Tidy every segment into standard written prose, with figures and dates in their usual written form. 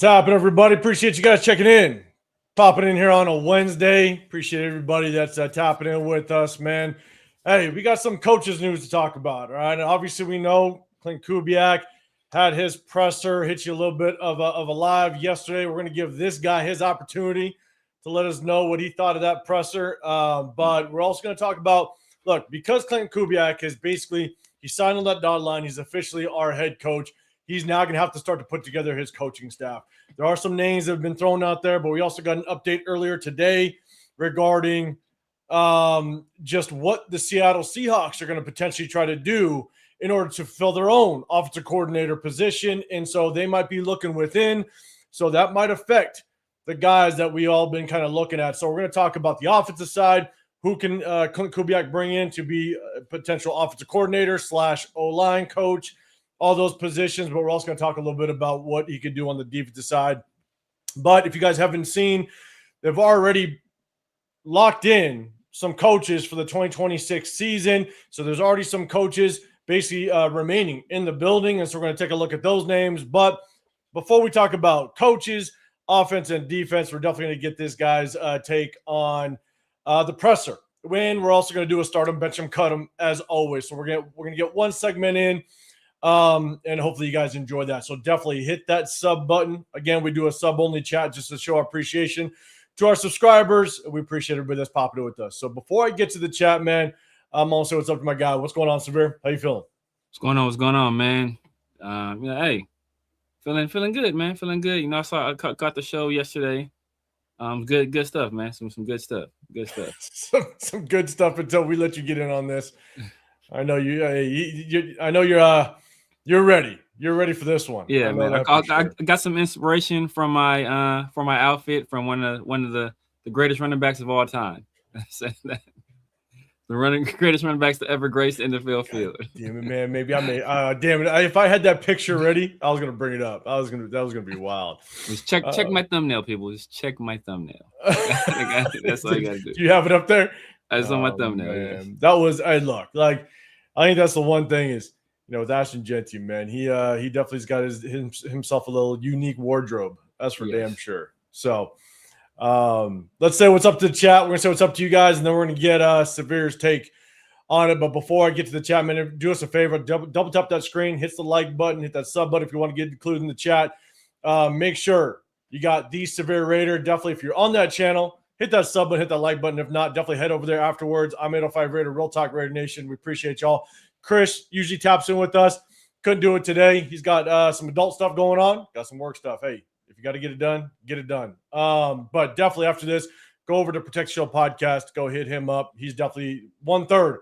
What's happening, everybody? Appreciate you guys checking in. Popping in here on a Wednesday. Appreciate everybody that's tapping in with us, man. Hey, we got some coaches news to talk about, all right? And obviously, we know Clint Kubiak had his presser, hit you a little bit of a live yesterday. We're going to give this guy his opportunity to let us know what he thought of that presser. But we're also going to talk about, look, because Clint Kubiak is basically, he signed on that dotted line. He's officially our head coach. He's now going to have to start to put together his coaching staff. There are some names that have been thrown out there, but we also got an update earlier today regarding just what the Seattle Seahawks are going to potentially try to do in order to fill their own offensive coordinator position. And so they might be looking within. So that might affect the guys that we all been kind of looking at. So we're going to talk about the offensive side. Who can Clint Kubiak bring in to be a potential offensive coordinator / O-line coach? All those positions, but we're also going to talk a little bit about what he could do on the defensive side. But if you guys haven't seen, they've already locked in some coaches for the 2026 season. So there's already some coaches basically remaining in the building. And so we're going to take a look at those names. But before we talk about coaches, offense and defense, we're definitely going to get this guy's take on the presser. When we're also going to do a start him, bench him, cut him as always. So we're going to get one segment in. And hopefully you guys enjoy that. So definitely hit that sub button. Again, we do a sub only chat just to show our appreciation to our subscribers. We appreciate everybody that's popping in with us. So before I get to the chat, man, I'm also what's up to my guy. What's going on, Severe? How you feeling? What's going on, man? Hey, feeling good, man. Feeling good. You know, I caught the show yesterday. Good stuff, man. Some good stuff. Good stuff. some good stuff until we let you get in on this. I know you're ready. You're ready for this one. Yeah, man. I got some inspiration from my outfit from one of the greatest running backs of all time. The greatest running backs to ever grace the NFL field. Damn it, man. Maybe I may. Damn it. If I had that picture ready, I was gonna bring it up. That was gonna be wild. Just check my thumbnail, people. Just check my thumbnail. That's all you gotta do. Do you have it up there? That's on my thumbnail. Yeah. That was. Hey, look, like I think that's the one thing is. With Ashton Jeanty, man, he definitely's got himself a little unique wardrobe. That's for damn sure. So let's say what's up to the chat. We're going to say what's up to you guys, and then we're going to get Severe's take on it. But before I get to the chat, man, do us a favor. Double tap that screen, hit the like button, hit that sub button if you want to get included in the chat. Make sure you got the Severe Raider. Definitely, if you're on that channel, hit that sub button, hit that like button. If not, definitely head over there afterwards. I'm 805 Raider, Real Talk Raider Nation. We appreciate y'all. Chris usually taps in with us. Couldn't do it today. He's got some adult stuff going on. Got some work stuff. Hey, if you got to get it done, get it done. But definitely after this, go over to Protect Show Podcast. Go hit him up. He's definitely 1/3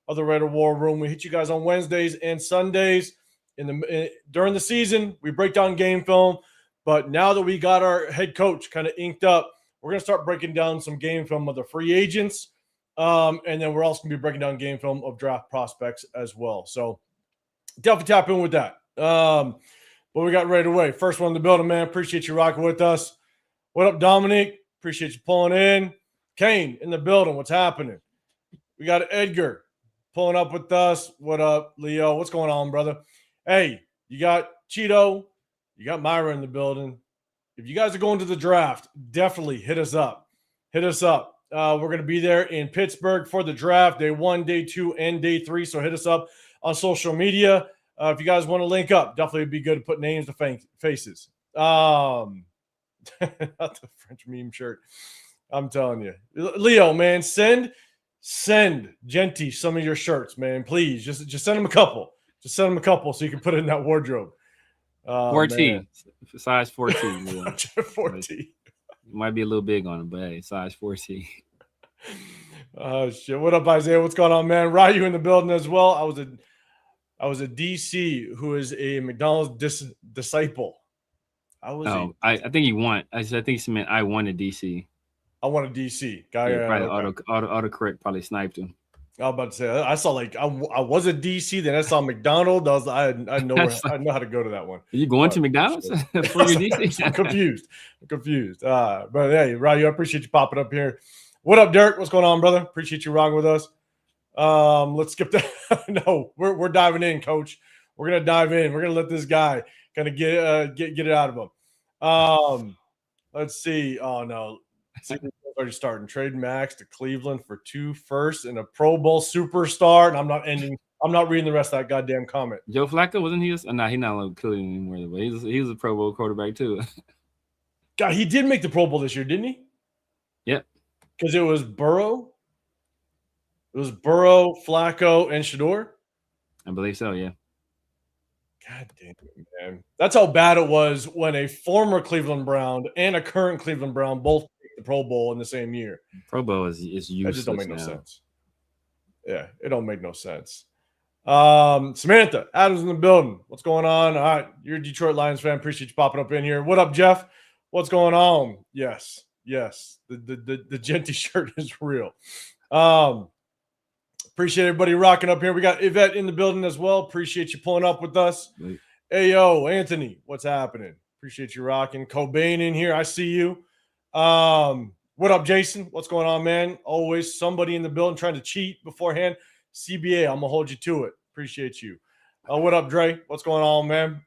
of the Raider War Room. We hit you guys on Wednesdays and Sundays. During the season, we break down game film. But now that we got our head coach kind of inked up, we're going to start breaking down some game film of the free agents. And then we're also going to be breaking down game film of draft prospects as well. So definitely tap in with that. But we got right away. First one in the building, man. Appreciate you rocking with us. What up, Dominic? Appreciate you pulling in. Kane in the building. What's happening? We got Edgar pulling up with us. What up, Leo? What's going on, brother? Hey, you got Cheeto. You got Myra in the building. If you guys are going to the draft, definitely hit us up. Hit us up. We're going to be there in Pittsburgh for the draft, day 1, day 2, and day 3. So hit us up on social media. If you guys want to link up, definitely would be good to put names to faces. Not the French meme shirt. I'm telling you. Leo, man, send Jeanty some of your shirts, man. Please, just send him a couple. Just send him a couple so you can put it in that wardrobe. 4T. Size 4T. Yeah. 4T. Might be a little big on him, but hey, size 4T. Oh shit! What up, Isaiah? What's going on, man? Ryu in the building as well. I was a DC who is a McDonald's disciple. I think he won. I think he meant I won a DC. I want a DC guy. Yeah, probably autocorrect probably sniped him. I was about to say I saw I was a DC, then I saw McDonald's. I know how to go to that one. Are you going to McDonald's for your DC? I'm confused. But hey, Ryu, I appreciate you popping up here. What up, Dirk? What's going on, brother? Appreciate you rocking with us. Let's skip that. No, we're diving in, Coach. We're gonna dive in. We're gonna let this guy kind of get it out of him. Let's see. Oh no. See, already starting. Trade Maxx to Cleveland for 2 firsts and a Pro Bowl superstar. And I'm not reading the rest of that goddamn comment. Joe Flacco, wasn't he? No, he's not on Cleveland anymore. But he was a Pro Bowl quarterback too. God, he did make the Pro Bowl this year, didn't he? Yep. Because it was Burrow. It was Burrow, Flacco, and Shador. I believe so. Yeah. God damn it, man. That's how bad it was when a former Cleveland Brown and a current Cleveland Brown both make the Pro Bowl in the same year. Pro Bowl is useless. That just don't make no sense. Yeah, it don't make no sense. Samantha, Adams in the building. What's going on? All right, you're a Detroit Lions fan. Appreciate you popping up in here. What up, Jeff? What's going on? Yes. The Jeanty shirt is real. Appreciate everybody rocking up here. We got Yvette in the building as well. Appreciate you pulling up with us. Hey, yo, Anthony, what's happening? Appreciate you rocking. Cobain in here. I see you. What up, Jason? What's going on, man? Always somebody in the building trying to cheat beforehand. CBA, I'm going to hold you to it. Appreciate you. What up, Dre? What's going on, man?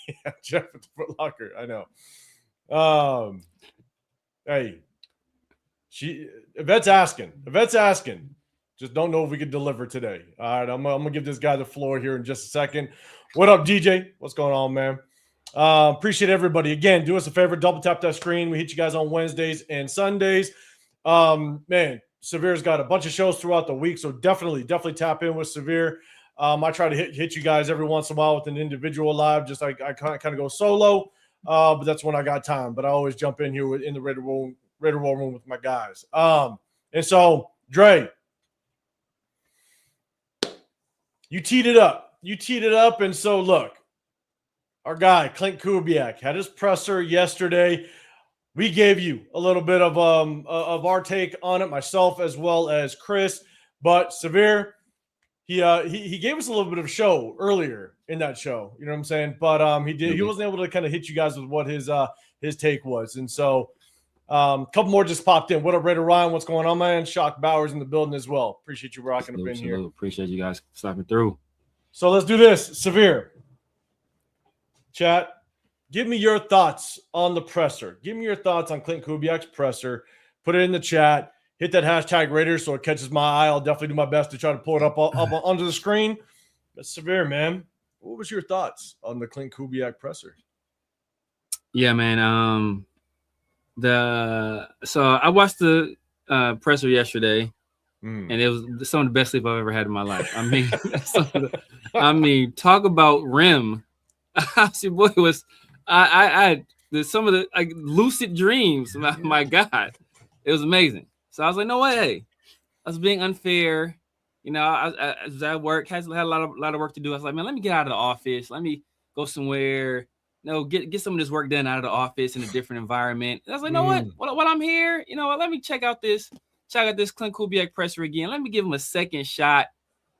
Yeah, Jeff at the Foot Locker. I know. Hey, Yvette's asking. Just don't know if we could deliver today. All right, I'm gonna give this guy the floor here in just a second. What up, DJ? What's going on, man? Appreciate everybody. Again, do us a favor, double tap that screen. We hit you guys on Wednesdays and Sundays. Man, Severe's got a bunch of shows throughout the week, so definitely tap in with Severe. I try to hit you guys every once in a while with an individual live. Just I kind of go solo, but that's when I got time. But I always jump in here in the Raider War room with my guys. And so, Dre, you teed it up. And so, look, our guy, Clint Kubiak, had his presser yesterday. We gave you a little bit of our take on it, myself as well as Chris. But Severe, he gave us a little bit of a show earlier in that show. You know what I'm saying? But he wasn't able to kind of hit you guys with what his take was. And so a couple more just popped in. What up, Raider Ryan? What's going on, man? Shock Bowers in the building as well. Appreciate you rocking up in here. Appreciate you guys stopping through. So let's do this. Severe. Chat, give me your thoughts on the presser. Give me your thoughts on Clint Kubiak's presser. Put it in the chat. Hit that hashtag Raiders so it catches my eye. I'll definitely do my best to try to pull it up onto the screen. But Severe, man, what was your thoughts on the Clint Kubiak presser? Yeah, man. So I watched the presser yesterday, and it was some of the best sleep I've ever had in my life. I mean, talk about rim. Boy, it was I some of the lucid dreams. My God, it was amazing. So I was like, no way, hey, I was being unfair. You know, I was at work, had a lot of work to do. I was like, man, let me get out of the office. Let me go somewhere. Get some of this work done out of the office in a different environment. And I was like, no, what I'm here, you know what? Let me check out this Clint Kubiak presser again. Let me give him a second shot.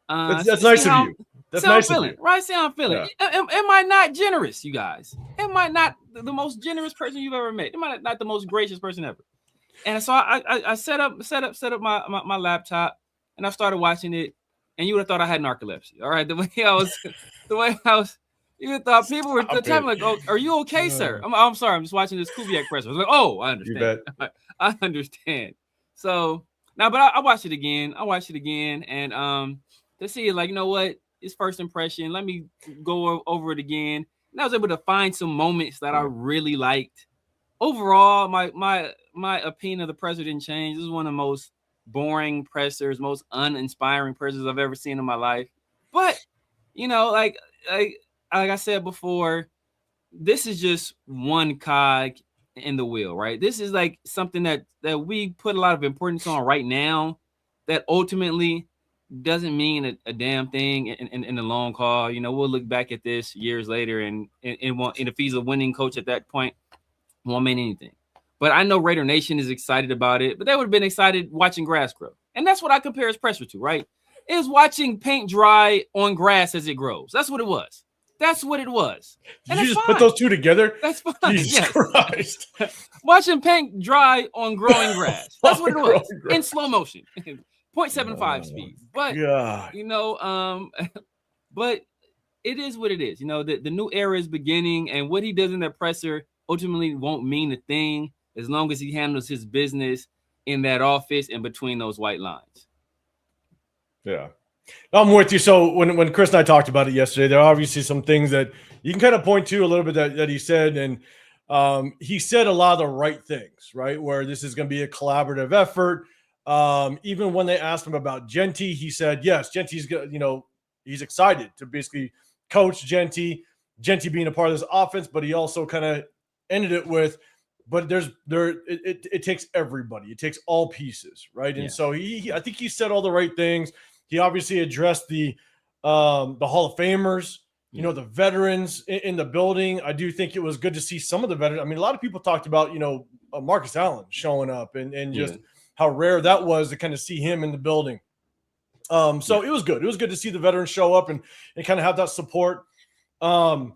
That's nice of you. That's nice of you. Right? See how I'm feeling. Yeah. Am I not generous, you guys? Am I not the most generous person you've ever met? Am I not the most gracious person ever? And so I set up my laptop and I started watching it. And you would have thought I had narcolepsy. All right, the way I was. You would have thought people were telling like, "Oh, are you okay, sir?" I'm sorry. I'm just watching this Kubiak presser. I was like, "Oh, I understand. I understand." So now, but I watched it again. And to see it, like, you know what, his first impression. Let me go over it again. And I was able to find some moments that I really liked. Overall, my opinion of the presser didn't change. This is one of the most boring pressers, most uninspiring pressers I've ever seen in my life. But you know, like I said before, this is just one cog in the wheel, right? This is like something that we put a lot of importance on right now that ultimately doesn't mean a damn thing in the long haul. You know, we'll look back at this years later and if he's a winning coach at that point, it won't mean anything. But I know Raider Nation is excited about it, but they would have been excited watching grass grow. And that's what I compare his presser to, right? It was watching paint dry on grass as it grows. That's what it was. That's what it was. Did you just put those two together? That's fine. Jesus Christ. Watching paint dry on growing grass. That's what it was. In slow motion. 0.75 speed. But, you know, but it is what it is. You know, the new era is beginning, and what he does in that presser ultimately won't mean a thing as long as he handles his business in that office and between those white lines. Yeah. I'm with you. So when Chris and I talked about it yesterday, there are obviously some things that you can kind of point to a little bit that he said. And he said a lot of the right things, right? Where this is going to be a collaborative effort. Even when they asked him about Jeanty, he said, yes, Jeanty's good. He's excited to basically coach Jeanty being a part of this offense, but he also kind of ended it with, but it takes everybody. It takes all pieces, right? And so I think he said all the right things. He obviously addressed the Hall of Famers, the veterans in the building. I do think it was good to see some of the veterans. I mean, a lot of people talked about, Marcus Allen showing up and just how rare that was to kind of see him in the building. So it was good. It was good to see the veterans show up and kind of have that support. But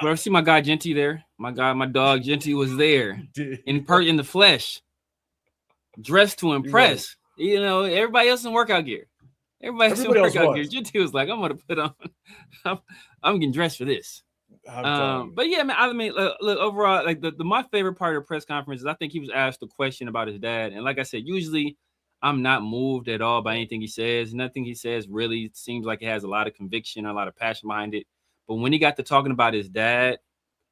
I see my guy Jeanty there. My dog Jeanty was there in the flesh, dressed to impress. Everybody else in workout gear. Everybody else in workout gear. Jeanty was like, I'm gonna put on. I'm getting dressed for this. But yeah, man. I mean, look overall, like my favorite part of the press conference is I think he was asked a question about his dad, and like I said, usually I'm not moved at all by anything he says. Nothing he says really seems like it has a lot of conviction, a lot of passion behind it. But when he got to talking about his dad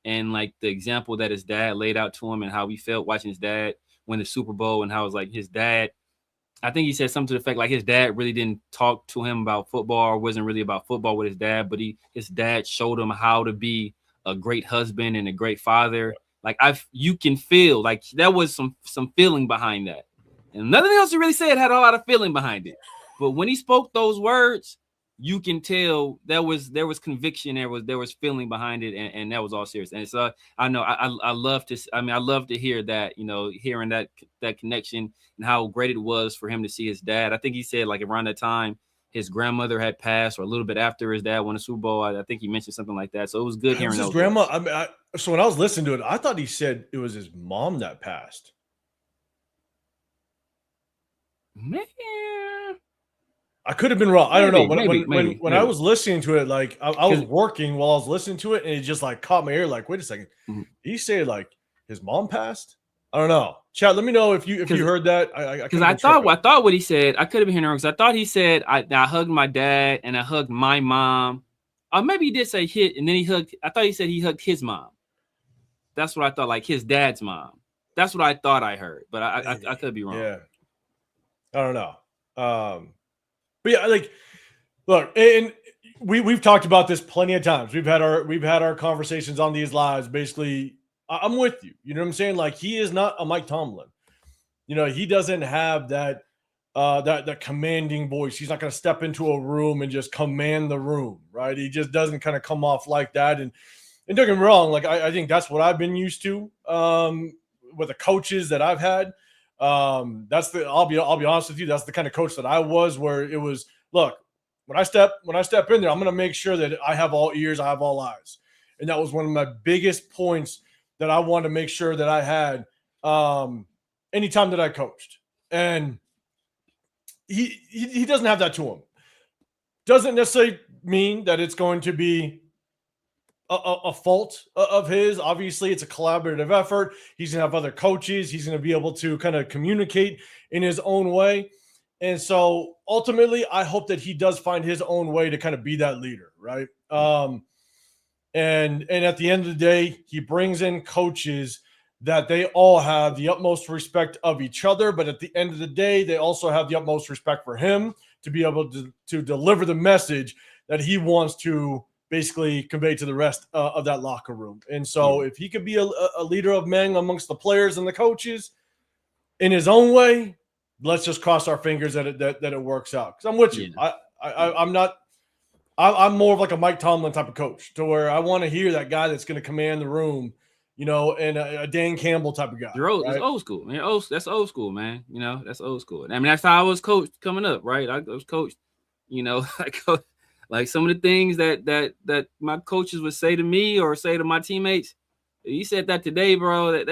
and like the example that his dad laid out to him and how he felt watching his dad win the Super Bowl and how it was like his dad, I think he said something to the effect like his dad really didn't talk to him about football or wasn't really about football with his dad, but his dad showed him how to be a great husband and a great father. Like you can feel like there was some feeling behind that. And nothing else he really said had a lot of feeling behind it. But when he spoke those words, you can tell there was conviction, there was feeling behind it, and that was all serious. And so I know I love to hear that, hearing that connection and how great it was for him to see his dad. I think he said like around that time his grandmother had passed, or a little bit after his dad won the Super Bowl. I think he mentioned something like that. So it was good hearing his grandma. So when I was listening to it, I thought he said it was his mom that passed. Man, I could have been wrong. I don't know. Maybe. When I was listening to it, like I was working while I was listening to it, and it just like caught my ear. Like, wait a second, Did he say like his mom passed? I don't know. Chat, let me know if you heard that. Because I thought what he said. I could have been hearing wrong. Because I thought he said I hugged my dad and I hugged my mom. Or maybe he did say hit, and then he hugged. I thought he said he hugged his mom. That's what I thought, like his dad's mom. That's what I thought I heard, but I could be wrong. Yeah, I don't know. But yeah, like, look, and we've talked about this plenty of times. We've had our conversations on these lives. Basically, I'm with you. You know what I'm saying? Like, he is not a Mike Tomlin. He doesn't have that that commanding voice. He's not going to step into a room and just command the room, right? He just doesn't kind of come off like that. And don't get me wrong, like I think that's what I've been used to with the coaches that I've had. I'll be honest with you, that's the kind of coach that I was, where it was, look, when I step in there, I'm going to make sure that I have all ears, I have all eyes. And that was one of my biggest points that I wanted to make sure that I had anytime that I coached. And he doesn't have that to him. Doesn't necessarily mean that it's going to be a fault of his. Obviously, it's a collaborative effort. He's going to have other coaches. He's going to be able to kind of communicate in his own way. And so ultimately, I hope that he does find his own way to kind of be that leader, right? And at the end of the day, he brings in coaches that they all have the utmost respect of each other. But at the end of the day, they also have the utmost respect for him to be able to deliver the message that he wants to basically convey to the rest of that locker room. And so if he could be a leader of men amongst the players and the coaches in his own way, let's just cross our fingers that it works out. Because I'm with you. I'm more of like a Mike Tomlin type of coach, to where I want to hear that guy that's going to command the room, and a Dan Campbell type of guy. It's old school, man. That's old school, man. That's old school. I mean, that's how I was coached coming up, right? I was coached, like some of the things that my coaches would say to me or say to my teammates. You said that today, bro, that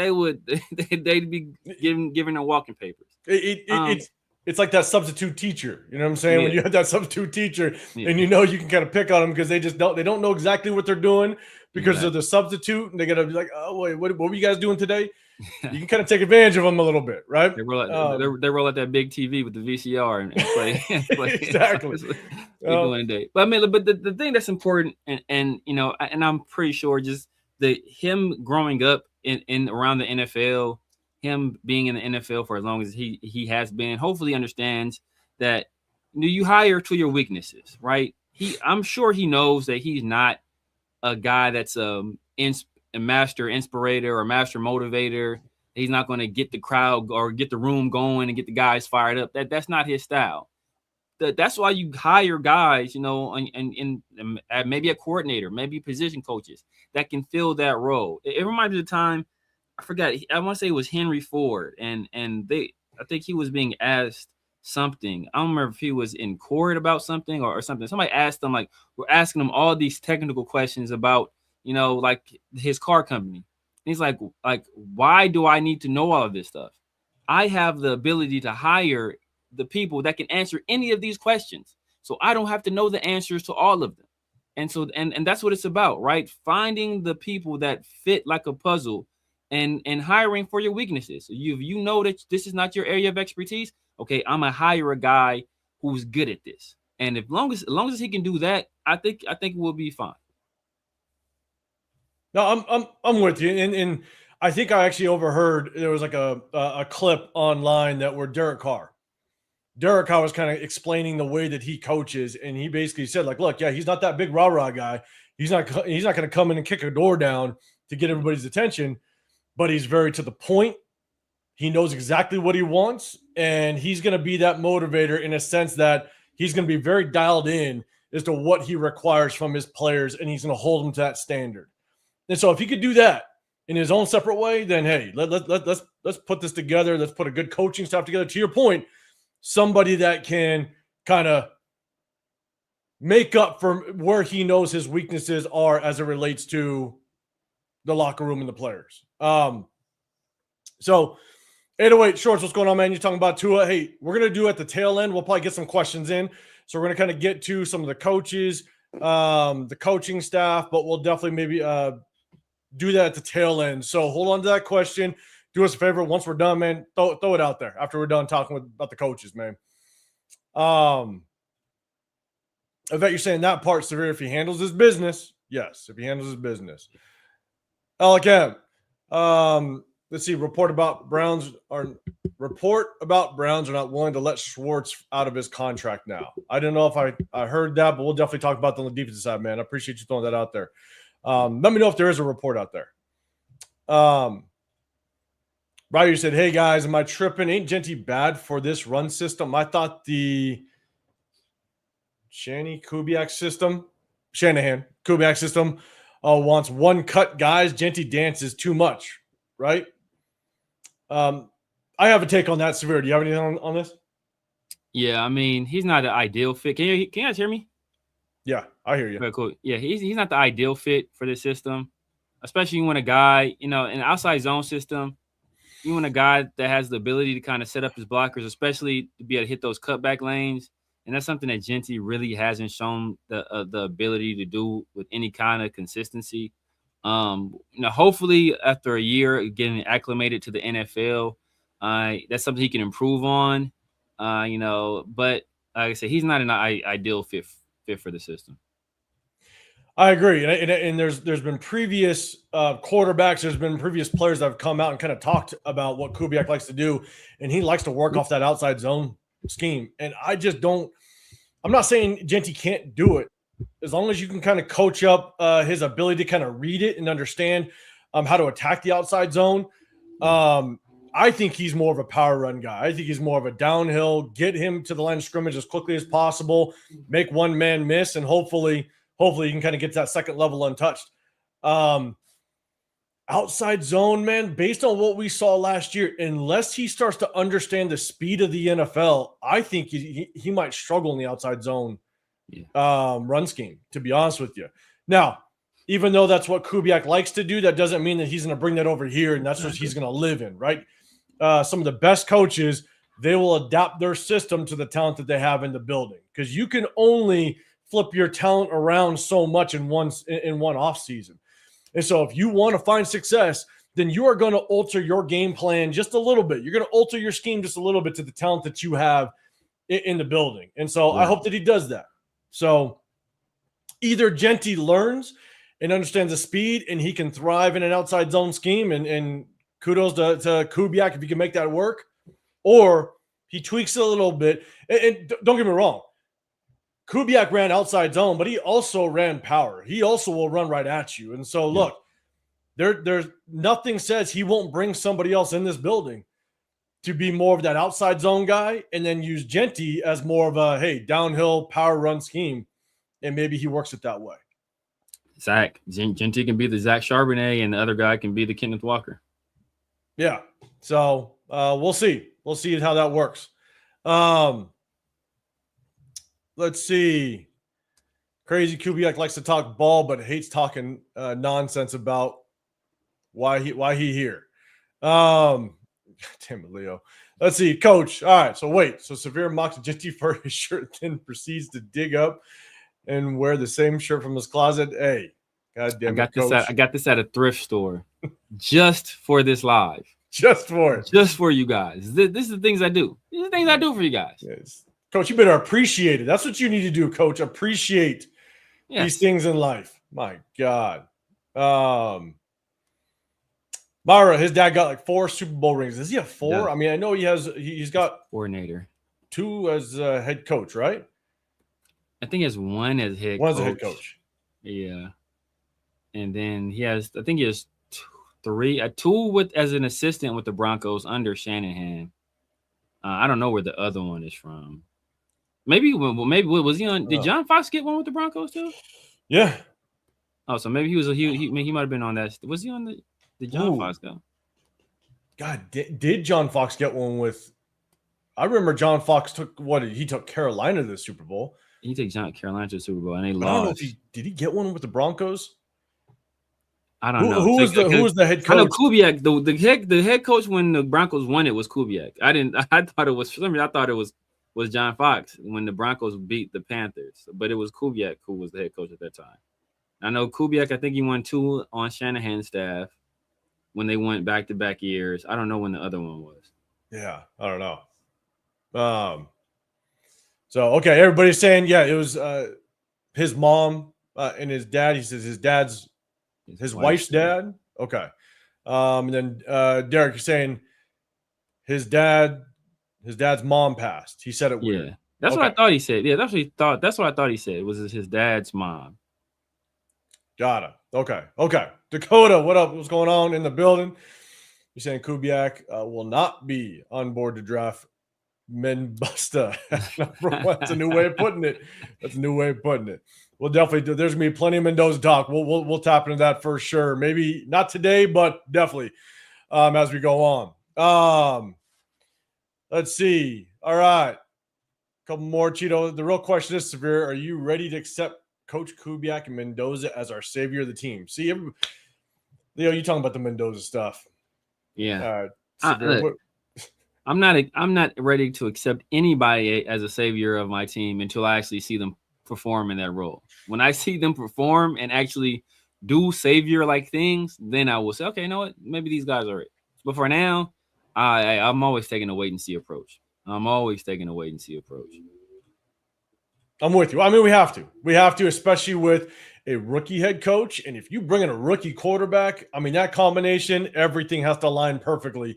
they'd be giving their walking papers. It's it's like that substitute teacher. You know what I'm saying? Yeah. When you have that substitute teacher Yeah. and you can kind of pick on them because they don't know exactly what they're doing because they're the substitute, and they got to be like, oh, wait, what were you guys doing today? You can kind of take advantage of them a little bit, right? They roll out that big TV with the VCR and play. Exactly. They doing a day. But I mean, but the thing that's important, and I'm pretty sure just him growing up in around the NFL, him being in the NFL for as long as he has been, hopefully understands that you hire to your weaknesses, right? I'm sure he knows that he's not a guy that's a master inspirator or master motivator. He's not going to get the crowd or get the room going and get the guys fired up. That's not his style. That's why you hire guys, and maybe a coordinator, maybe position coaches that can fill that role. It reminds me of the time, I forgot, I want to say it was Henry Ford, and I think he was being asked something. I don't remember if he was in court about something or something. Somebody asked him, like, we're asking him all these technical questions about, like his car company. And he's like, why do I need to know all of this stuff? I have the ability to hire the people that can answer any of these questions. So I don't have to know the answers to all of them. And so, and that's what it's about, right? Finding the people that fit like a puzzle and hiring for your weaknesses. You know that this is not your area of expertise. Okay, I'm gonna hire a guy who's good at this. And as long as he can do that, I think we'll be fine. No, I'm with you. And I think I actually overheard there was like a clip online that where Derek Carr was kind of explaining the way that he coaches, and he basically said, like, look, yeah, he's not that big rah-rah guy. He's not going to come in and kick a door down to get everybody's attention, but he's very to the point. He knows exactly what he wants, and he's going to be that motivator in a sense that he's going to be very dialed in as to what he requires from his players, and he's going to hold them to that standard. And so if he could do that in his own separate way, then, hey, let's put this together. Let's put a good coaching staff together. To your point, somebody that can kind of make up for where he knows his weaknesses are as it relates to the locker room and the players. So 808 Shorts, what's going on, man? You're talking about Tua. Hey, we're going to do at the tail end. We'll probably get some questions in. So we're going to kind of get to some of the coaches, the coaching staff, but we'll definitely maybe do that at the tail end. So hold on to that question. Do us a favor. Once we're done, man, throw it out there after we're done talking about the coaches, man. I bet you're saying that part's severe if he handles his business. Yes, if he handles his business. LKM. Let's see. Report about Browns are not willing to let Schwartz out of his contract now. I don't know if I heard that, but we'll definitely talk about that on the defensive side, man. I appreciate you throwing that out there. Let me know if there is a report out there. Ryder said, hey, guys, am I tripping? Ain't Jeanty bad for this run system? I thought the Shanahan Kubiak system wants one cut guys. Jeanty dances too much, right? I have a take on that, Severe. Do you have anything on this? Yeah, I mean, he's not an ideal fit. Can you guys hear me? Yeah, I hear you. Very cool. Yeah, he's not the ideal fit for this system, especially when a guy, in an outside zone system, you want a guy that has the ability to kind of set up his blockers, especially to be able to hit those cutback lanes. And that's something that Jeanty really hasn't shown the ability to do with any kind of consistency. Hopefully after a year getting acclimated to the NFL, that's something he can improve on. But like I said, he's not an ideal fit for the system. I agree, and there's been previous quarterbacks, there's been previous players that have come out and kind of talked about what Kubiak likes to do, and he likes to work off that outside zone scheme. And I just don't. I'm not saying Jeanty can't do it, as long as you can kind of coach up his ability to kind of read it and understand how to attack the outside zone. I think he's more of a power run guy. I think he's more of a downhill, get him to the line of scrimmage as quickly as possible, make one man miss, and hopefully you can kind of get to that second level untouched. Outside zone, man, based on what we saw last year, unless he starts to understand the speed of the NFL, I think he might struggle in the outside zone run scheme, to be honest with you. Now, even though that's what Kubiak likes to do, that doesn't mean that he's going to bring that over here and that's what he's going to live in, right? Some of the best coaches they will adapt their system to the talent that they have in the building, because you can only flip your talent around so much in one off season. And so if you want to find success, then you are going to alter your game plan just a little bit. You're going to alter your scheme just a little bit to the talent that you have in the building. And so I hope that he does that. So either Jeanty learns and understands the speed and he can thrive in an outside zone scheme, and kudos to Kubiak if he can make that work, or he tweaks it a little bit. And don't get me wrong, Kubiak ran outside zone, but he also ran power. He also will run right at you. And so, look, there's nothing says he won't bring somebody else in this building to be more of that outside zone guy, and then use Jeanty as more of a, hey, downhill power run scheme, and maybe he works it that way. Zach, Jeanty can be the Zach Charbonnet, and the other guy can be the Kenneth Walker. Yeah. So we'll see. We'll see how that works. Let's see. Crazy Kubiak likes to talk ball, but hates talking nonsense about why he here. Damn it, Leo. Let's see, Coach. All right, so wait. So Severe mocks Jeanty for his shirt, then proceeds to dig up and wear the same shirt from his closet. Hey, God damn it, Coach. I got this at a thrift store just for this live. Just for it. Just for you guys. This is the things I do. These are the things I do for you guys. Yes. Coach, you better appreciate it. That's what you need to do, Coach. Appreciate these things in life. My God. Myra, his dad got like 4 Super Bowl rings. Does he have 4? Yeah. I mean, I know he's got coordinator. 2 as a head coach, right? I think he has 1 as head coach. 1 as a head coach. Yeah. And then he has 3, 2 as an assistant with the Broncos under Shanahan. I don't know where the other one is from. Maybe was he on? Did John Fox get one with the Broncos too? Yeah. Oh, so maybe he might have been on that. Was he on the? Did John Fox go? God, did John Fox get one with? I remember John Fox took he took Carolina to the Super Bowl. He took Carolina to the Super Bowl and they lost. I don't know if did he get one with the Broncos? I don't know. Who was the head coach? I know Kubiak. The head coach when the Broncos won it was Kubiak. I thought it was for some reason. I thought it was John Fox when the Broncos beat the Panthers, but it was Kubiak who was the head coach at that time. I know Kubiak. I think he won 2 on Shanahan's staff when they went back-to-back years. I don't know when the other one was. Yeah, I don't know. So okay, everybody's saying it was his mom and his dad. He says his dad's. His wife's dad? Okay. And then Derek, you're saying his dad's mom passed. He said it weird. Yeah. That's what I thought he said. Yeah, that's what I thought he said. It was his dad's mom. Got it. Okay. Dakota, what up? What's going on in the building? You're saying Kubiak will not be on board to draft Menbusta. That's a new way of putting it. We'll definitely do. There's gonna be plenty of Mendoza talk. We'll tap into that for sure. Maybe not today, but definitely as we go on. Let's see. All right, a couple more, Cheeto. The real question is, Severe, are you ready to accept Coach Kubiak and Mendoza as our savior of the team? See, Leo, you talking about the Mendoza stuff? Yeah. I'm not ready to accept anybody as a savior of my team until I actually see them perform in that role. When I see them perform and actually do savior-like things, then I will say, okay, you know what? Maybe these guys are it. But for now, I'm always taking a wait-and-see approach. I'm with you. I mean, we have to. We have to, especially with a rookie head coach. And if you bring in a rookie quarterback, I mean, that combination, everything has to align perfectly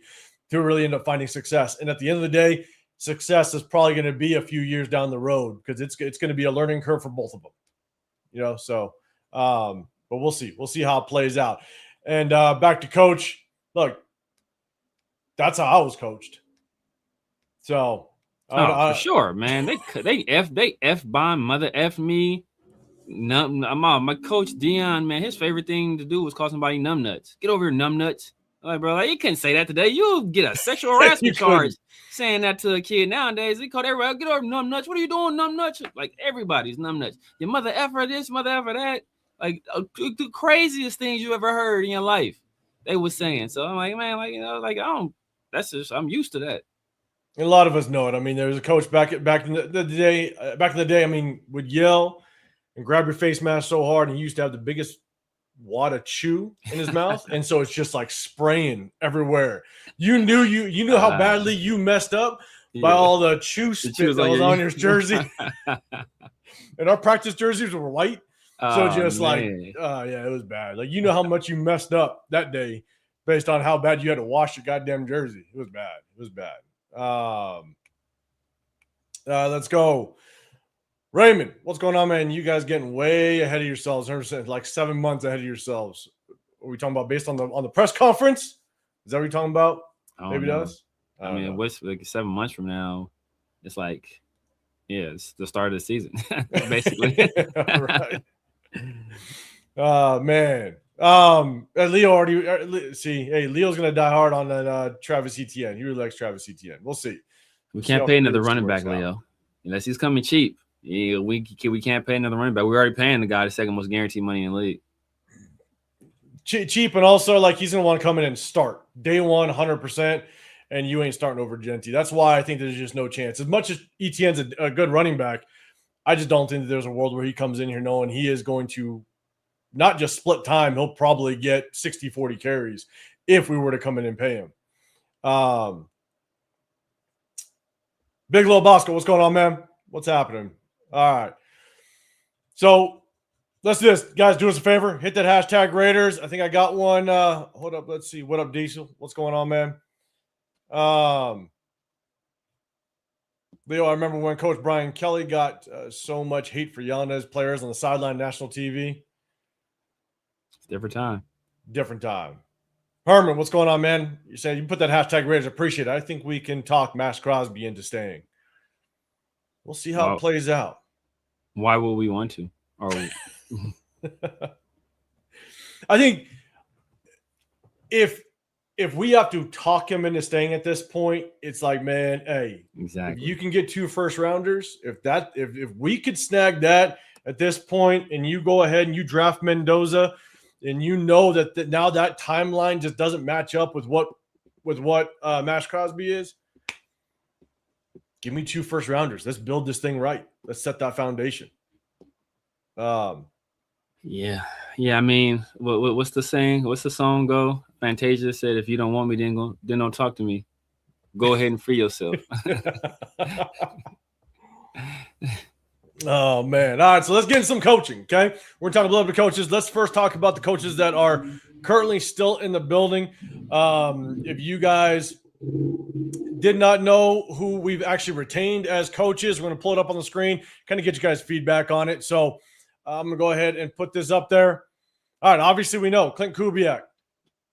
to really end up finding success. And at the end of the day, success is probably going to be a few years down the road because it's going to be a learning curve for both of them. So but we'll see. We'll see how it plays out. And back to Coach. Look, that's how I was coached. So for sure, man. They F-bomb, mother F me. My coach Dion, man, his favorite thing to do was call somebody numbnuts. Get over here, numbnuts. Like, bro, you couldn't say that today. You'll get a sexual harassment charge saying that to a kid nowadays. They call everybody, get over numbnuts. What are you doing, numbnuts? Like, everybody's numbnuts. Your mother effer this, mother effer that. Like, the craziest things you ever heard in your life, they were saying. So I'm like, man, I don't, that's just, I'm used to that. A lot of us know it. I mean, there was a coach back in the day. I mean, would yell and grab your face mask so hard, and he used to have the biggest wad of chew in his mouth, and so it's just like spraying everywhere. You knew how badly you messed up by all the chew spit that was on your jersey. And our practice jerseys were white, so just yeah, it was bad. Like, you know how much you messed up that day based on how bad you had to wash your goddamn jersey. It was bad. It was bad. Let's go. Raymond, what's going on, man? You guys getting way ahead of yourselves, 100%, like 7 months ahead of yourselves. Are we talking about based on the press conference? Is that what you're talking about? Maybe that's. I mean, what's like 7 months from now? It's like, yeah, it's the start of the season, basically. Right. Man. Leo already see. Hey, Leo's gonna die hard on that Travis Etienne. He really likes Travis Etienne. We'll see. We can't pay another running back, Leo, unless he's coming cheap. Yeah, we can't pay another running back. We're already paying the guy the second most guaranteed money in the league. Cheap, and also like he's gonna want to come in and start day one, 100%, and you ain't starting over Jeanty. That's why I think there's just no chance. As much as Etienne's a good running back, I just don't think that there's a world where he comes in here knowing he is going to not just split time. He'll probably get 60-40 carries if we were to come in and pay him. Big Lil Bosco, what's going on, man? What's happening? All right. So let's do this. Guys, do us a favor. Hit that hashtag Raiders. I think I got one. Hold up. Let's see. What up, Diesel? What's going on, man? Leo, I remember when Coach Brian Kelly got so much hate for yelling at his players on the sideline, national TV. Different time. Different time. Herman, what's going on, man? You said you put that hashtag Raiders. Appreciate it. I think we can talk Maxx Crosby into staying. We'll see how it plays out. Why will we want to? I think if we have to talk him into staying at this point, it's like, man, hey, exactly. If you can get 2 first rounders, if we could snag that at this point, and you go ahead and you draft Mendoza, and you know that now that timeline just doesn't match up with what Maxx Crosby is. Give me 2 first rounders. Let's build this thing right. Let's set that foundation. Yeah. I mean, what's the saying? What's the song go? Fantasia said, "If you don't want me, then don't talk to me. Go ahead and free yourself." Oh, man. All right, so let's get into some coaching, okay? We're talking a little bit of coaches. Let's first talk about the coaches that are currently still in the building. If you guys did not know who we've actually retained as coaches, we're going to pull it up on the screen, kind of get you guys feedback on it. So I'm going to go ahead and put this up there. All right, obviously we know Clint Kubiak.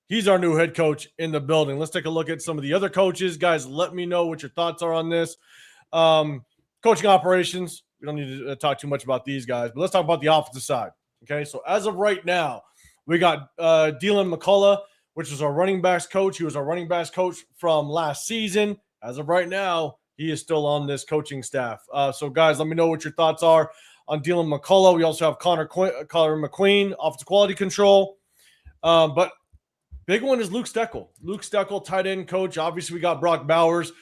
He's our new head coach in the building. Let's take a look at some of the other coaches. Guys, let me know what your thoughts are on this. Coaching operations. We don't need to talk too much about these guys, but let's talk about the offensive side. Okay, so as of right now, we got Dylan McCullough, which is our running backs coach. He was our running backs coach from last season. As of right now, he is still on this coaching staff. So, guys, let me know what your thoughts are on Dylan McCullough. We also have Connor McQueen, offensive quality control. But big one is Luke Steckel. Luke Steckel, tight end coach. Obviously, we got Brock Bowers.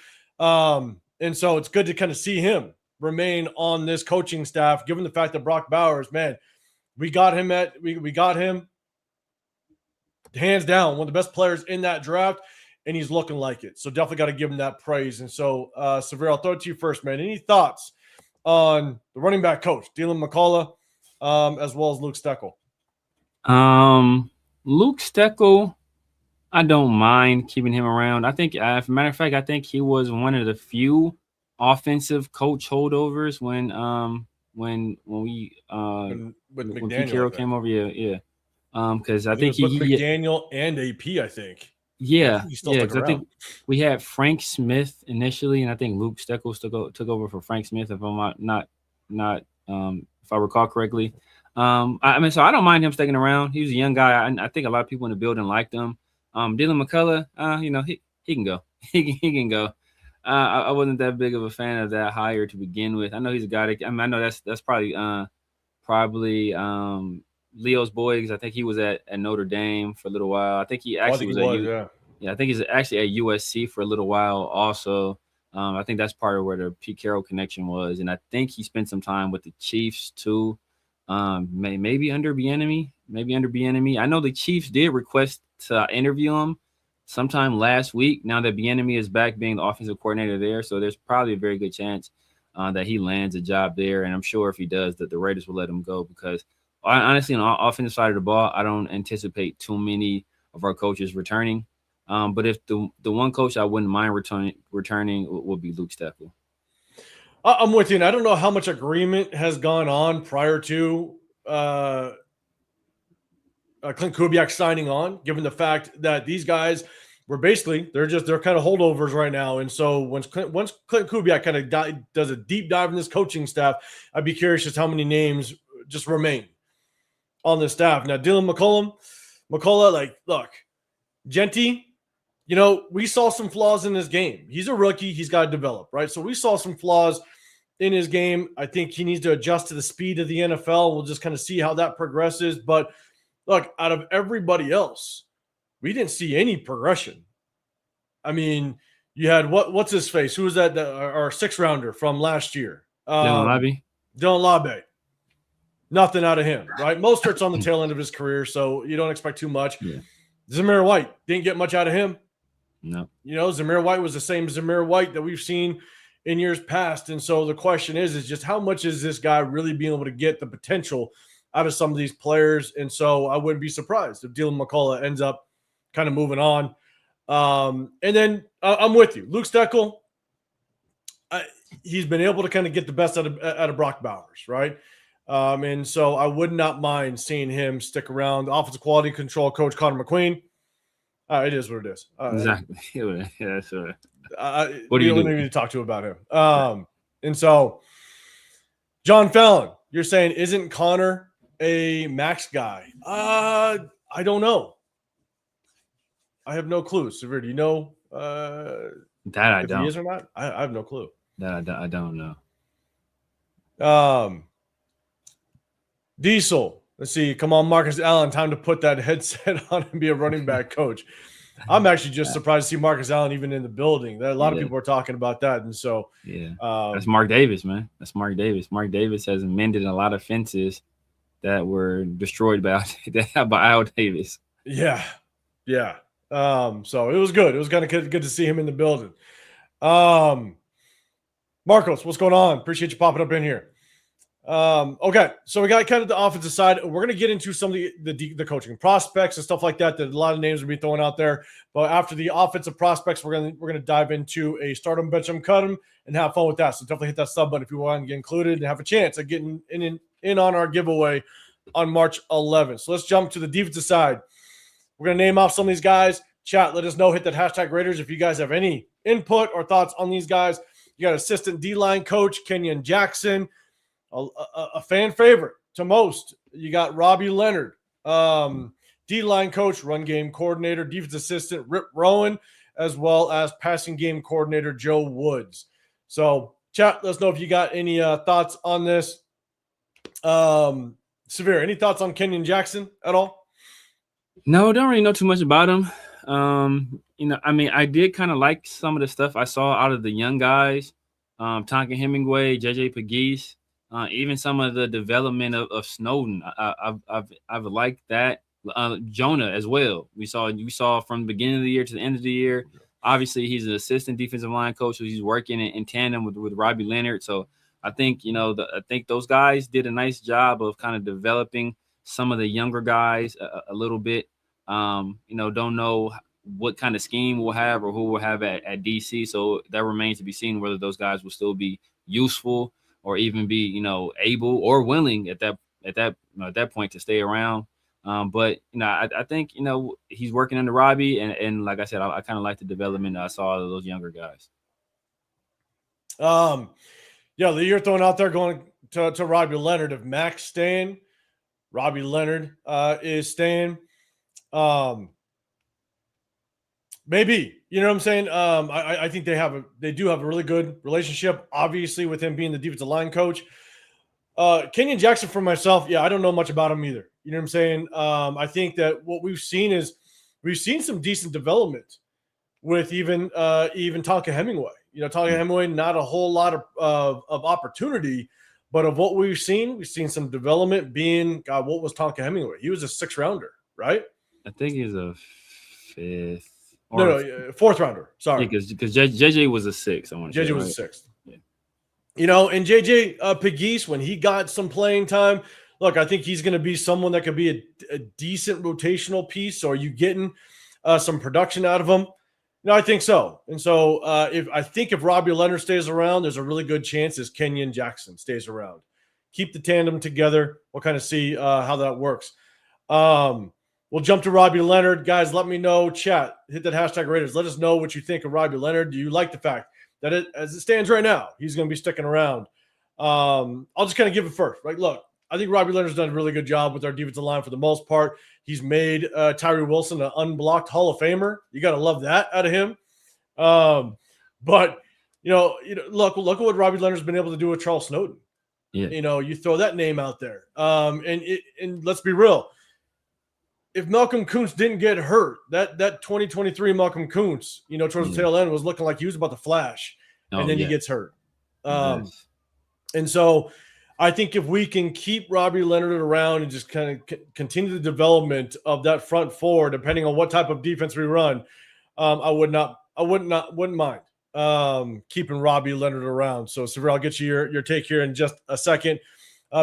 And so it's good to kind of see him remain on this coaching staff, given the fact that Brock Bowers, man, we got him hands down, one of the best players in that draft, and he's looking like it. So definitely got to give him that praise. And so, Severe, I'll throw it to you first, man. Any thoughts on the running back coach, Dylan McCullough, as well as Luke Steckel? Luke Steckel, I don't mind keeping him around. I think, as a matter of fact, I think he was one of the few offensive coach holdovers when Pete Carroll came over. Yeah. Because I think he McDaniel and AP, I think. Yeah. Because I think we had Frank Smith initially, and I think Luke Steckel took over for Frank Smith, if I'm not if I recall correctly. I mean, so I don't mind him sticking around. He was a young guy. I think a lot of people in the building liked him. Dylan McCullough, he can go. He can go. I wasn't that big of a fan of that hire to begin with. I know he's a guy that, I know that's probably Leo's boy, because I think he was at Notre Dame for a little while. I think he actually I think he's actually at USC for a little while also. I think that's part of where the Pete Carroll connection was, and I think he spent some time with the Chiefs too. Maybe under Bieniemy. I know the Chiefs did request to interview him sometime last week. Now that Bieniemy is back being the offensive coordinator there, so there's probably a very good chance that he lands a job there. And I'm sure if he does, that the Raiders will let him go because honestly, on the offensive side of the ball, I don't anticipate too many of our coaches returning. But if the one coach I wouldn't mind returning would be Luke Steckel. I'm with you, and I don't know how much agreement has gone on prior to Clint Kubiak signing on, given the fact that these guys were basically they're kind of holdovers right now. And so once Clint Kubiak kind of does a deep dive in this coaching staff, I'd be curious just how many names just remain on this staff. Now, Dylan McCullough, like, look, Jeanty, you know, we saw some flaws in his game. He's a rookie. He's got to develop, right? So we saw some flaws in his game. I think he needs to adjust to the speed of the NFL. We'll just kind of see how that progresses. But look, out of everybody else, we didn't see any progression. I mean, you had what's his face? Who was that? Our 6th rounder from last year? Dylan Labe. Nothing out of him, right? Mostert's on the tail end of his career, so you don't expect too much. Yeah. Zamir White, didn't get much out of him. No. You know, Zamir White was the same Zamir White that we've seen in years past. And so the question is just how much is this guy really being able to get the potential out of some of these players? And so I wouldn't be surprised if Dylan McCullough ends up kind of moving on. And then I'm with you. Luke Steckel, he's been able to kind of get the best out of Brock Bowers, right? And so I would not mind seeing him stick around. The offensive quality control coach, Connor McQueen. It is what it is. Exactly. Yeah, that's right. What do you need to talk to about him? And so, John Fallon, you're saying, isn't Connor a Maxx guy? I don't know. I have no clue. Severe, do you know that I don't. He is or not? I have no clue. That I don't know. Diesel. Let's see. Come on, Marcus Allen. Time to put that headset on and be a running back coach. I'm actually just surprised to see Marcus Allen even in the building. A lot of people are talking about that. And so, that's Mark Davis, man. That's Mark Davis. Mark Davis has mended a lot of fences that were destroyed by Al Davis. Yeah. Yeah. So it was good. It was kind of good to see him in the building. Marcos, what's going on? Appreciate you popping up in here. Okay, so we got kind of the offensive side. We're going to get into some of the coaching prospects and stuff like that. That a lot of names will be thrown out there. But after the offensive prospects, we're going to dive into a start 'em, bench 'em, cut 'em, and have fun with that. So definitely hit that sub button if you want to get included and have a chance at getting in on our giveaway on March 11th. So let's jump to the defensive side. We're going to name off some of these guys. Chat, let us know. Hit that hashtag Raiders if you guys have any input or thoughts on these guys. You got assistant D-line coach Kenyon Jackson. A fan favorite to most. You got Robbie Leonard, D-line coach, run game coordinator, defense assistant Rip Rowan, as well as passing game coordinator Joe Woods. So, chat, let us know if you got any thoughts on this. Severe, any thoughts on Kenyon Jackson at all? No, don't really know too much about him. I did kind of like some of the stuff I saw out of the young guys, Tonka Hemingway, JJ Pegues. Even some of the development of Snowden, I've liked that. Jonah as well. We saw from the beginning of the year to the end of the year. Obviously, he's an assistant defensive line coach, so he's working in tandem with Robbie Leonard. So I think I think those guys did a nice job of kind of developing some of the younger guys a little bit. Don't know what kind of scheme we'll have or who we'll have at DC. So that remains to be seen whether those guys will still be useful or even be, able or willing at that point to stay around. But I think, he's working under Robbie. And like I said, I kind of like the development I saw of those younger guys. The year throwing out there going to Robbie Leonard. If Maxx staying, Robbie Leonard is staying. Maybe, you know what I'm saying? I think they do have a really good relationship, obviously, with him being the defensive line coach. Kenyon Jackson, for myself, I don't know much about him either. You know what I'm saying? I think that what we've seen some decent development with even Tonka Hemingway. Tonka Hemingway, not a whole lot of opportunity, but of what we've seen some development being, God, what was Tonka Hemingway? He was a 6th rounder, right? I think he's a 5th. No, 4th rounder. Sorry. Because JJ was a 6th, I want to say. JJ was a 6th. Yeah. And JJ Pegues, when he got some playing time, look, I think he's going to be someone that could be a decent rotational piece. So are you getting some production out of him? No, I think so. And so if Robbie Leonard stays around, there's a really good chance as Kenyon Jackson stays around. Keep the tandem together. We'll kind of see how that works. We'll jump to Robbie Leonard. Guys, let me know. Chat. Hit that hashtag Raiders. Let us know what you think of Robbie Leonard. Do you like the fact that as it stands right now, he's going to be sticking around? I'll just kind of give it first. Right? Look, I think Robbie Leonard's done a really good job with our defensive line for the most part. He's made Tyree Wilson an unblocked Hall of Famer. You got to love that out of him. But look at what Robbie Leonard's been able to do with Charles Snowden. Yeah. You throw that name out there. And let's be real. If Malcolm Kuntz didn't get hurt, that 2023 Malcolm Kuntz, towards the tail end was looking like he was about to flash, and then he gets hurt. And so I think if we can keep Robbie Leonard around and just kind of continue the development of that front four, depending on what type of defense we run, I wouldn't mind keeping Robbie Leonard around. So, Severe, I'll get you your take here in just a second.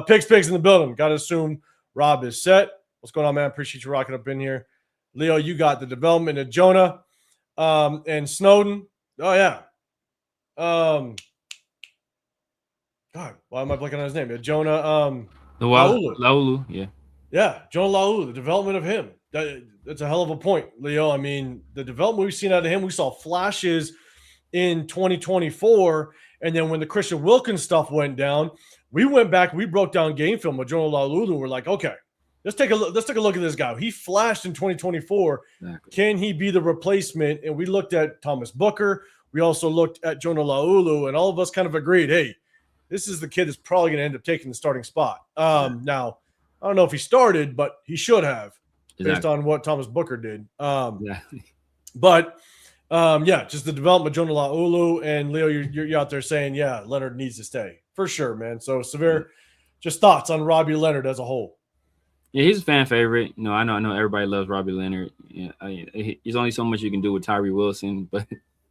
Pigs in the building. Got to assume Rob is set. What's going on, man? Appreciate you rocking up in here. Leo, you got the development of Jonah and Snowden. Oh, yeah. God, why am I blanking on his name? Jonah Laulu, yeah. Yeah, Jonah Laulu, the development of him. That's a hell of a point, Leo. I mean, the development we've seen out of him, we saw flashes in 2024, and then when the Christian Wilkins stuff went down, we went back, we broke down game film with Jonah Laulu. We're like, okay, let's take a look at this guy. He flashed in 2024. Exactly. Can he be the replacement? And we looked at Thomas Booker. We also looked at Jonah Laulu, and all of us kind of agreed, hey, this is the kid that's probably going to end up taking the starting spot. Now, I don't know if he started, but he should have, based on what Thomas Booker did. But just the development of Jonah Laulu, and Leo, you're out there saying, yeah, Leonard needs to stay for sure, man. So, Severe, just thoughts on Robbie Leonard as a whole. Yeah, he's a fan favorite. I know everybody loves Robbie Leonard. Yeah, there's only so much you can do with Tyree Wilson, but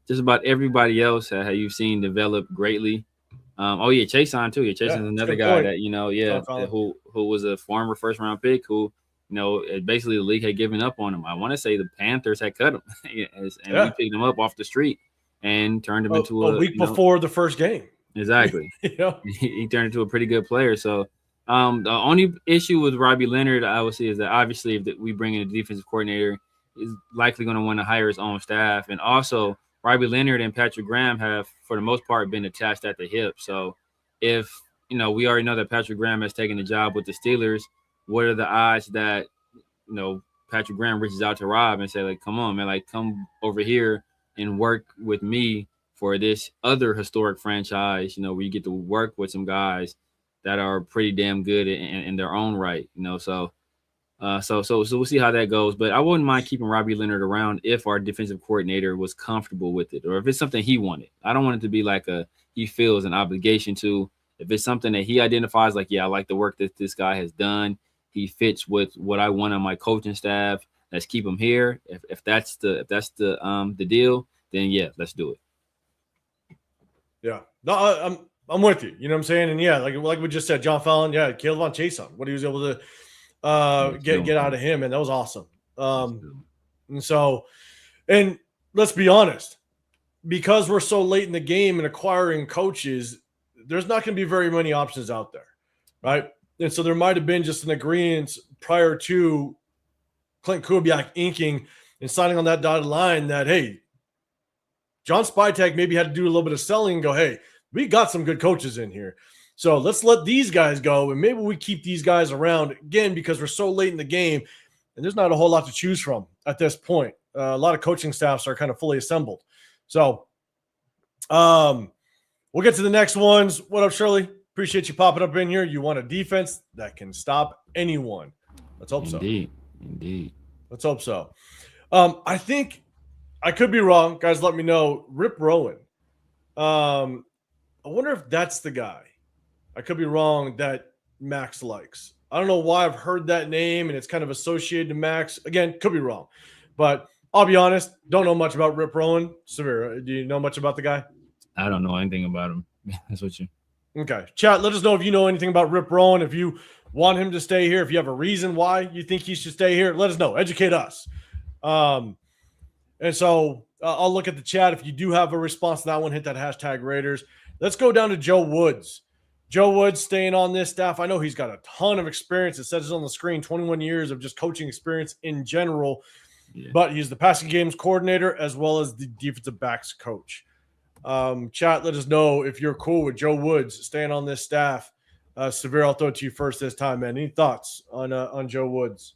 just about everybody else how you've seen develop greatly. Chase on too. Yeah, Chase is another guy that who was a former 1st round pick who, basically the league had given up on him. I want to say the Panthers had cut him, and we picked him up off the street and turned him into a week before the first game. Exactly. He turned into a pretty good player. So the only issue with Robbie Leonard, I would say, is that obviously if we bring in a defensive coordinator, he's likely going to want to hire his own staff, and also Robbie Leonard and Patrick Graham have, for the most part, been attached at the hip. So if, we already know that Patrick Graham has taken the job with the Steelers, what are the odds that, Patrick Graham reaches out to Rob and say, like, come on, man, like, come over here and work with me for this other historic franchise, where you get to work with some guys that are pretty damn good in their own right, So we'll see how that goes. But I wouldn't mind keeping Robbie Leonard around if our defensive coordinator was comfortable with it, or if it's something he wanted. I don't want it to be like he feels an obligation to. If it's something that he identifies, like, yeah, I like the work that this guy has done. He fits with what I want on my coaching staff. Let's keep him here. If that's the deal, then yeah, let's do it. Yeah, no, I'm with you. You know what I'm saying? And yeah, like we just said, John Fallon, yeah, Caleb on Chase on what he was able to get out of him, and that was awesome. And let's be honest, because we're so late in the game and acquiring coaches, there's not going to be very many options out there, right? And so there might have been just an agreement prior to Clint Kubiak inking and signing on that dotted line that, hey, John Spytek maybe had to do a little bit of selling and go, hey, we got some good coaches in here. So let's let these guys go, and maybe we keep these guys around, again, because we're so late in the game, and there's not a whole lot to choose from at this point. A lot of coaching staffs are kind of fully assembled. So we'll get to the next ones. What up, Shirley? Appreciate you popping up in here. You want a defense that can stop anyone. Let's hope so. Indeed. Let's hope so. I think I could be wrong. Guys, let me know. Rip Rowan. I wonder if that's the guy. I could be wrong that Maxx likes. I don't know why I've heard that name and it's kind of associated to Maxx. Again, could be wrong. But I'll be honest, don't know much about Rip Rowan. Severe, do you know much about the guy? I don't know anything about him. That's what you. Okay. Chat, let us know if you know anything about Rip Rowan. If you want him to stay here, if you have a reason why you think he should stay here, let us know. Educate us. And so I'll look at the chat. If you do have a response to that one, hit that hashtag Raiders. Let's go down to Joe Woods. Joe Woods staying on this staff. I know he's got a ton of experience. It says on the screen, 21 years of just coaching experience in general. Yeah. But he's the passing games coordinator as well as the defensive backs coach. Chat, let us know if you're cool with Joe Woods staying on this staff. Severe, I'll throw it to you first this time, man. Any thoughts on Joe Woods?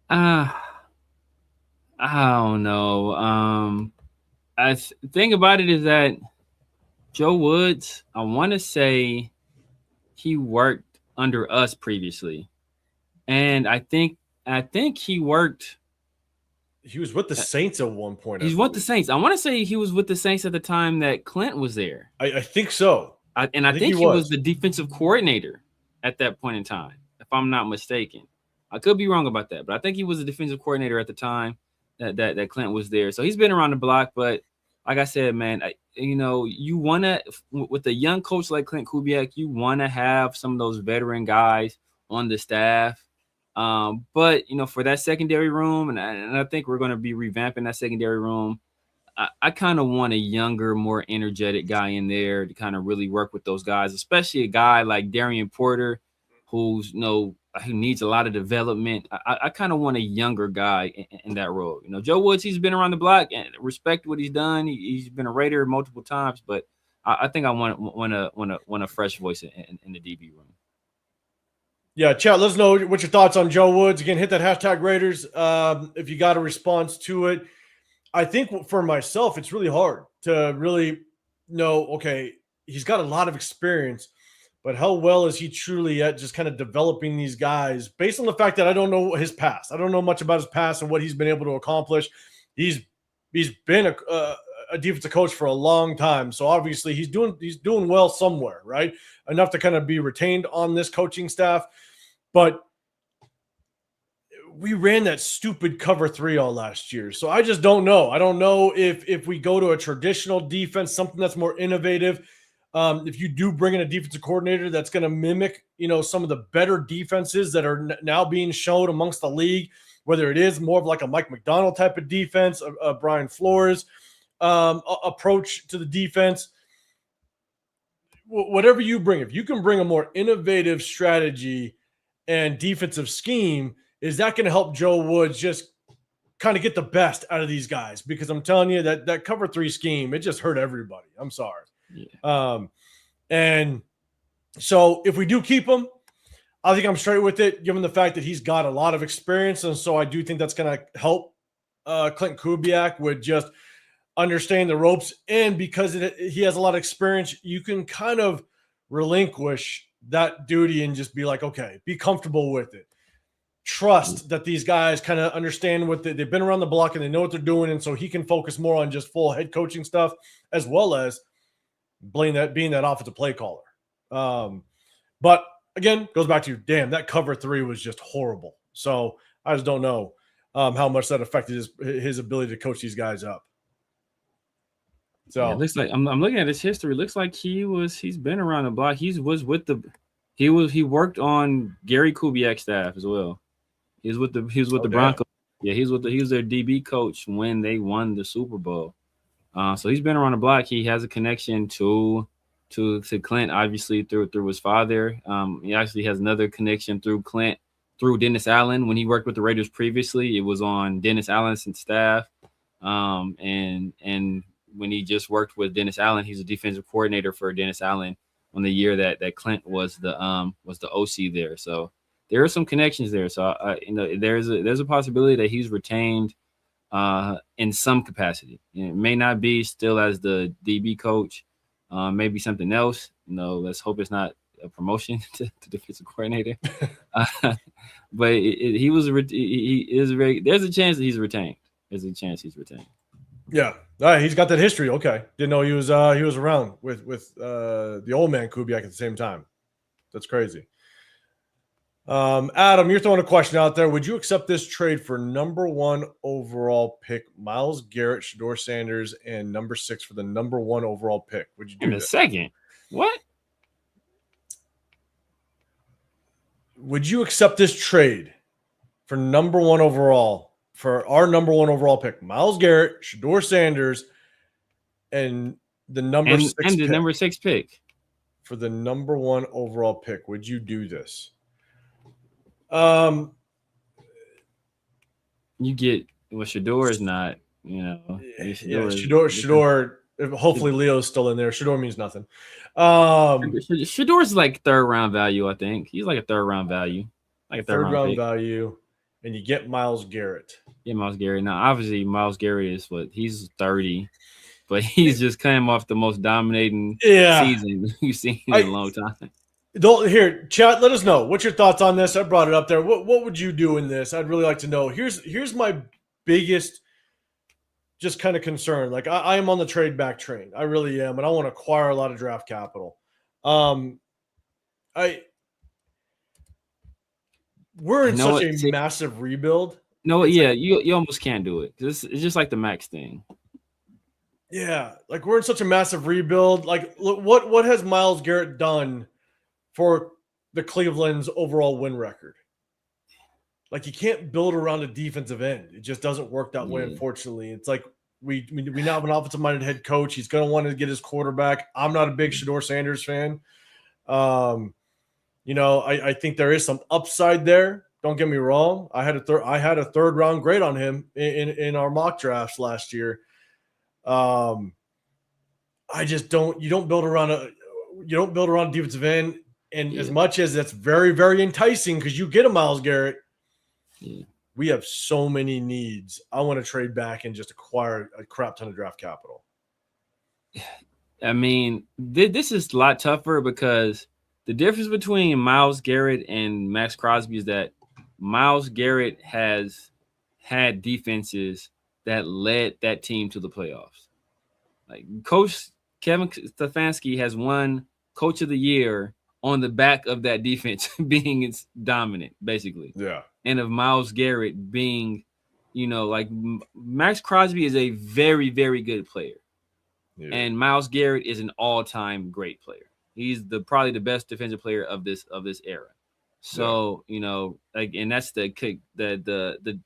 I don't know. The thing about it is that Joe Woods, I want to say he worked under us previously. And I think he worked. He was with the Saints at one point. He's with the Saints. I want to say he was with the Saints at the time that Clint was there. I think so. I think he was the defensive coordinator at that point in time, if I'm not mistaken. I could be wrong about that, but I think he was the defensive coordinator at the time that Clint was there. So he's been around the block, but like I said, man, you want to, with a young coach like Clint Kubiak, you want to have some of those veteran guys on the staff. But, for that secondary room, and I think we're going to be revamping that secondary room, I kind of want a younger, more energetic guy in there to kind of really work with those guys, especially a guy like Darian Porter, who needs a lot of development. I kind of want a younger guy in that role. Joe Woods, he's been around the block and respect what he's done. He's been a Raider multiple times, but I think I want a fresh voice in the DB room. Yeah, chat, let us know what your thoughts on Joe Woods. Again, hit that hashtag Raiders if you got a response to it. I think for myself, it's really hard to really know, okay, he's got a lot of experience, but how well is he truly at just kind of developing these guys based on the fact that I don't know his past. I don't know much about his past and what he's been able to accomplish. He's been a defensive coach for a long time. So obviously he's doing well somewhere, right? Enough to kind of be retained on this coaching staff. But we ran that stupid cover 3 all last year. So I just don't know. I don't know if we go to a traditional defense, something that's more innovative. If you do bring in a defensive coordinator that's going to mimic, some of the better defenses that are now being shown amongst the league, whether it is more of like a Mike McDonald type of defense, a Brian Flores approach to the defense, whatever you bring, if you can bring a more innovative strategy and defensive scheme, is that going to help Joe Woods just kind of get the best out of these guys? Because I'm telling you that cover 3 scheme, it just hurt everybody. I'm sorry. Yeah. And so if we do keep him, I think I'm straight with it, given the fact that he's got a lot of experience. And so I do think that's going to help Clint Kubiak with just understanding the ropes. And because he has a lot of experience, you can kind of relinquish that duty and just be like, okay, be comfortable with it. Trust that these guys kind of understand they've been around the block and they know what they're doing. And so he can focus more on just full head coaching stuff, as well as being that offensive play caller. But again, goes back to, damn, that cover 3 was just horrible. So I just don't know how much that affected his ability to coach these guys up. So yeah, it looks like I'm looking at his history. It looks like he's been around the block. He worked on Gary Kubiak's staff as well. He was with the Broncos. Yeah, he was their DB coach when they won the Super Bowl. So he's been around the block. He has a connection to Clint, obviously through his father. He actually has another connection through Clint, through Dennis Allen. When he worked with the Raiders previously, it was on Dennis Allen's staff. And when he just worked with Dennis Allen, he's a defensive coordinator for Dennis Allen on the year that Clint was the OC there. So there are some connections there. So there's a possibility that he's retained in some capacity. It may not be still as the DB coach, maybe something else. Let's hope it's not a promotion to defensive coordinator. But there's a chance that he's retained. There's a chance he's retained. Yeah. All right, he's got that history. Okay, didn't know he was around with the old man Kubiak at the same time. That's crazy. Adam, you're throwing a question out there. Would you accept this trade for number 1 overall pick, Myles Garrett, Shedeur Sanders, and number 6 for the number 1 overall pick? Would you do in a second? What? Would you accept this trade for number 1 overall for our number 1 overall pick, Myles Garrett, Shedeur Sanders, and the number 6 and the pick? number 6 pick For the number 1 overall pick, would you do this? You get Shedeur is not, Shedeur. Hopefully Leo's still in there. Shedeur means nothing. Shedeur is like 3rd round value, I think. He's like a 3rd round value, like a 3rd round value, and you get Myles Garrett. Yeah, Myles Garrett. Now, obviously, Myles Garrett is he's 30, but he's just came off the most dominating season you've seen in a long time. Here, chat, let us know. What's your thoughts on this? I brought it up there. What would you do in this? I'd really like to know. Here's my biggest just kind of concern. Like, I am on the trade back train. I really am, and I want to acquire a lot of draft capital. We're in such a massive rebuild. No, yeah, you almost can't do it. It's just like the Maxx thing. Yeah, like we're in such a massive rebuild. Like, look, what has Myles Garrett done for the Cleveland's overall win record? Like, you can't build around a defensive end. It just doesn't work that way, unfortunately. It's like we now have an offensive-minded head coach. He's going to want to get his quarterback. I'm not a big Shedeur Sanders fan. I think there is some upside there. Don't get me wrong. I had a 3rd round grade on him in our mock drafts last year. I just don't. You don't build around a defensive end, and as much as that's very, very enticing because you get a Myles Garrett, we have so many needs. I want to trade back and just acquire a crap ton of draft capital. I mean, this is a lot tougher because the difference between Myles Garrett and Maxx Crosby is that Myles Garrett has had defenses that led that team to the playoffs. Like, Coach Kevin Stefanski has won Coach of the Year on the back of that defense being dominant, basically. Yeah. And of Myles Garrett being, like Maxx Crosby is a very, very good player. Yeah. And Myles Garrett is an all-time great player. He's probably the best defensive player of this era. So, and that's the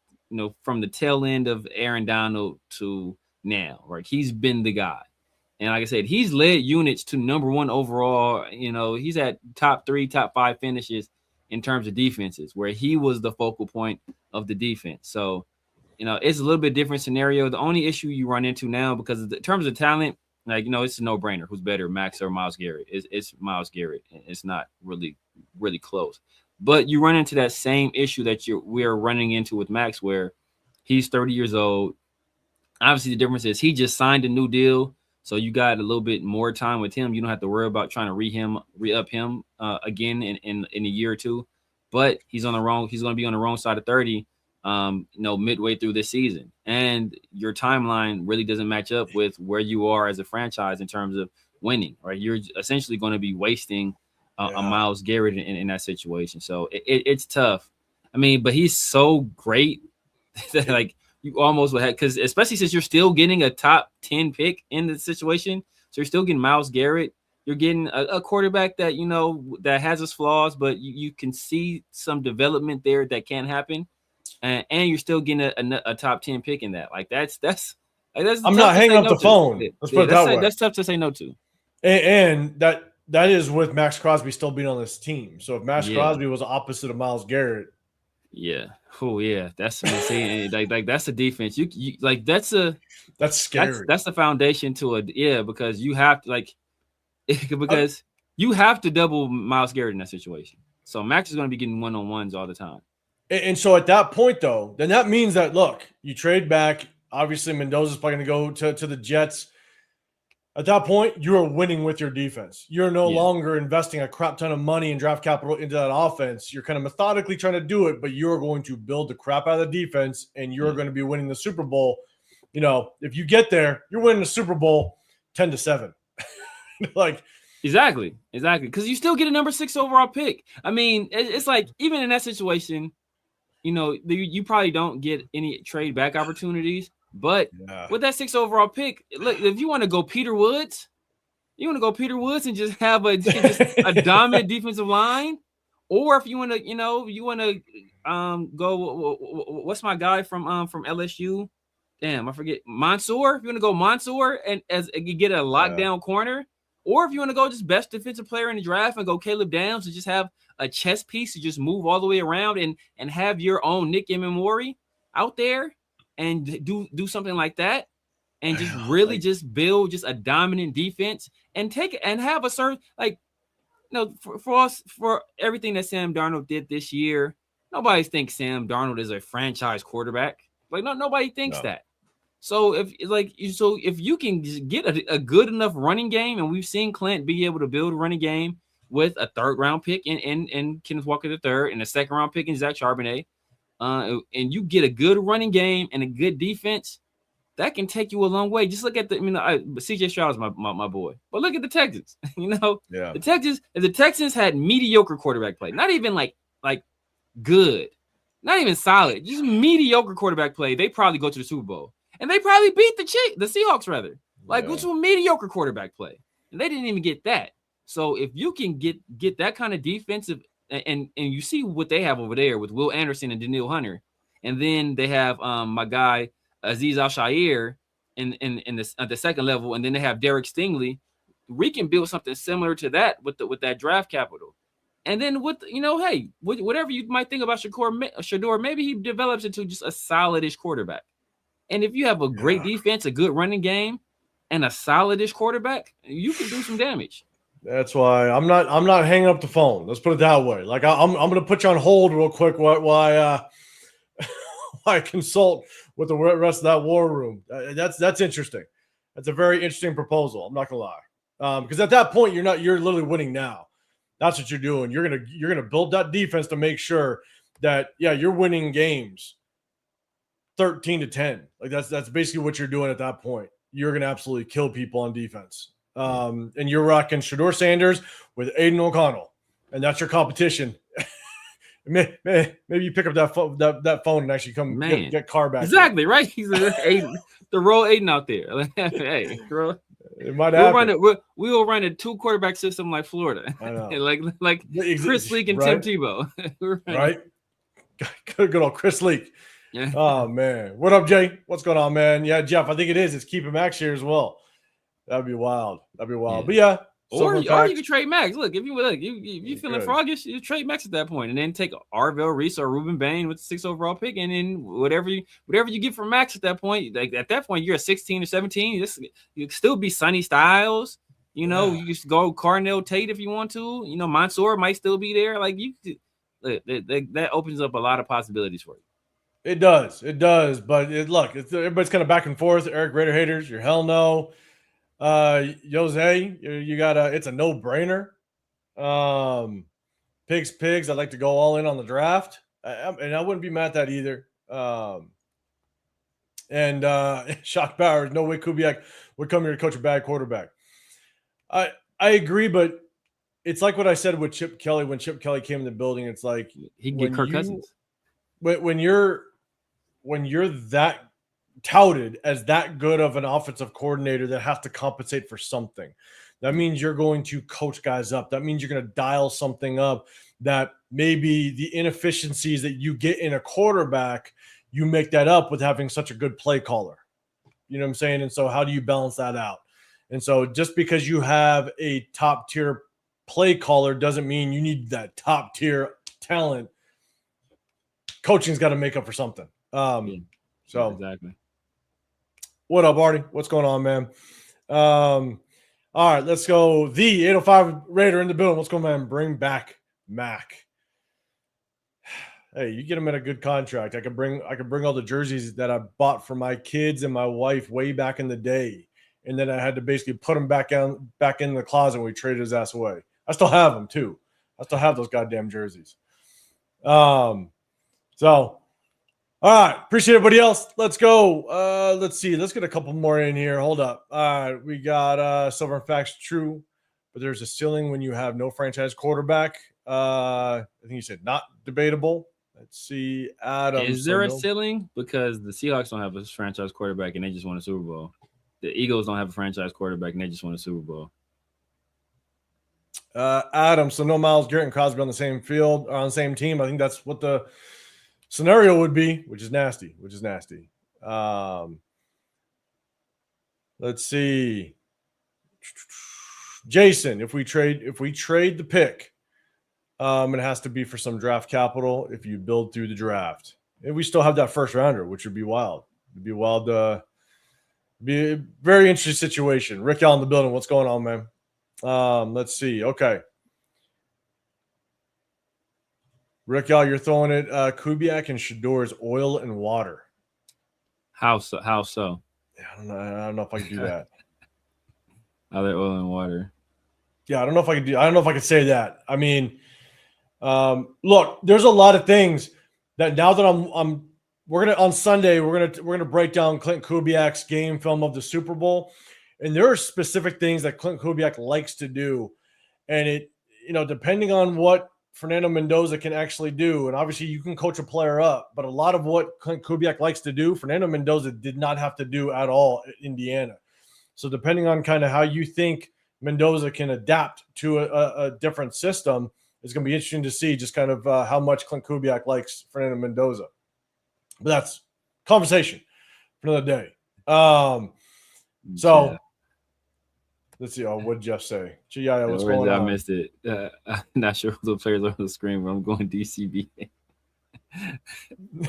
from the tail end of Aaron Donald to now, right? He's been the guy. And like I said, he's led units to number 1 overall. He's at top 3, top 5 finishes in terms of defenses, where he was the focal point of the defense. So, it's a little bit different scenario. The only issue you run into now, because in terms of talent, it's a no-brainer. Who's better, Maxx or Myles Garrett? It's Myles Garrett. It's not really, really close. But you run into that same issue that we're running into with Maxx, where he's 30 years old. Obviously, the difference is he just signed a new deal, so you got a little bit more time with him. You don't have to worry about trying to re-up him again in a year or two. But he's going to be on the wrong side of 30, midway through this season, and your timeline really doesn't match up with where you are as a franchise in terms of winning. Right, you're essentially going to be wasting a Myles Garrett in that situation. So it's tough. I mean, but he's so great that like you almost would have, because especially since you're still getting a top 10 pick in the situation. So you're still getting Myles Garrett. You're getting a quarterback that, that has his flaws, but you can see some development there that can happen. And you're still getting a top 10 pick in that. Like that's I'm not hanging up the phone. Let's put it that way. That's tough to say no to. And that is with Maxx Crosby still being on this team. So if Maxx Crosby was opposite of Myles Garrett, that's what I'm saying. like that's a defense. You like that's scary. That's the foundation to because you have to because you have to double Myles Garrett in that situation. So Maxx is going to be getting one-on-ones all the time. And so at that point, though, then that means that look, you trade back. Obviously, Mendoza's probably going to go to the Jets. At that point, you are winning with your defense. You're no longer investing a crap ton of money and draft capital into that offense. You're kind of methodically trying to do it, but you're going to build the crap out of the defense, and you're going to be winning the Super Bowl. if you get there, you're winning the Super Bowl 10-7. Like, exactly. Because you still get a number 6 overall pick. I mean, it's like, even in that situation, you probably don't get any trade back opportunities. But with that 6 overall pick, look, if you want to go Peter Woods, and just have a dominant defensive line, or if you want to, go. What's my guy from LSU? Damn, I forget. Mansour. If you want to go Mansour and as you get a lockdown corner, or if you want to go just best defensive player in the draft and go Caleb Downs and just have a chess piece to just move all the way around and have your own Nick Emmanwori out there and do something like that, and just really just build just a dominant defense and have a certain, like, for everything that Sam Darnold did this year, nobody thinks Sam Darnold is a franchise quarterback. Like, nobody thinks that. So if you can just get a good enough running game, and we've seen Clint be able to build a running game with a 3rd-round pick in Kenneth Walker III and a 2nd-round pick in Zach Charbonnet, and you get a good running game and a good defense, that can take you a long way. Just look at CJ Stroud is my boy, but look at the Texans. The Texans, if the Texans had mediocre quarterback play, not even like good, not even solid, just mediocre quarterback play, they probably go to the Super Bowl. And they probably beat the Seahawks, rather. Like, which was mediocre quarterback play. And they didn't even get that. So if you can get that kind of defensive, and you see what they have over there with Will Anderson and Danielle Hunter, and then they have my guy Azeez Al-Shaair in at the 2nd level, and then they have Derek Stingley. We can build something similar to that with that draft capital. And then whatever you might think about Shador, maybe he develops into just a solid-ish quarterback. And if you have a great defense, a good running game, and a solid-ish quarterback, you can do some damage. That's why I'm not hanging up the phone. Let's put it that way. Like, I'm going to put you on hold real quick while I consult with the rest of that war room. That's interesting. That's a very interesting proposal. I'm not going to lie. Because at that point, you're literally winning now. That's what you're doing. You're gonna build that defense to make sure that you're winning games 13-10. Like, that's basically what you're doing at that point. You're gonna absolutely kill people on defense. And you're rocking Shador Sanders with Aiden O'Connell, and that's your competition. Maybe you pick up that phone and actually come get Carr back. Exactly, right? He's Aiden, the roll Aiden out there. Hey, bro. It might happen. We'll run a 2-quarterback system like Florida. I know. like Chris Leak and Tim Tebow. Right? Good old Chris Leak. Yeah. Oh, man. What up, Jay? What's going on, man? Yeah, Jeff, I think it is. It's keeping Maxx here as well. That'd be wild. Yeah. But or you can trade Maxx. Look, if you feeling froggish, you trade Maxx at that point, and then take Arvell Reese or Ruben Bain with the 6th overall pick, and then whatever you get from Maxx at that point. Like, at that point, you're at 16 or 17. You still be Sonny Styles. You just go Carnell Tate if you want to. Mansour might still be there. Like, that opens up a lot of possibilities for you. It does. But everybody's kind of back and forth. Eric Raider haters, you're hell no. Jose, you gotta, it's a no-brainer. Pigs. I'd like to go all in on the draft. And I wouldn't be mad at that either. Shock Bowers, no way Kubiak would come here to coach a bad quarterback. I agree, but it's like what I said with Chip Kelly when Chip Kelly came in the building. It's like he can get Kirk Cousins. When you're that touted as that good of an offensive coordinator that has to compensate for something, that means you're going to coach guys up. That means you're going to dial something up that maybe the inefficiencies that you get in a quarterback, you make that up with having such a good play caller. You know what I'm saying? And so how do you balance that out? And so just because you have a top tier play caller doesn't mean you need that top tier talent. Coaching's got to make up for something. So exactly. What up, Artie? What's going on, man? All right, let's go. The 805 Raider in the building. What's going on, man? Bring back Mac. Hey, you get him at a good contract. I could bring all the jerseys that I bought for my kids and my wife way back in the day, and then I had to basically put them back in the closet when we traded his ass away. I still have them too. I still have those goddamn jerseys. So All right. Appreciate everybody else. Let's go. Let's see. Let's get a couple more in here. Hold up. All right. We got Silver and Facts true, but there's a ceiling when you have no franchise quarterback. I think you said not debatable. Let's see. Adam. Is there a ceiling? Because the Seahawks don't have a franchise quarterback and they just won a Super Bowl. The Eagles don't have a franchise quarterback and they just won a Super Bowl. Adam. So no Myles Garrett and Crosby on the same field or on the same team. I think that's what the scenario would be, which is nasty. Let's see. Jason, if we trade the pick, it has to be for some draft capital if you build through the draft. And we still have that first rounder, which would be wild. It'd be wild to be a very interesting situation. Rick out in the building. What's going on, man? Let's see. Okay. Rick Al, you're throwing it Kubiak and Shador's oil and water. How so? Yeah, I don't know if I can do that. Are they oil and water? Yeah, I don't know if I could say that. I mean, look, there's a lot of things that now that we're gonna on Sunday we're gonna break down Clint Kubiak's game film of the Super Bowl, and there are specific things that Clint Kubiak likes to do, and it depending on what Fernando Mendoza can actually do, and obviously you can coach a player up, but a lot of what Clint Kubiak likes to do, Fernando Mendoza did not have to do at all at Indiana. So depending on kind of how you think Mendoza can adapt to a different system, it's going to be interesting to see just kind of how much Clint Kubiak likes Fernando Mendoza. But that's conversation for another day. So. Yeah. Let's see. Oh, what did Jeff say? Yeah, what's going on? I missed it. I'm not sure who the players are on the screen, but I'm going DCB.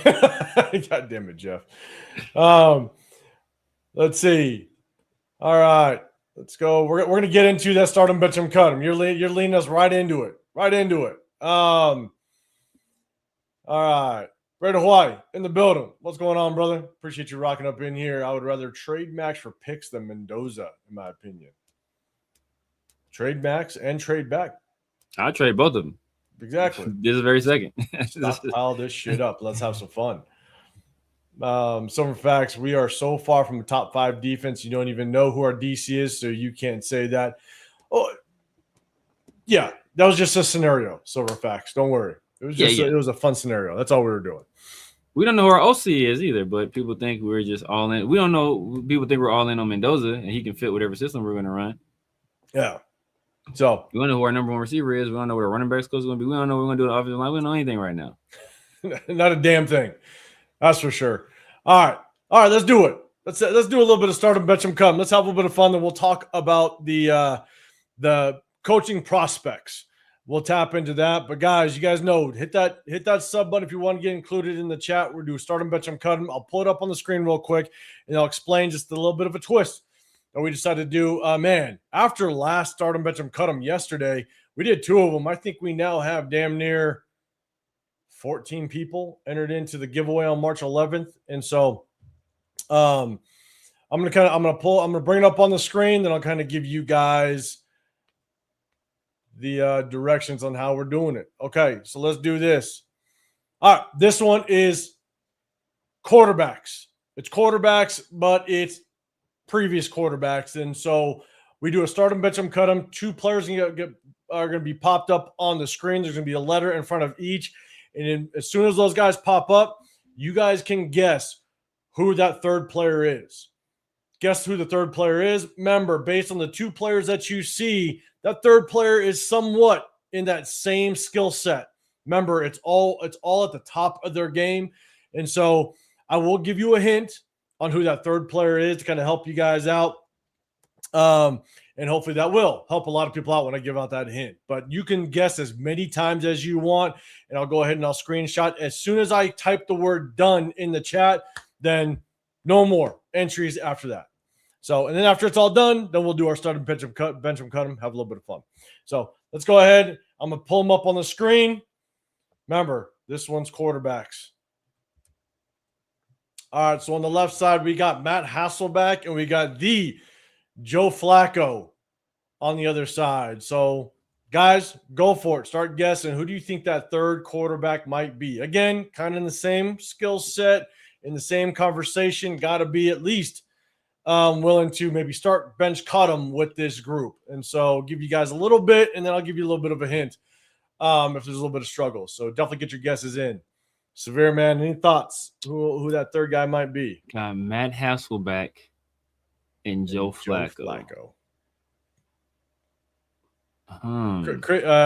God damn it, Jeff. Let's see. All right, let's go. We're gonna get into that start 'em, bench 'em, cut 'em. You're leading us right into it. All right. Red Hawaii in the building. What's going on, brother? Appreciate you rocking up in here. I would rather trade Maxx for picks than Mendoza, in my opinion. Trade Maxx and trade back. I'll trade both of them. Exactly. This is very second. Pile this shit up. Let's have some fun. Some facts. We are so far from the top 5 defense. You don't even know who our DC is, so you can't say that. Oh, yeah. That was just a scenario. Silver facts. Don't worry. It was just it was a fun scenario. That's all we were doing. We don't know who our OC is either, but people think we're just all in. We don't know. People think we're all in on Mendoza, and he can fit whatever system we're going to run. Yeah. So we don't know who our number 1 receiver is. We don't know what our running back score is going to be. We don't know what we're going to do in the offensive line. We don't know anything right now. Not a damn thing. That's for sure. All right. Let's do it. Let's do a little bit of start 'em, bench 'em, come. Let's have a little bit of fun. Then we'll talk about the coaching prospects. We'll tap into that. But guys, you guys know, hit that sub button if you want to get included in the chat. We're doing start 'em, bench 'em, cut 'em. I'll pull it up on the screen real quick, and I'll explain just a little bit of a twist that we decided to do. Man, after last start 'em, bench 'em, cut 'em yesterday, we did 2 of them. I think we now have damn near 14 people entered into the giveaway on March 11th, and so I'm gonna bring it up on the screen, then I'll kind of give you guys the directions on how we're doing it. Okay, so let's do this. All right, this one is quarterbacks. It's quarterbacks, but it's previous quarterbacks, and so we do a start 'em, bench 'em, cut 'em. 2 players are going to be popped up on the screen. There's going to be a letter in front of each, and then as soon as those guys pop up, you guys can guess who that third player is. Guess who the third player is. Remember, based on the 2 players that you see, that third player is somewhat in that same skill set. Remember, it's all at the top of their game. And so I will give you a hint on who that third player is to kind of help you guys out. And hopefully that will help a lot of people out when I give out that hint. But you can guess as many times as you want, and I'll go ahead and I'll screenshot. As soon as I type the word done in the chat, then no more entries after that. So, and then after it's all done, then we'll do our start 'em, bench 'em, cut 'em, have a little bit of fun. So let's go ahead. I'm going to pull them up on the screen. Remember, this one's quarterbacks. All right, so on the left side, we got Matt Hasselbeck, and we got the Joe Flacco on the other side. So Guys, go for it. Start guessing. Who do you think that third quarterback might be? Again, kind of in the same skill set, in the same conversation. Got to be at least willing to maybe start bench cut them with this group. And so give you guys a little bit, and then I'll give you a little bit of a hint if there's a little bit of struggle. So definitely get your guesses in. Severe Man, any thoughts who that third guy might be? Got Matt Hasselbeck and Joe Flacco.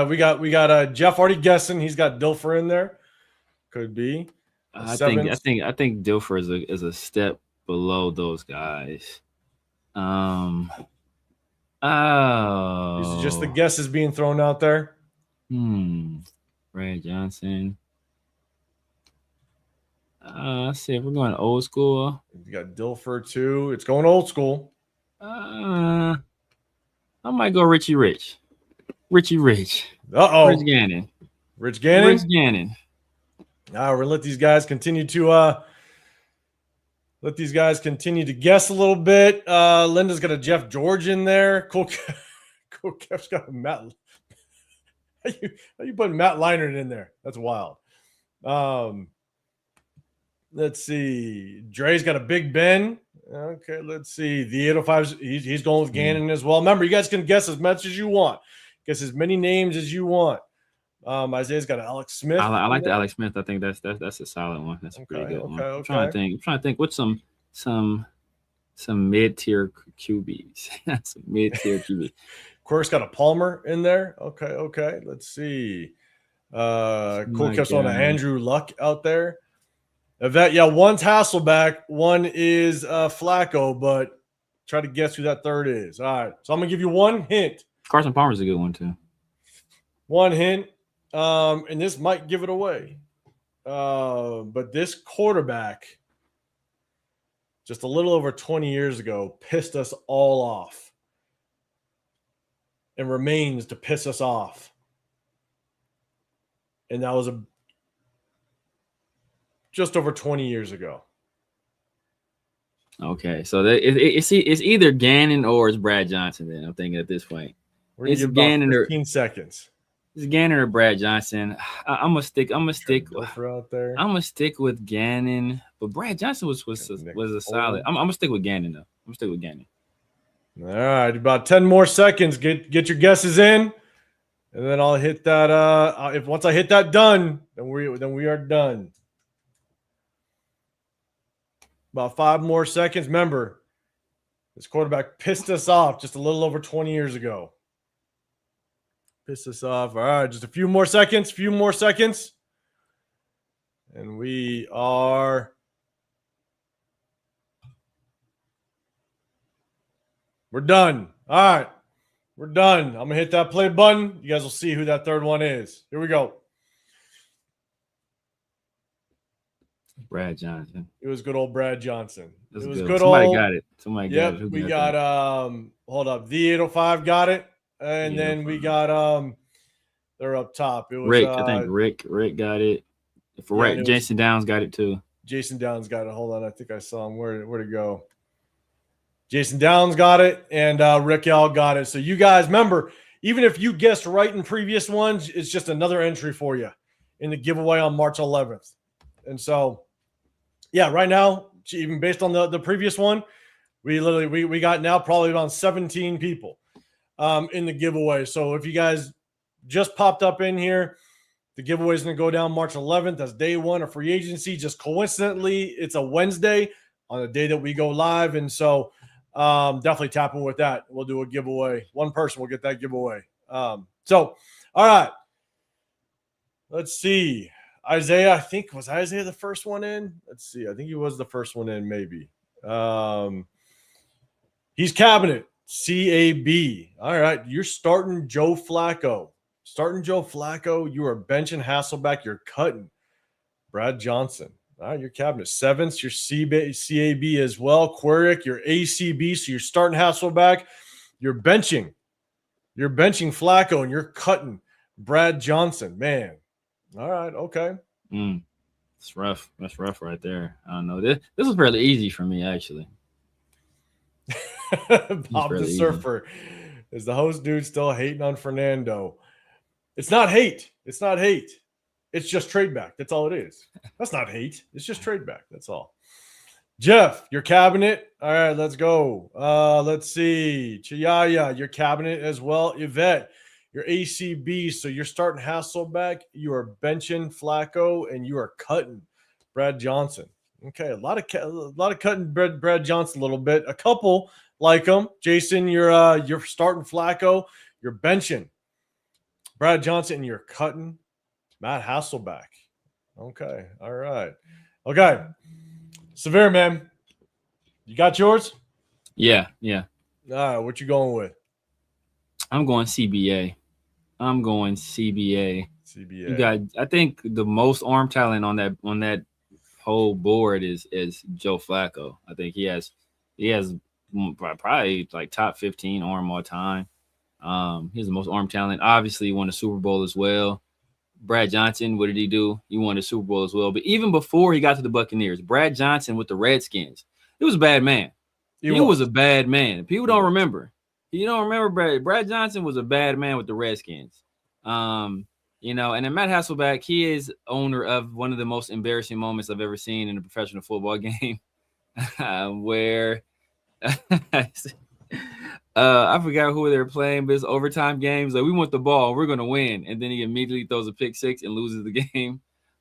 We got Jeff already guessing. He's got Dilfer in there. Could be. I think Dilfer is a step below those guys. Is it just the guesses being thrown out there? Brad Johnson. Let's see if we're going old school. You got Dilfer too. It's going old school. I might go Richie Rich. Uh-oh. Rich Gannon. Now we're gonna let these guys continue to guess a little bit. Linda's got a Jeff George in there. Cool Kev's got a Matt. How you putting Matt Leinart in there? That's wild. Let's see. Dre's got a Big Ben. Okay, let's see. The 805's he's going with Gannon as well. Remember, you guys can guess as much as you want. Guess as many names as you want. Isaiah's got Alex Smith. I like the Alex Smith. I think that's a solid one. That's a pretty good one. I'm trying to think. What's some mid-tier QBs? Some mid-tier QBs. Quirk's got a Palmer in there. Okay. Let's see. Cool Kev's on Andrew Luck out there. One's Hasselbeck, one is Flacco, but try to guess who that third is. All right, so I'm gonna give you one hint. Carson Palmer's a good one too. One hint, and this might give it away. But this quarterback, just a little over 20 years ago, pissed us all off, and remains to piss us off. And that was just over 20 years ago. Okay, so it's either Gannon or it's Brad Johnson. Then I'm thinking at this point, it's Gannon or 15 seconds. It's Gannon or Brad Johnson. I'm gonna stick with Gannon, but Brad Johnson was a solid. I'm gonna stick with Gannon though. I'm gonna stick with Gannon. All right, about 10 more seconds. Get your guesses in, and then I'll hit that. Once I hit that done, then we are done. About 5 more seconds. Remember, this quarterback pissed us off just a little over 20 years ago. Pissed us off. All right, just a few more seconds. And we are... We're done. All right, we're done. I'm going to hit that play button. You guys will see who that third one is. Here we go. Brad Johnson. It was good old Brad Johnson. It was good. Somebody got it. Somebody got it. We got hold up. The 805 got it. And then we got they're up top. It was Rick. I think Rick got it. Jason Downs got it too. Jason Downs got it. Hold on. I think I saw him. Where to go? Jason Downs got it, and Rick L got it. So you guys remember, even if you guessed right in previous ones, it's just another entry for you in the giveaway on March 11th. And so, yeah, right now, even based on the previous one, we got now probably around 17 people in the giveaway. So if you guys just popped up in here, the giveaway is going to go down March 11th. That's day one of free agency. Just coincidentally, it's a Wednesday on the day that we go live. And so definitely tap in with that. We'll do a giveaway. One person will get that giveaway. All right. Let's see. Isaiah, I think, was Isaiah the first one in? Let's see. I think he was the first one in, maybe. He's cabinet, CAB. All right. You're starting Joe Flacco. You are benching Hasselbeck. You're cutting Brad Johnson. All right. Your cabinet. Seventh, your CAB as well. Querick, your ACB. So you're starting Hasselbeck. You're benching Flacco, and you're cutting Brad Johnson. Man. All right. Okay. It's rough. That's rough right there. I don't know. This was fairly easy for me, actually. Bob the Surfer. Is the host dude still hating on Fernando? It's not hate. It's not hate. It's just trade back. That's all it is. That's not hate. It's just trade back. That's all. Jeff, your cabinet. All right, let's go. Let's see. Chiyaya, your cabinet as well. Yvette, your ACB. So you're starting Hasselbeck. You are benching Flacco, and you are cutting Brad Johnson. Okay, a lot of cutting Brad Johnson a little bit. A couple like him. Jason, you're starting Flacco. You're benching Brad Johnson, and you're cutting Matt Hasselbeck. Okay, all right. Okay. Severe, man. You got yours? Yeah. All right, what you going with? I'm going CBA. CBA. You got, I think, the most arm talent on that whole board is Joe Flacco. I think he has probably like top 15 arm all time. He's the most arm talent. Obviously, he won the Super Bowl as well. Brad Johnson, what did he do? He won the Super Bowl as well. But even before he got to the Buccaneers, Brad Johnson with the Redskins, he was a bad man. He was a bad man. People don't remember. You don't remember Brad Johnson was a bad man with the Redskins. And then Matt Hasselbeck, he is owner of one of the most embarrassing moments I've ever seen in a professional football game, where I forgot who they were playing, but it's overtime games. Like, we want the ball, we're gonna win, and then he immediately throws a pick six and loses the game.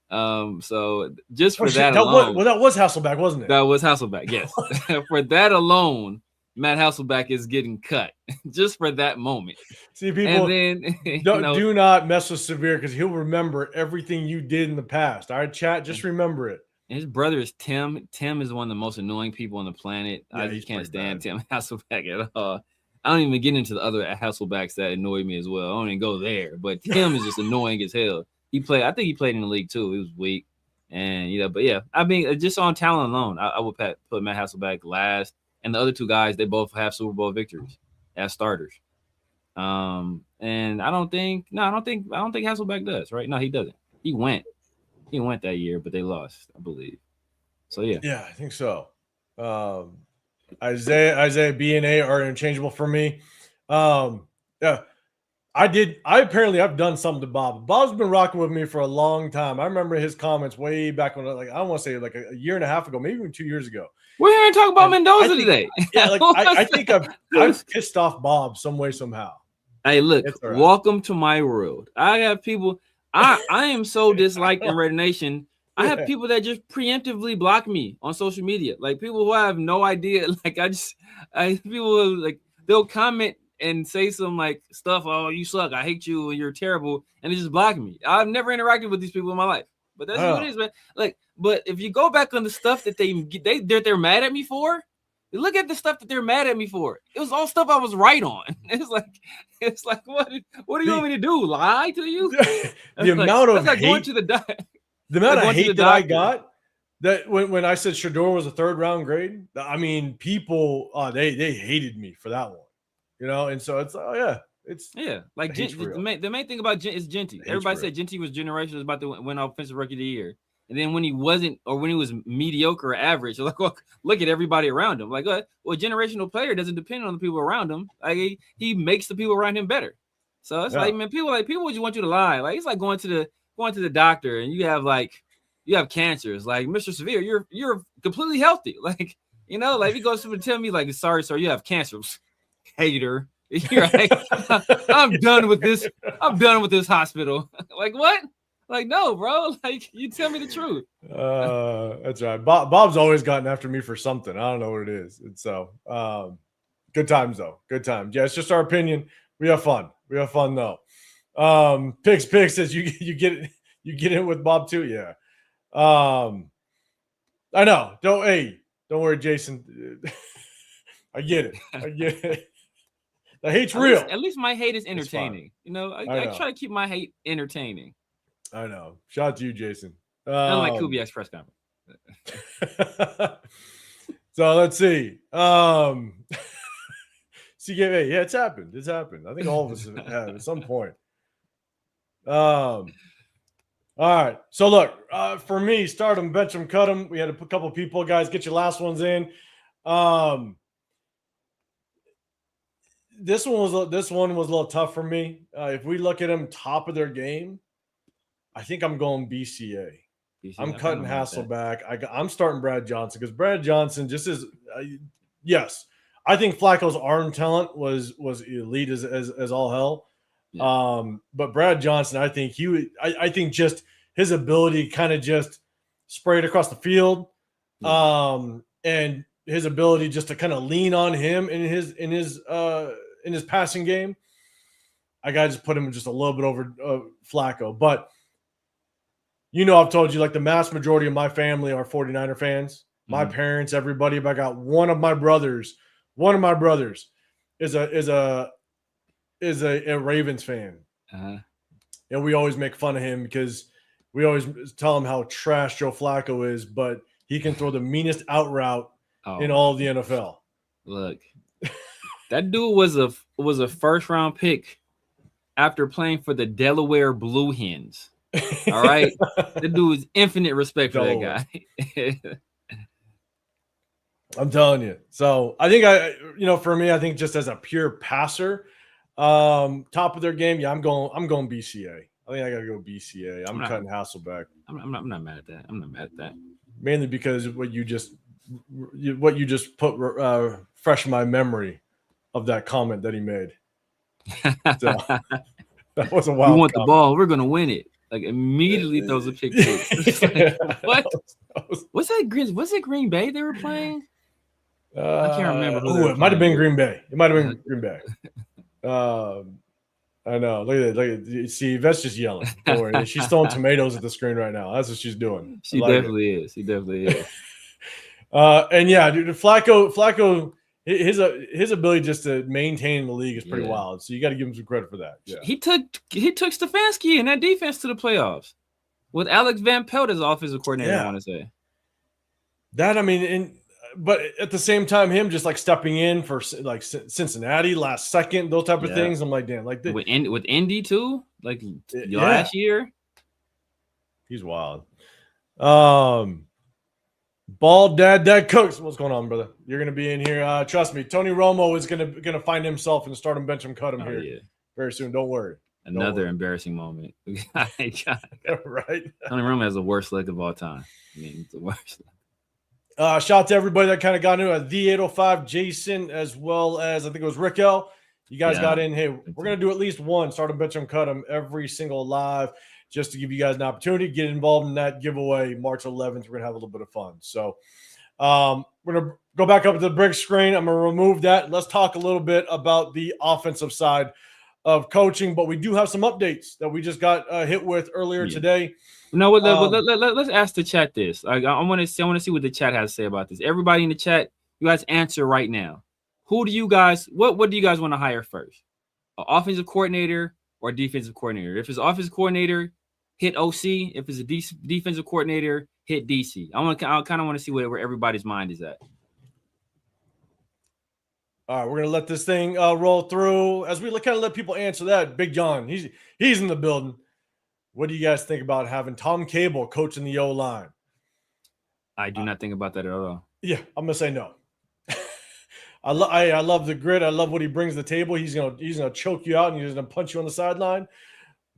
So just for that alone, that was Hasselbeck, wasn't it? That was Hasselbeck, yes. For that alone, Matt Hasselbeck is getting cut just for that moment. See, people, and then, do not mess with Severe, because he'll remember everything you did in the past. All right, chat, just remember it. And his brother is Tim. Tim is one of the most annoying people on the planet. Yeah, I just can't stand Tim Hasselbeck at all. I don't even get into the other Hasselbecks that annoy me as well. I don't even go there. But Tim is just annoying as hell. I think he played in the league too. He was weak. And, but yeah, I mean, just on talent alone, I would put Matt Hasselbeck last. And the other two guys, they both have Super Bowl victories as starters. And I don't think Hasselbeck does, right? No, he doesn't. He went that year, but they lost, I believe. So yeah. Yeah, I think so. Isaiah, B and A are interchangeable for me. Yeah. I've done something to Bob. Bob's been rocking with me for a long time. I remember his comments way back when, I want to say like a year and a half ago, maybe even 2 years ago. We're here to talk about Mendoza today. Yeah, I think I've pissed off Bob some way, somehow. Hey, look, right. Welcome to my world. I have people. I am so disliked in Raider Nation. I have people that just preemptively block me on social media. Like, people who I have no idea. Like, people who, like, they'll comment and say some like stuff. Oh, you suck. I hate you. And you're terrible. And they just block me. I've never interacted with these people in my life. But that's what it is, man. Like, but if you go back on the stuff that they're mad at me for, look at the stuff that they're mad at me for. It was all stuff I was right on. It's like what do you want me to do? Lie to you? The amount of hate. The amount of hate that I got, that when I said Shedeur was a third round grade, I mean, people they hated me for that one, and so it's like the main thing about is Jeanty. Everybody said Jeanty was generational, was about to win offensive rookie of the year, and then when he wasn't, or when he was mediocre or average, like, look at everybody around him. Like, well, a generational player doesn't depend on the people around him. Like, he makes the people around him better. So it's like, man, people just want you to lie. Like, it's like going to the doctor and you have cancers. Like, Mr. Severe, you're completely healthy. Like, like, he goes to tell me, like, sorry, sir, you have cancer. Hater. You're like, I'm done with this. I'm done with this hospital. Like, what? Like, no, bro. Like, you tell me the truth. That's right. Bob's always gotten after me for something. I don't know what it is. And so, good times though. Good times. Yeah, it's just our opinion. We have fun. Though. Pix says you get it with Bob too. Yeah. I know. Don't worry, Jason. I get it. The hate's real. At least my hate is entertaining. I try to keep my hate entertaining. I know. Shout out to you, Jason. Unlike Kubiak's press conference. So let's see. CKA, yeah, it's happened. I think all of us have at some point. All right. So look, for me, start them, bench them, cut them. We had a couple people, guys. Get your last ones in. this one was a little tough for me. If we look at them top of their game, I think I'm going BCA. I'm cutting Hasselbeck. I'm starting Brad Johnson because Brad Johnson just is. Yes, I think Flacco's arm talent was elite as all hell. Yeah. But Brad Johnson, I think I think just his ability kind of just spray it across the field, and his ability just to kind of lean on him in his passing game. I got to just put him just a little bit over Flacco, but. I've told you, like, the mass majority of my family are 49er fans. My parents, everybody. But I got one of my brothers is a Ravens fan. Uh-huh. And we always make fun of him because we always tell him how trash Joe Flacco is, but he can throw the meanest out route in all of the NFL. Look, that dude was a first round pick after playing for the Delaware Blue Hens. All right, the dude is infinite respect for that guy. I'm telling you. So I think for me, I think just as a pure passer, top of their game, I'm going BCA. I think I gotta go BCA. I'm cutting Hasselbeck. I'm not mad at that. I'm not mad at that. Mainly because what you just put fresh in my memory of that comment that he made. So, that was a wild. We want comment. The ball. We're gonna win it. Like immediately throws a pick six. Like, what? What's that? Was it Green Bay they were playing? I can't remember. It might have been Green Bay. It might have been Green Bay. I know. Look at that. See, Yvette's just yelling. Don't worry. She's throwing tomatoes at the screen right now. That's what she's doing. She definitely is. And yeah, dude, Flacco. His ability just to maintain the league is pretty wild. So you got to give him some credit for that. Yeah. He took Stefanski and that defense to the playoffs with Alex Van Pelt as offensive coordinator. I want to say that. I mean, but at the same time, him just like stepping in for like Cincinnati last second, those type of things. I'm like, damn, like with Indy too, like last year. He's wild. Bald Dad Cooks. What's going on, brother? You're gonna be in here. Trust me, Tony Romo is gonna find himself and start him, bench him, cut him here very soon. Don't worry. Another embarrassing moment. Right? Tony Romo has the worst leg of all time. I mean, it's the worst. Shout out to everybody that kind of got into the 805, Jason, as well as I think it was Rickel. You guys got in. Hey, we're gonna do at least one start him, bench him, cut him every single live, just to give you guys an opportunity to get involved in that giveaway March 11th. We're gonna have a little bit of fun. So we're gonna go back up to the big screen. I'm gonna remove that. Let's talk a little bit about the offensive side of coaching, but we do have some updates that we just got hit with earlier today. No, let's ask the chat this. I want to see what the chat has to say about this. Everybody in the chat, you guys answer right now. What do you guys want to hire first? An offensive coordinator or defensive coordinator? If it's offensive coordinator, hit OC. If it's a defensive coordinator, hit DC. I kind of want to see where everybody's mind is at. All right, we're gonna let this thing roll through as we kind of let people answer that. Big John, he's in the building. What do you guys think about having Tom Cable coaching the O-line? I do not think about that at all. Yeah, I'm gonna say no. I love the grit. I love what he brings to the table. He's gonna choke you out and he's gonna punch you on the sideline.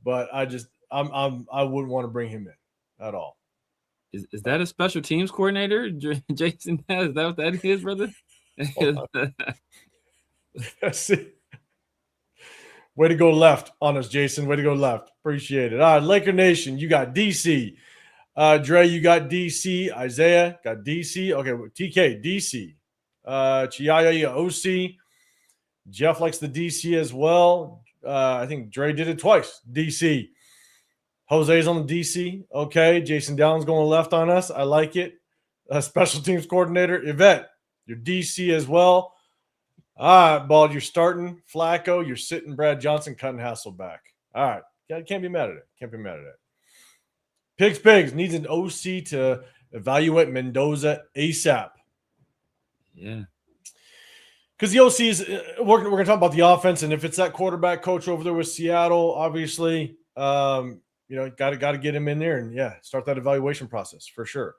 But I wouldn't want to bring him in at all. Is that a special teams coordinator, Jason? Is that what that is, brother? That's it. Way to go left on us, Jason. Way to go left. Appreciate it. All right, Laker Nation, you got DC. Dre, you got DC. Isaiah got DC. Okay, TK, DC. Chiaya, you got OC. Jeff likes the DC as well. I think Dre did it twice. DC. Jose's on the DC. Okay, Jason Downs going left on us. I like it. Special teams coordinator. Yvette, your DC as well. All right, Bald, you're starting Flacco. You're sitting Brad Johnson, cutting Hasselbeck. All right. Can't be mad at it. Pigs needs an OC to evaluate Mendoza ASAP. Yeah. Because the OC is we're going to talk about the offense, and if it's that quarterback coach over there with Seattle, obviously, got to get him in there and start that evaluation process for sure.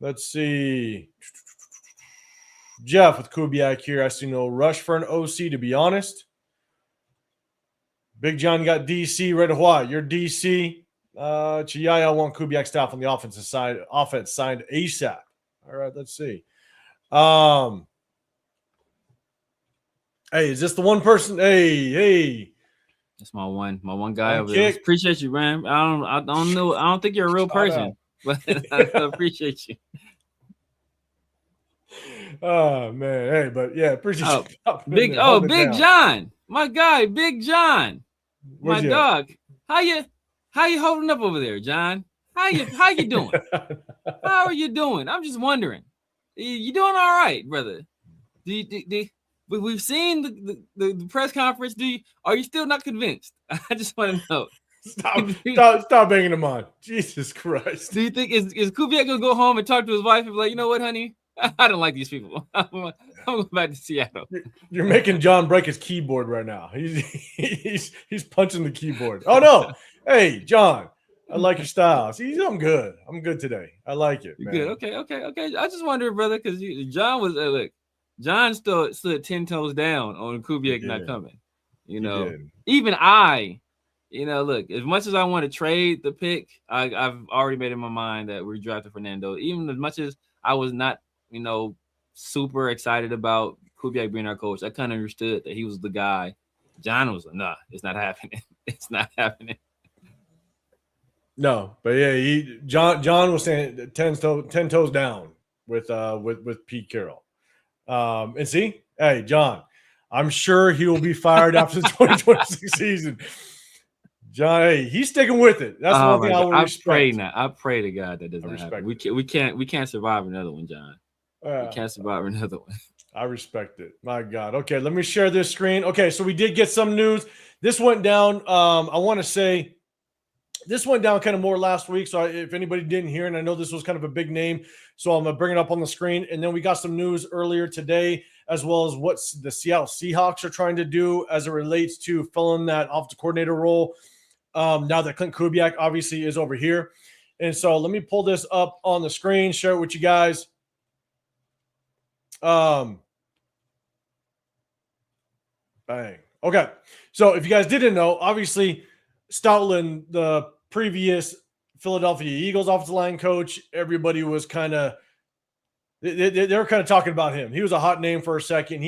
Let's see. Jeff with Kubiak here. I see no rush for an OC, to be honest. Big John got DC. Red Hawaii, you're DC. Chiaya want Kubiak staff on the offensive side. Offense signed ASAP. All right, let's see. Hey, is this the one person? Hey. That's my one guy over there. Appreciate you, man. I don't know. I don't think you're a real person, but I appreciate you. Oh man, hey, but yeah, appreciate you. Big John, my guy, Big John, my dog. How you holding up over there, John? How you doing? How are you doing? I'm just wondering. You doing all right, brother? We've seen the press conference. Are you still not convinced? I just want to know. Stop banging him on. Jesus Christ. Do you think is Kubiak gonna go home and talk to his wife and be like, you know what, honey? I don't like these people. I'm going back to Seattle. You're making John break his keyboard right now. He's punching the keyboard. Oh no. Hey, John. I like your style. See, I'm good. I'm good today. I like it. Man. Good. Okay. I just wonder, brother, because John was look. John stood 10 toes down on Kubiak not coming. You know, even look, as much as I want to trade the pick, I've already made in my mind that we're drafting Fernando. Even as much as I was not, super excited about Kubiak being our coach, I kind of understood that he was the guy. John was like, nah, it's not happening. It's not happening. No, but yeah, John was saying 10 toes down with Pete Carroll. And see, hey, John, I'm sure he will be fired after the 2026 season. John, hey, he's sticking with it. That's one thing I would respect. I pray to God that doesn't happen. We can't survive another one, John. We can't survive another one. I respect it. My God. Okay, let me share this screen. Okay, so we did get some news. This went down. I want to say this went down kind of more last week. So if anybody didn't hear, and I know this was kind of a big name, so I'm going to bring it up on the screen. And then we got some news earlier today, as well as what the Seattle Seahawks are trying to do as it relates to filling that offensive coordinator role. Now that Clint Kubiak obviously is over here. And so let me pull this up on the screen, share it with you guys. Bang. Okay. So if you guys didn't know, obviously Stoutland, the previous Philadelphia Eagles offensive line coach, everybody was kind of they were kind of talking about him. He was a hot name for a second.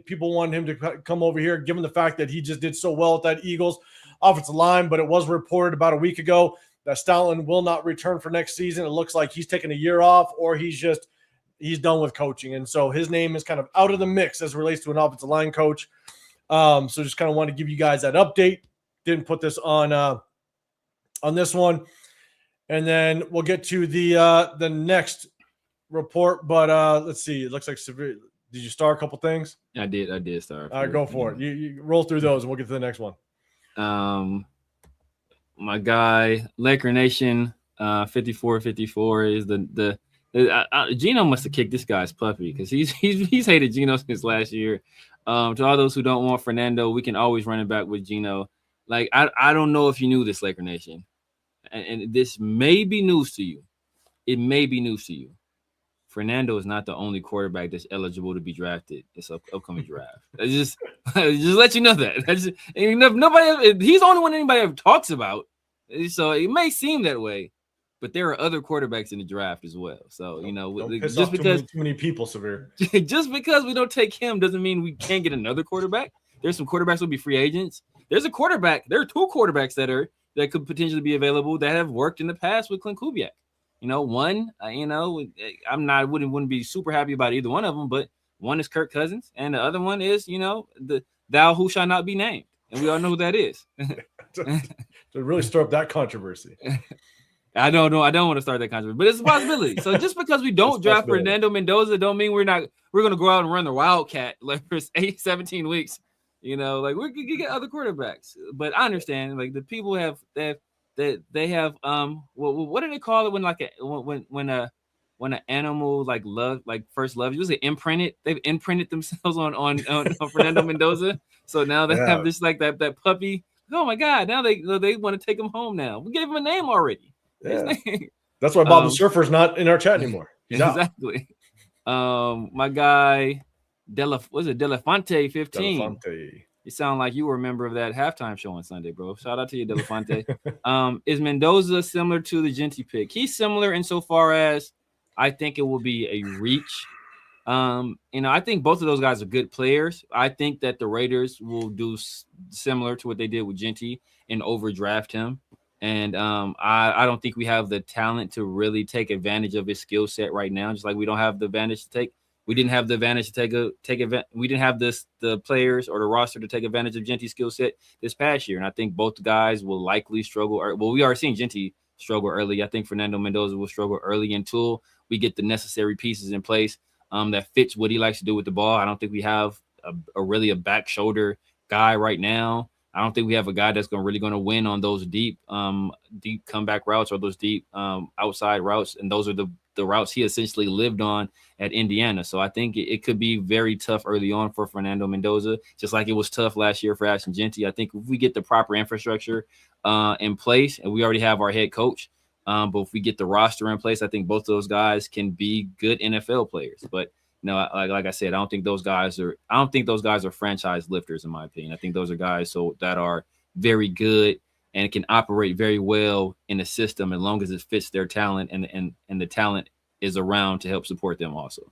People wanted him to come over here, given the fact that he just did so well at that Eagles offensive line. But it was reported about a week ago that Stoutland will not return for next season. It looks like he's taking a year off, or he's done with coaching. And so his name is kind of out of the mix as it relates to an offensive line coach. So just kind of want to give you guys that update. Didn't put this on this one. And then we'll get to the next report. But let's see. It looks like severe. Did you star a couple things? I did star. All right, go for it. You roll through those and we'll get to the next one. My guy, Laker Nation, 5454 is the Geno must have kicked this guy's puppy, because he's hated Geno since last year. To all those who don't want Fernando, we can always run it back with Geno. Like, I don't know if you knew this, Laker Nation, and this may be news to you. It may be news to you. Fernando is not the only quarterback that's eligible to be drafted this upcoming draft. Just let you know that. Nobody. He's the only one anybody ever talks about. So it may seem that way, but there are other quarterbacks in the draft as well. So, just because too many people, Severe. Just because we don't take him doesn't mean we can't get another quarterback. There's some quarterbacks will be free agents. There are two quarterbacks that could potentially be available that have worked in the past with Clint Kubiak. One, wouldn't be super happy about either one of them, but one is Kirk Cousins, and the other one is, the thou who shall not be named. And we all know who that is. To really stir up that controversy. I don't know. I don't want to start that controversy, but it's a possibility. So just because we don't draft Fernando Mendoza don't mean we're going to go out and run the Wildcat like for 17 weeks. We could get other quarterbacks. But I understand, like, the people they have what do they call it when an animal first loves you? Was it imprinted? They've imprinted themselves on Fernando Mendoza. So now they have this that puppy. Oh my God! Now they want to take him home. Now we gave him a name already. Yeah. That's why Bob the Surfer's not in our chat anymore. Exactly. My guy, Delafonte 15. Delafante. You sound like you were a member of that halftime show on Sunday, bro. Shout out to you, Delafonte. Is Mendoza similar to the Jeanty pick? He's similar insofar as I think it will be a reach. I think both of those guys are good players. I think that the Raiders will do similar to what they did with Jeanty and overdraft him. And I don't think we have the talent to really take advantage of his skill set right now. Just like we don't have the advantage to take. We didn't have the advantage to we didn't have the players or the roster to take advantage of Jeanty's skill set this past year. And I think both guys will likely struggle. Well, we are seeing Jeanty struggle early. I think Fernando Mendoza will struggle early until we get the necessary pieces in place that fits what he likes to do with the ball. I don't think we have a back shoulder guy right now. I don't think we have a guy that's really going to win on those deep comeback routes or those deep outside routes. And those are the routes he essentially lived on at Indiana. So I think it could be very tough early on for Fernando Mendoza, just like it was tough last year for Ashton Jeanty. I think if we get the proper infrastructure in place, and we already have our head coach, but if we get the roster in place, I think both of those guys can be good NFL players. But like I said, I don't think those guys are franchise lifters, in my opinion. I think those are guys that are very good and can operate very well in the system as long as it fits their talent and the talent is around to help support them also.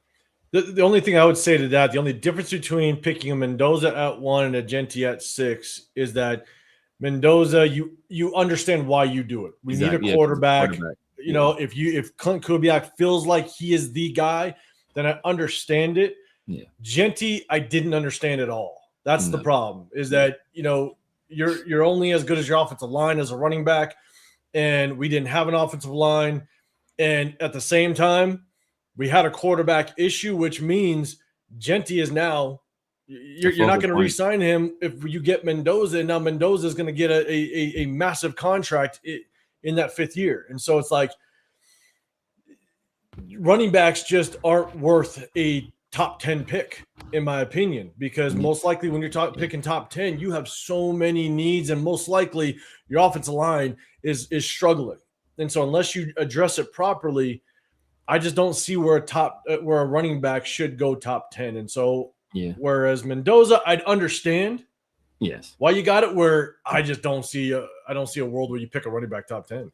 The only thing I would say to that, the only difference between picking a Mendoza at 1 and a Jeanty at 6 is that Mendoza, you understand why you do it. We need a quarterback. If Clint Kubiak feels like he is the guy, then I understand it. Yeah. Jeanty, I didn't understand at all. That's the problem, is that, you're only as good as your offensive line as a running back, and we didn't have an offensive line. And at the same time, we had a quarterback issue, which means Jeanty is now you're not going to re-sign him if you get Mendoza. And now Mendoza is going to get a massive contract in that 5th year. And so it's like running backs just aren't worth a top 10 pick, in my opinion, because most likely when you're picking top 10, you have so many needs, and most likely your offensive line is struggling. And so unless you address it properly, I just don't see where a running back should go top 10. And so whereas Mendoza, I'd understand why you got it, where I just don't see a world where you pick a running back top 10.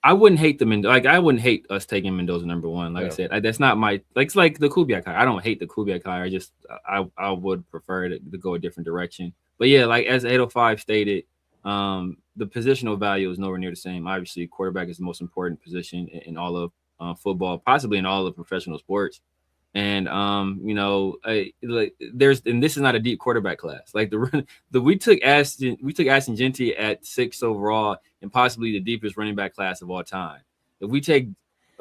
I wouldn't hate I wouldn't hate us taking Mendoza number 1. I said, that's not my it's like the Kubiak hire. I don't hate the Kubiak hire. I would prefer to go a different direction. But as 805 stated, the positional value is nowhere near the same. Obviously, quarterback is the most important position in all of football, possibly in all of professional sports. And this is not a deep quarterback class. We took Ashton Jeanty at 6 overall, and possibly the deepest running back class of all time. If we take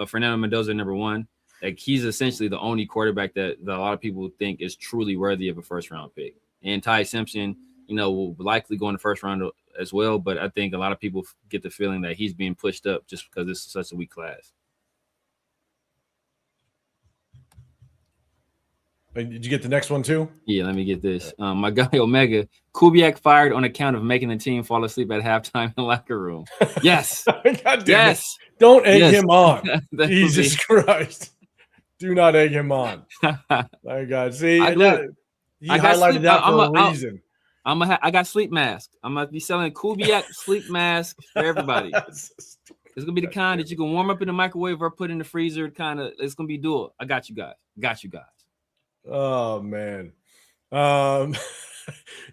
Fernando Mendoza number 1, he's essentially the only quarterback that a lot of people think is truly worthy of a first-round pick. And Ty Simpson, will likely go in the first round as well. But I think a lot of people get the feeling that he's being pushed up just because this is such a weak class. Did you get the next one too? Yeah, let me get this. My guy Omega, Kubiak fired on account of making the team fall asleep at halftime in the locker room. Yes. Yes. Don't egg him on. Jesus Christ. Do not egg him on. My God. See, he highlighted that for a reason. I got sleep mask. I'm gonna be selling Kubiak sleep mask for everybody. It's gonna be the kind that you can warm up in the microwave or put in the freezer. It's gonna be dual. I got you guys. Oh man,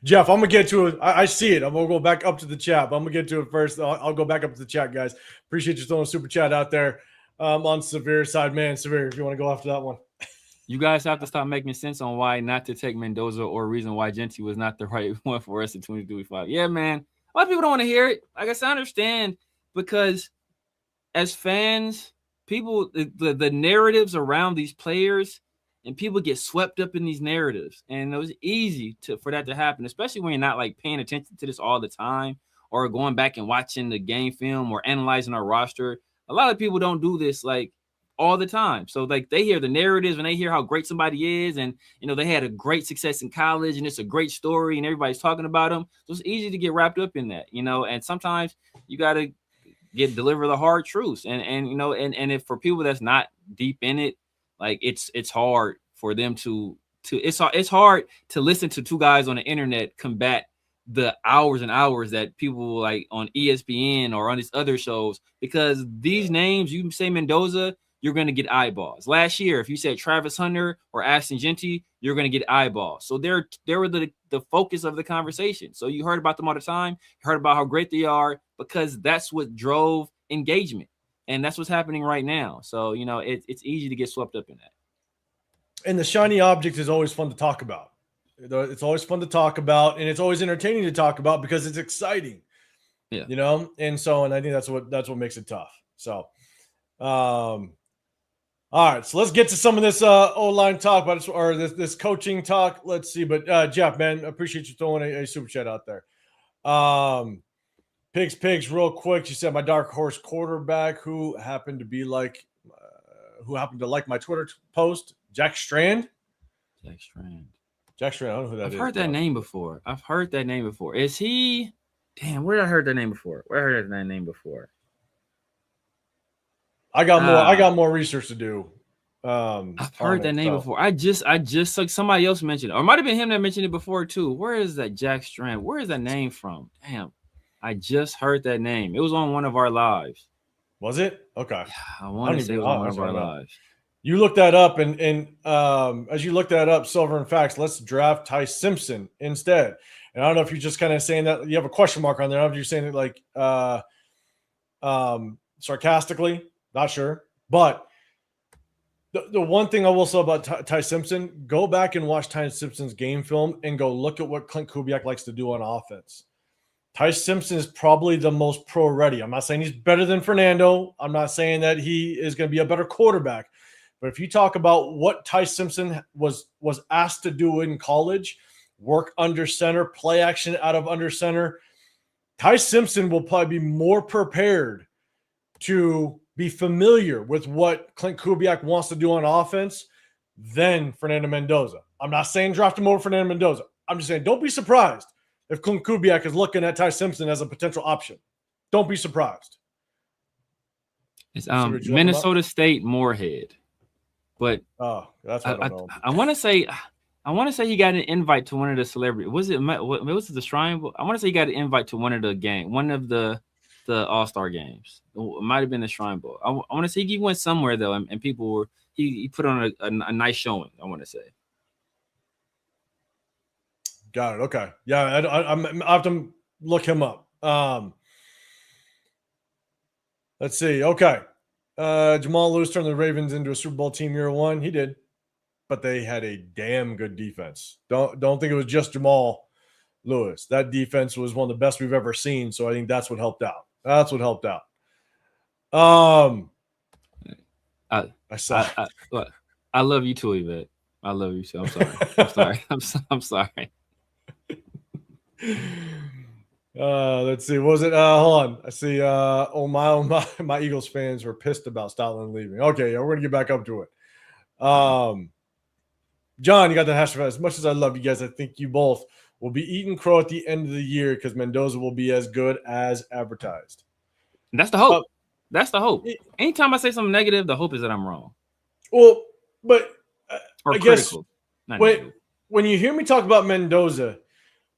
Jeff, I'm gonna get to it. I see it. I'm gonna go back up to the chat, but I'm gonna get to it first. I'll go back up to the chat, guys. Appreciate you throwing a super chat out there on Severe side, man. Severe, if you want to go after that one. You guys have to stop making sense on why not to take Mendoza, or reason why Jeanty was not the right one for us in 2025. Yeah, man. A lot of people don't want to hear it. I guess I understand, because as fans, people, the narratives around these players, and people get swept up in these narratives. And it was easy for that to happen, especially when you're not paying attention to this all the time, or going back and watching the game film or analyzing our roster. A lot of people don't do this all the time. So they hear the narratives and they hear how great somebody is, and they had a great success in college and it's a great story and everybody's talking about them. So it's easy to get wrapped up in that, and sometimes you got to deliver the hard truths. And if for people that's not deep in it, like it's hard for them to it's hard to listen to two guys on the internet combat the hours and hours that people like on ESPN or on these other shows, because these names, you say Mendoza, you're going to get eyeballs. Last year, if you said Travis Hunter or Ashton Jeanty, you're going to get eyeballs. So they were the focus of the conversation. So you heard about them all the time. You heard about how great they are because that's what drove engagement. And that's what's happening right now. So, you know, it's easy to get swept up in that. And the shiny object is always fun to talk about. It's always fun to talk about, and it's always entertaining to talk about because it's exciting. Yeah. You know, and I think that's what makes it tough. So, all right, so let's get to some of this O-line talk, or this coaching talk. Let's see, but Jeff, man, I appreciate you throwing a super chat out there. Pigs, real quick. She said my dark horse quarterback who happened to like my Twitter post, Jack Strand. Jack Strand. I don't know who that is. I've heard that name before. Is he? Damn, where did I heard that name before? I got more research to do. I've heard that name before. I just like somebody else mentioned it. Or it might have been him that mentioned it before too. Where is that Jack Strand? Where is that name from? Damn. I just heard that name. It was on one of our lives. Was it? Okay. I want to say it was on one of our lives. You look that up, and as you look that up, Silver and Facts, let's draft Ty Simpson instead. And I don't know if you're just kind of saying that you have a question mark on there. I don't know if you're saying it like sarcastically, not sure. But the one thing I will say about Ty Simpson, go back and watch Ty Simpson's game film and go look at what Clint Kubiak likes to do on offense. Ty Simpson is probably the most pro-ready. I'm not saying he's better than Fernando. I'm not saying that he is going to be a better quarterback. But if you talk about what Ty Simpson was asked to do in college, work under center, play action out of under center, Ty Simpson will probably be more prepared to be familiar with what Clint Kubiak wants to do on offense than Fernando Mendoza. I'm not saying draft him over Fernando Mendoza. I'm just saying don't be surprised if Clint Kubiak is looking at Ty Simpson as a potential option. Don't be surprised. It's Minnesota State Moorhead. But that's what I don't know. I want to say he got an invite to one of the celebrities. Was it the Shrine Bowl? I want to say he got an invite to one of the All-Star games. It might have been the Shrine Bowl. I want to say he went somewhere though, and people were he put on a nice showing. I want to say. Got it. Okay. Yeah, I have to look him up. Let's see. Okay. Jamal Lewis turned the Ravens into a Super Bowl team year one. He did, but they had a damn good defense. Don't think it was just Jamal Lewis. That defense was one of the best we've ever seen. So I think that's what helped out. I love you too, Yvette. I love you too. I'm sorry. I'm sorry. Let's see. What was it? Hold on. I see. My Eagles fans were pissed about Stoutland leaving. Okay, yeah, we're gonna get back up to it. John, you got the hashtag. As much as I love you guys, I think you both will be eating crow at the end of the year because Mendoza will be as good as advertised. And that's the hope. That's the hope. Anytime I say something negative, the hope is that I'm wrong. Well, but or I critical. guess when you hear me talk about Mendoza.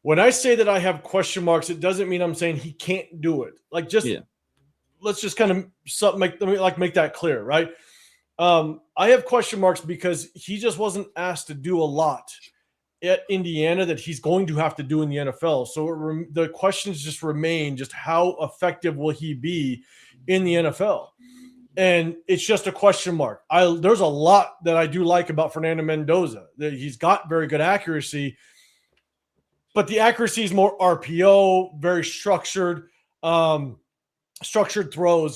When I say that I have question marks, it doesn't mean I'm saying he can't do it. Like, let's just kind of make that clear, right? I have question marks because he just wasn't asked to do a lot at Indiana that he's going to have to do in the NFL. So the questions just remain: just how effective will he be in the NFL? And it's just a question mark. There's a lot that I do like about Fernando Mendoza. That he's got very good accuracy. But the accuracy is more RPO, very structured throws.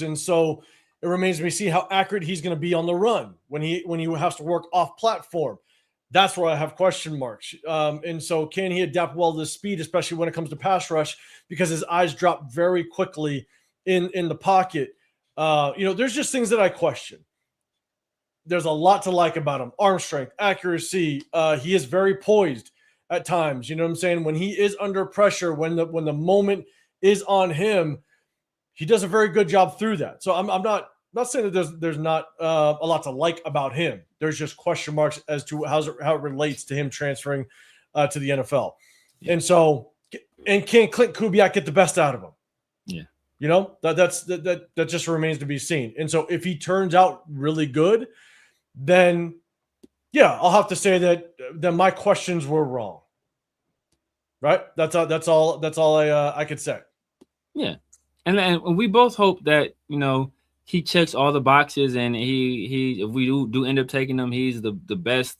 And so it remains to be seen how accurate he's going to be on the run when he has to work off platform. That's where I have question marks. And so can he adapt well to the speed, especially when it comes to pass rush, because his eyes drop very quickly in the pocket. There's just things that I question. There's a lot to like about him. Arm strength, accuracy. He is very poised at times, you know what I'm saying? When he is under pressure, when the moment is on him, he does a very good job through that. So I'm not not saying that there's not a lot to like about him. There's just question marks as to how it relates to him transferring to the NFL. Yeah. And so, and can Clint Kubiak get the best out of him? Yeah. You know, that just remains to be seen. And so if he turns out really good, then yeah, I'll have to say that my questions were wrong. Right? That's all I could say. Yeah. And we both hope that, you know, he checks all the boxes, and he if we do end up taking him, he's the best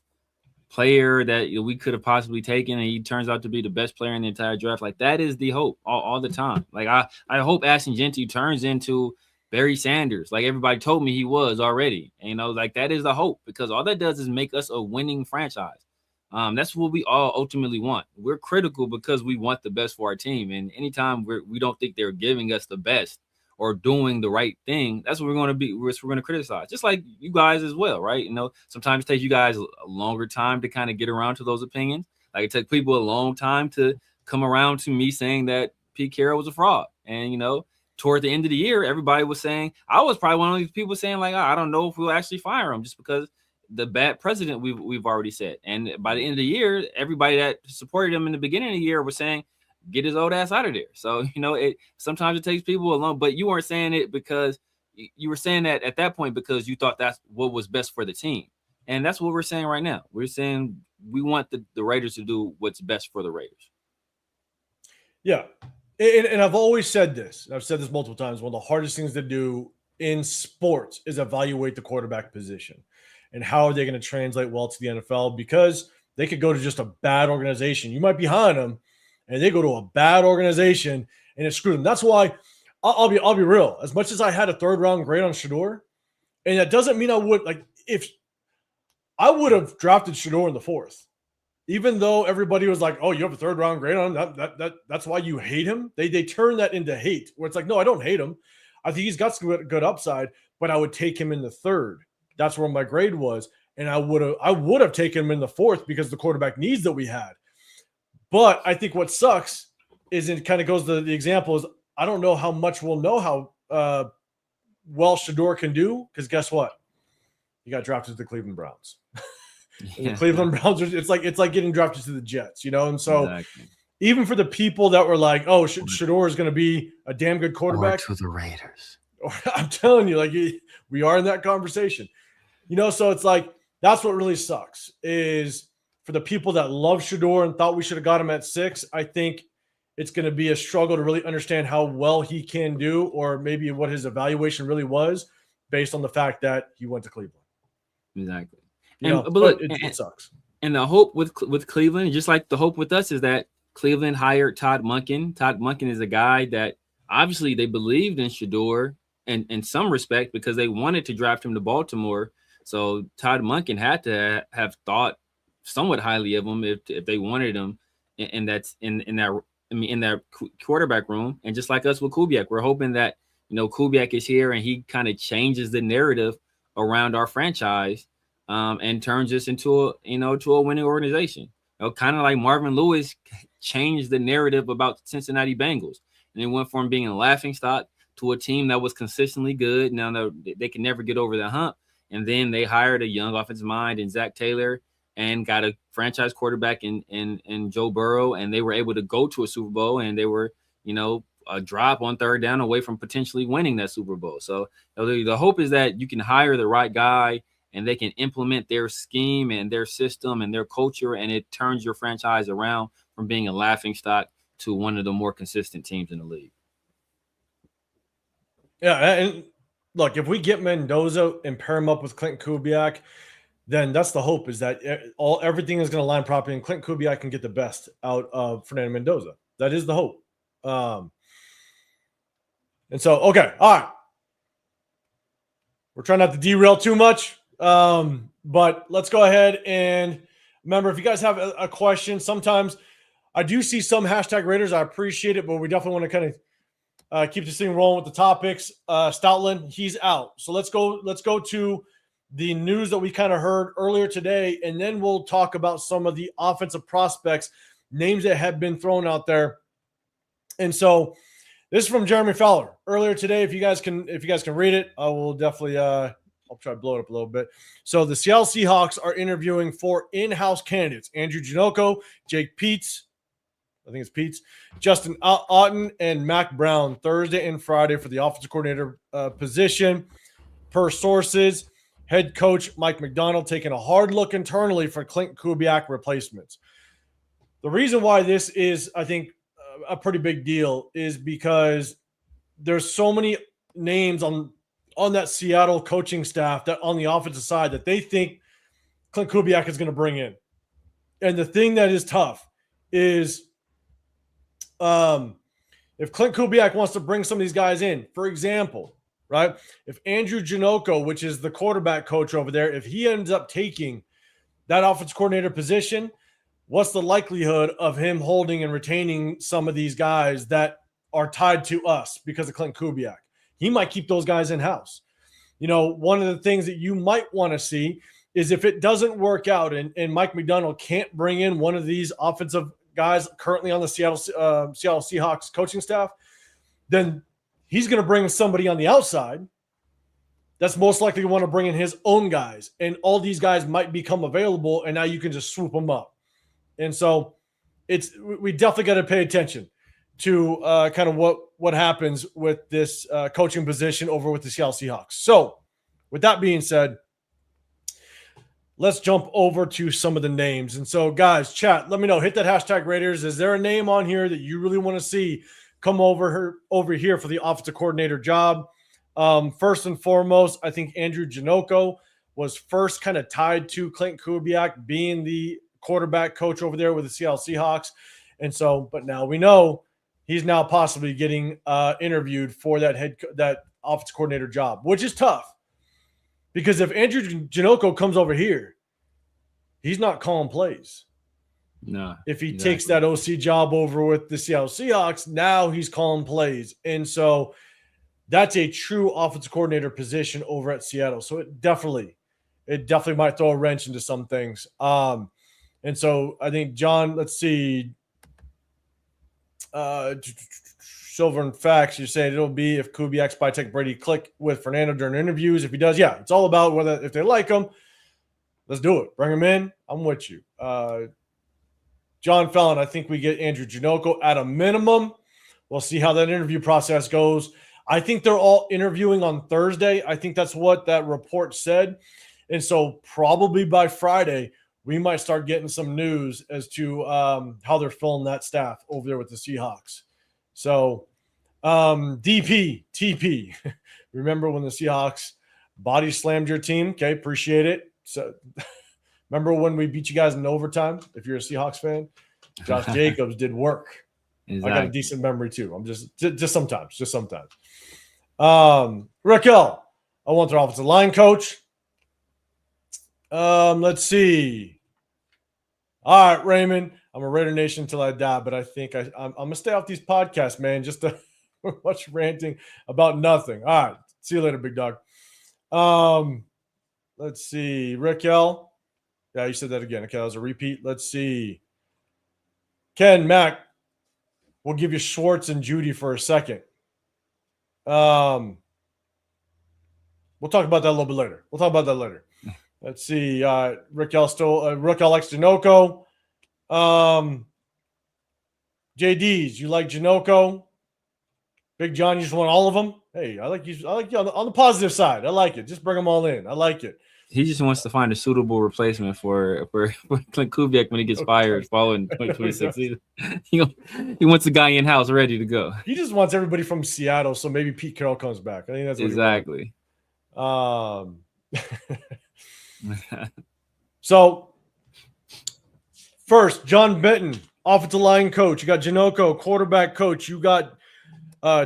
player that we could have possibly taken, and he turns out to be the best player in the entire draft. Like, that is the hope all the time. Like, I hope Ashton Jeanty turns into Barry Sanders, like everybody told me he was already. And, you know, like, that is the hope, because all that does is make us a winning franchise. That's what we all ultimately want. We're critical because we want the best for our team, and anytime we don't think they're giving us the best or doing the right thing, that's what we're going to be. We're going to criticize, just like you guys as well, right? You know, sometimes it takes you guys a longer time to kind of get around to those opinions. Like, it took people a long time to come around to me saying that Pete Carroll was a fraud. And, you know, toward the end of the year, everybody was saying, I was probably one of these people saying, like, I don't know if we'll actually fire him, just because the bad precedent we've already set. And by the end of the year, everybody that supported him in the beginning of the year was saying, get his old ass out of there. So, you know, sometimes it takes people along, but you weren't saying it because you were saying that at that point because you thought that's what was best for the team. And that's what we're saying right now. We're saying we want the Raiders to do what's best for the Raiders. Yeah. And I've always said this. I've said this multiple times. One of the hardest things to do in sports is evaluate the quarterback position and how are they going to translate well to the NFL, because they could go to just a bad organization. You might be behind them, and they go to a bad organization and it screwed them. That's why I'll be real. As much as I had a third round grade on Shedeur, and that doesn't mean I would, like, if I would have drafted Shedeur in the 4th, even though everybody was like, "Oh, you have a third round grade on him. That's why you hate him." They turn that into hate, where it's like, no, I don't hate him. I think he's got some good upside, but I would take him in the 3rd. That's where my grade was, and I would have taken him in the 4th because of the quarterback needs that we had. But I think what sucks is, it kind of goes to the example, is I don't know how much we'll know how well Shedeur can do, because guess what? He got drafted to the Cleveland Browns. The Cleveland Browns, it's like getting drafted to the Jets, you know? And so exactly. Even for the people that were like, oh, Shedeur is going to be a damn good quarterback. Or to the Raiders. I'm telling you, like, we are in that conversation. You know, so it's like, that's what really sucks, is for the people that love Shedeur and thought we should have got him at 6, I think it's going to be a struggle to really understand how well he can do, or maybe what his evaluation really was based on the fact that he went to Cleveland. Exactly. But look, it sucks. And the hope with Cleveland, just like the hope with us, is that Cleveland hired Todd Monken. Todd Monken is a guy that obviously they believed in Shedeur in some respect, because they wanted to draft him to Baltimore. So Todd Monken had to have thought somewhat highly of him if they wanted him in that quarterback room. And just like us with Kubiak, we're hoping that, you know, Kubiak is here and he kind of changes the narrative around our franchise, and turns us into a winning organization. You know, kind of like Marvin Lewis changed the narrative about the Cincinnati Bengals, and they went from being a laughingstock to a team that was consistently good. Now they can never get over the hump. And then they hired a young offensive mind in Zach Taylor and got a franchise quarterback in Joe Burrow, and they were able to go to a Super Bowl, and they were, you know, a drop on 3rd down away from potentially winning that Super Bowl. So the hope is that you can hire the right guy and they can implement their scheme and their system and their culture, and it turns your franchise around from being a laughingstock to one of the more consistent teams in the league. Yeah, and look, if we get Mendoza and pair him up with Clint Kubiak, then that's the hope, is that everything is going to line properly, and Clint Kubiak can get the best out of Fernando Mendoza. That is the hope. And so, okay, all right. We're trying not to derail too much, but let's go ahead and remember, if you guys have a question, sometimes I do see some hashtag Raiders. I appreciate it, but we definitely want to kind of keep this thing rolling with the topics. Stoutland, he's out. So let's go to the news that we kind of heard earlier today, and then we'll talk about some of the offensive prospects, names that have been thrown out there. And so This is from Jeremy Fowler earlier today. If you guys can read it, I will definitely I'll try to blow it up a little bit. So the Seattle Seahawks are interviewing 4 in-house candidates: Andrew Janocko, Jake Peets, I think it's Peets, Justin Otten, and Mac Brown, Thursday and Friday for the offensive coordinator position. Per sources, head coach Mike Macdonald taking a hard look internally for Clint Kubiak replacements. The reason why this is, I think, a pretty big deal is because there's so many names on that Seattle coaching staff that on the offensive side that they think Clint Kubiak is going to bring in. And the thing that is tough is if Clint Kubiak wants to bring some of these guys in, for example, right? If Andrew Janocko, which is the quarterback coach over there, if he ends up taking that offensive coordinator position, what's the likelihood of him holding and retaining some of these guys that are tied to us because of Clint Kubiak? He might keep those guys in-house. You know, one of the things that you might want to see is if it doesn't work out and Mike Macdonald can't bring in one of these offensive guys currently on the Seattle Seahawks coaching staff, then he's going to bring somebody on the outside that's most likely to want to bring in his own guys. And all these guys might become available, and now you can just swoop them up. And so we definitely got to pay attention to kind of what happens with this coaching position over with the Seattle Seahawks. So with that being said, let's jump over to some of the names. And so, guys, chat, let me know. Hit that hashtag Raiders. Is there a name on here that you really want to see come over here for the offensive coordinator job? First and foremost, I think Andrew Janocko was first kind of tied to Clint Kubiak being the quarterback coach over there with the Seattle Seahawks. And so, but now we know he's now possibly getting interviewed for that offensive coordinator job, which is tough. Because if Andrew Janocko comes over here, he's not calling plays. No. If he takes that OC job over with the Seattle Seahawks, now he's calling plays. And so that's a true offensive coordinator position over at Seattle. So it definitely might throw a wrench into some things. And so I think, John, let's see. Silver and Facts, you're saying it'll be if Kubiak's by Tech Brady click with Fernando during interviews. If he does, yeah, it's all about if they like him, let's do it. Bring him in. I'm with you. John Fallon, I think we get Andrew Janocko at a minimum. We'll see how that interview process goes. I think they're all interviewing on Thursday. I think that's what that report said. And so probably by Friday, we might start getting some news as to how they're filling that staff over there with the Seahawks. So TP. Remember when the Seahawks body slammed your team? Okay, appreciate it. So remember when we beat you guys in overtime? If you're a Seahawks fan, Josh Jacobs did work. Exactly. I got a decent memory too. I'm just sometimes. Raquel, I want their offensive line coach. Let's see. All right, Raymond. I'm a Raider Nation until I die, but I think I'm gonna stay off these podcasts, man. Just to much ranting about nothing. All right, see you later, big dog. Let's see, Raquel. Yeah, you said that again. Okay, that was a repeat. Let's see. Ken, Mac, we'll give you Schwartz and Judy for a second. We'll talk about that a little bit later. Let's see. Raquel likes Janocko. JD's, you like Janocko? Big John, you just want all of them? Hey, I like you on the positive side. I like it. Just bring them all in. I like it. He just wants to find a suitable replacement for Clint Kubiak when he gets fired following 2026 season. He wants a guy in-house ready to go. He just wants everybody from Seattle, so maybe Pete Carroll comes back. I think that's what exactly. So, first, John Benton, offensive line coach. You got Janocko, quarterback coach. You got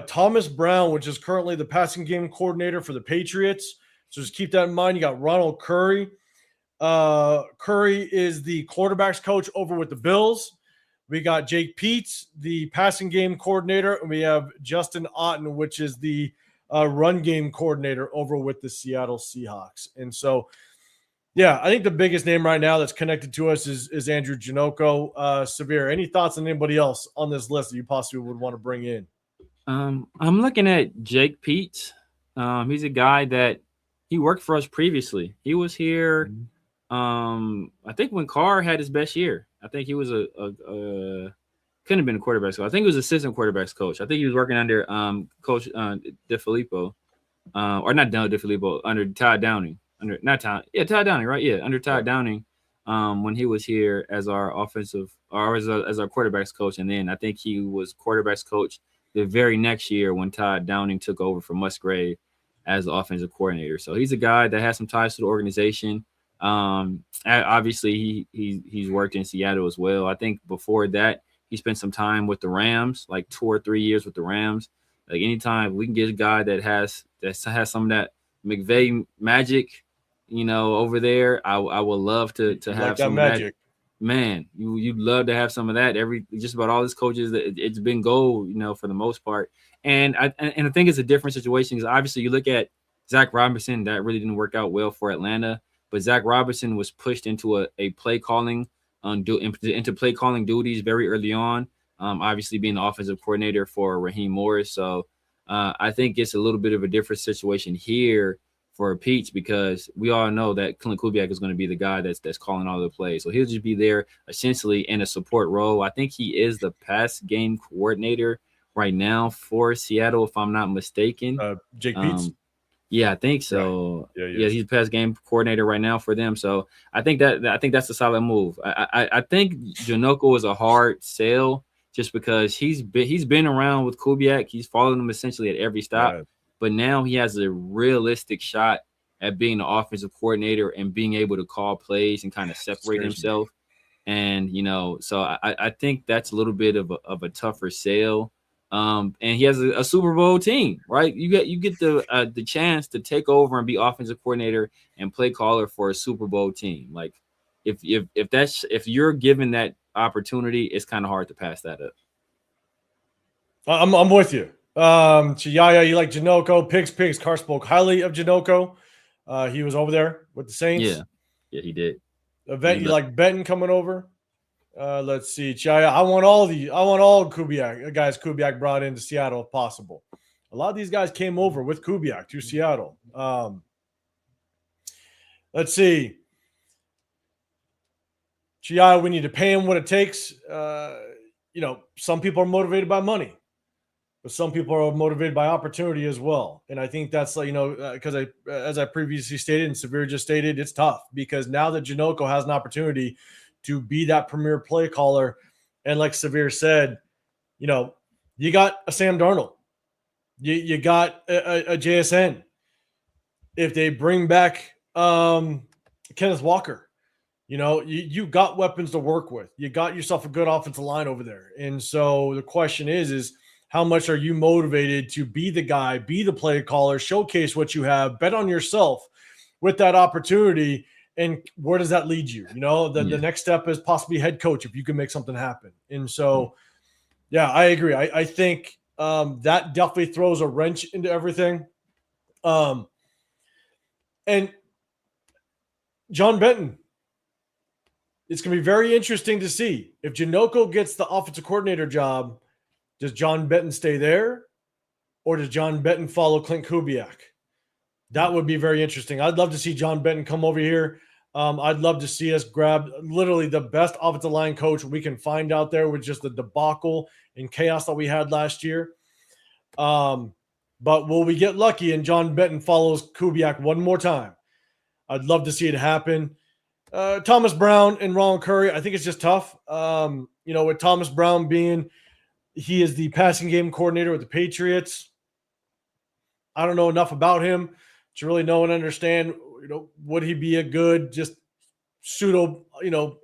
Thomas Brown, which is currently the passing game coordinator for the Patriots. So just keep that in mind. You got Ronald Curry. Curry is the quarterback's coach over with the Bills. We got Jake Peets, the passing game coordinator. And we have Justin Otten, which is the run game coordinator over with the Seattle Seahawks. And so, yeah, I think the biggest name right now that's connected to us is Andrew Janocko. Severe, any thoughts on anybody else on this list that you possibly would want to bring in? I'm looking at Jake Peets. He's a guy that he worked for us previously. He was here. I think when Carr had his best year, I think he was a couldn't have been a quarterback's coach. I think he was assistant quarterback's coach. I think he was working under Coach DeFilippo, or not DeFilippo, under Todd Downing. Under not Todd, yeah, Todd Downing, right? Yeah, under Todd Downing, when he was here as our offensive or as our quarterback's coach, and then I think he was quarterback's coach the very next year when Todd Downing took over from Musgrave as the offensive coordinator. So he's a guy that has some ties to the organization. Obviously he's worked in Seattle as well. I think before that he spent some time with the Rams, like 2 or 3 years with the Rams. Like anytime we can get a guy that has some of that McVay magic, over there, I would love to have like some that of magic. that. Man, you'd love to have some of that. Just about all his coaches, it's been gold, for the most part. And I think it's a different situation because obviously you look at Zach Robinson, that really didn't work out well for Atlanta. But Zach Robinson was pushed into a play calling into play calling duties very early on. Obviously being the offensive coordinator for Raheem Morris. So I think it's a little bit of a different situation here for Peach because we all know that Clint Kubiak is going to be the guy that's calling all the plays. So he'll just be there essentially in a support role. I think he is the pass game coordinator right now for Seattle, if I'm not mistaken. Jake Peets. Yeah, I think so. Right. Yeah, he's the pass game coordinator right now for them. So I think that's a solid move. I think Janocko is a hard sell just because he's been around with Kubiak. He's followed him essentially at every stop. Right. But now he has a realistic shot at being the offensive coordinator and being able to call plays and kind of separate himself. And so I think that's a little bit of a tougher sell. And he has a Super Bowl team, right? You get the chance to take over and be offensive coordinator and play caller for a Super Bowl team. Like if you're given that opportunity, it's kind of hard to pass that up. I'm with you. Yaya, you like Janocko. Pigs. Carr spoke highly of Janocko. He was over there with the Saints. Yeah, he did. Yvette, you like Benton coming over? Let's see, Chaya. I want all Kubiak guys Kubiak brought into Seattle if possible. A lot of these guys came over with Kubiak to Seattle. Let's see. Chaya, we need to pay him what it takes. Some people are motivated by money, but some people are motivated by opportunity as well. And I think that's because as I previously stated and Severe just stated, it's tough because now that Janocko has an opportunity to be that premier play caller. And like Severe said, you got a Sam Darnold. You got a JSN. If they bring back Kenneth Walker, you got weapons to work with. You got yourself a good offensive line over there. And so the question is how much are you motivated to be the guy, be the play caller, showcase what you have, bet on yourself with that opportunity. And where does that lead you? The next step is possibly head coach if you can make something happen. And so, yeah, I agree. I think that definitely throws a wrench into everything. And John Benton, it's going to be very interesting to see if Janocko gets the offensive coordinator job. Does John Benton stay there, or does John Benton follow Clint Kubiak? That would be very interesting. I'd love to see John Benton come over here. I'd love to see us grab literally the best offensive line coach we can find out there with just the debacle and chaos that we had last year. But will we get lucky and John Benton follows Kubiak one more time? I'd love to see it happen. Thomas Brown and Ron Curry, I think it's just tough. With Thomas Brown he is the passing game coordinator with the Patriots. I don't know enough about him to really know and understand, would he be a good just pseudo,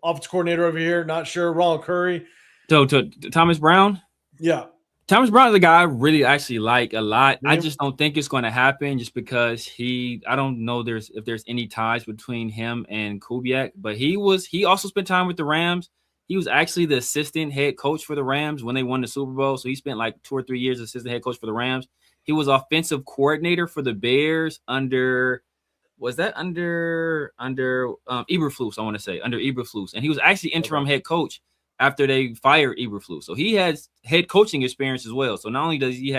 offensive coordinator over here? Not sure. Ron Curry. So to Thomas Brown? Yeah. Thomas Brown is a guy I really actually like a lot. Yeah. I just don't think it's going to happen just because I don't know if there's any ties between him and Kubiak, but he also spent time with the Rams. He was actually the assistant head coach for the Rams when they won the Super Bowl. So he spent like 2 or 3 years assistant head coach for the Rams. He was offensive coordinator for the Bears under Eberflus, I want to say, under Eberflus. And he was actually interim head coach after they fired Eberflus. So he has head coaching experience as well. So not only does he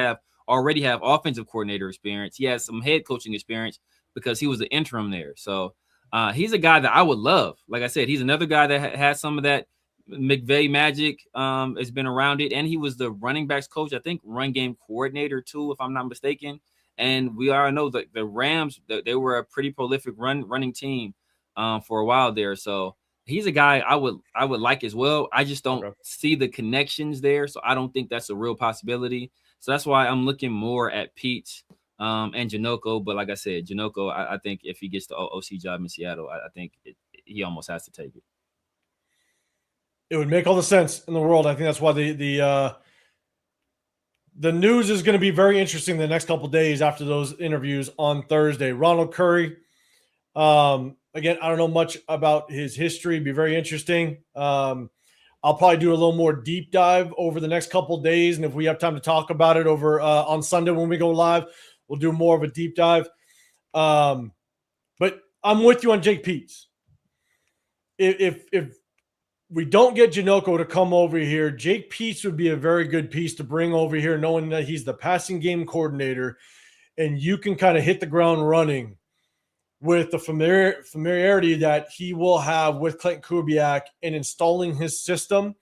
already have offensive coordinator experience, he has some head coaching experience because he was the interim there. So he's a guy that I would love. Like I said, he's another guy that has some of that McVay magic has been around it. And he was the running backs coach, I think run game coordinator too, if I'm not mistaken. And we all know that the Rams, they were a pretty prolific running team for a while there. So he's a guy I would like as well. I just don't see the connections there. So I don't think that's a real possibility. So that's why I'm looking more at Pete and Janocko. But like I said, Janocko, I think if he gets the OC job in Seattle, I think he almost has to take it. It would make all the sense in the world. I think that's why the news is going to be very interesting the next couple of days after those interviews on Thursday. Ronald Curry, again, I don't know much about his history. It'd be very interesting. I'll probably do a little more deep dive over the next couple of days, and if we have time to talk about it over on Sunday when we go live, we'll do more of a deep dive. But I'm with you on Jake Peets. If we don't get Janocko to come over here, Jake Peets would be a very good piece to bring over here, knowing that he's the passing game coordinator, and you can kind of hit the ground running with the familiarity that he will have with Clayton Kubiak in installing his system.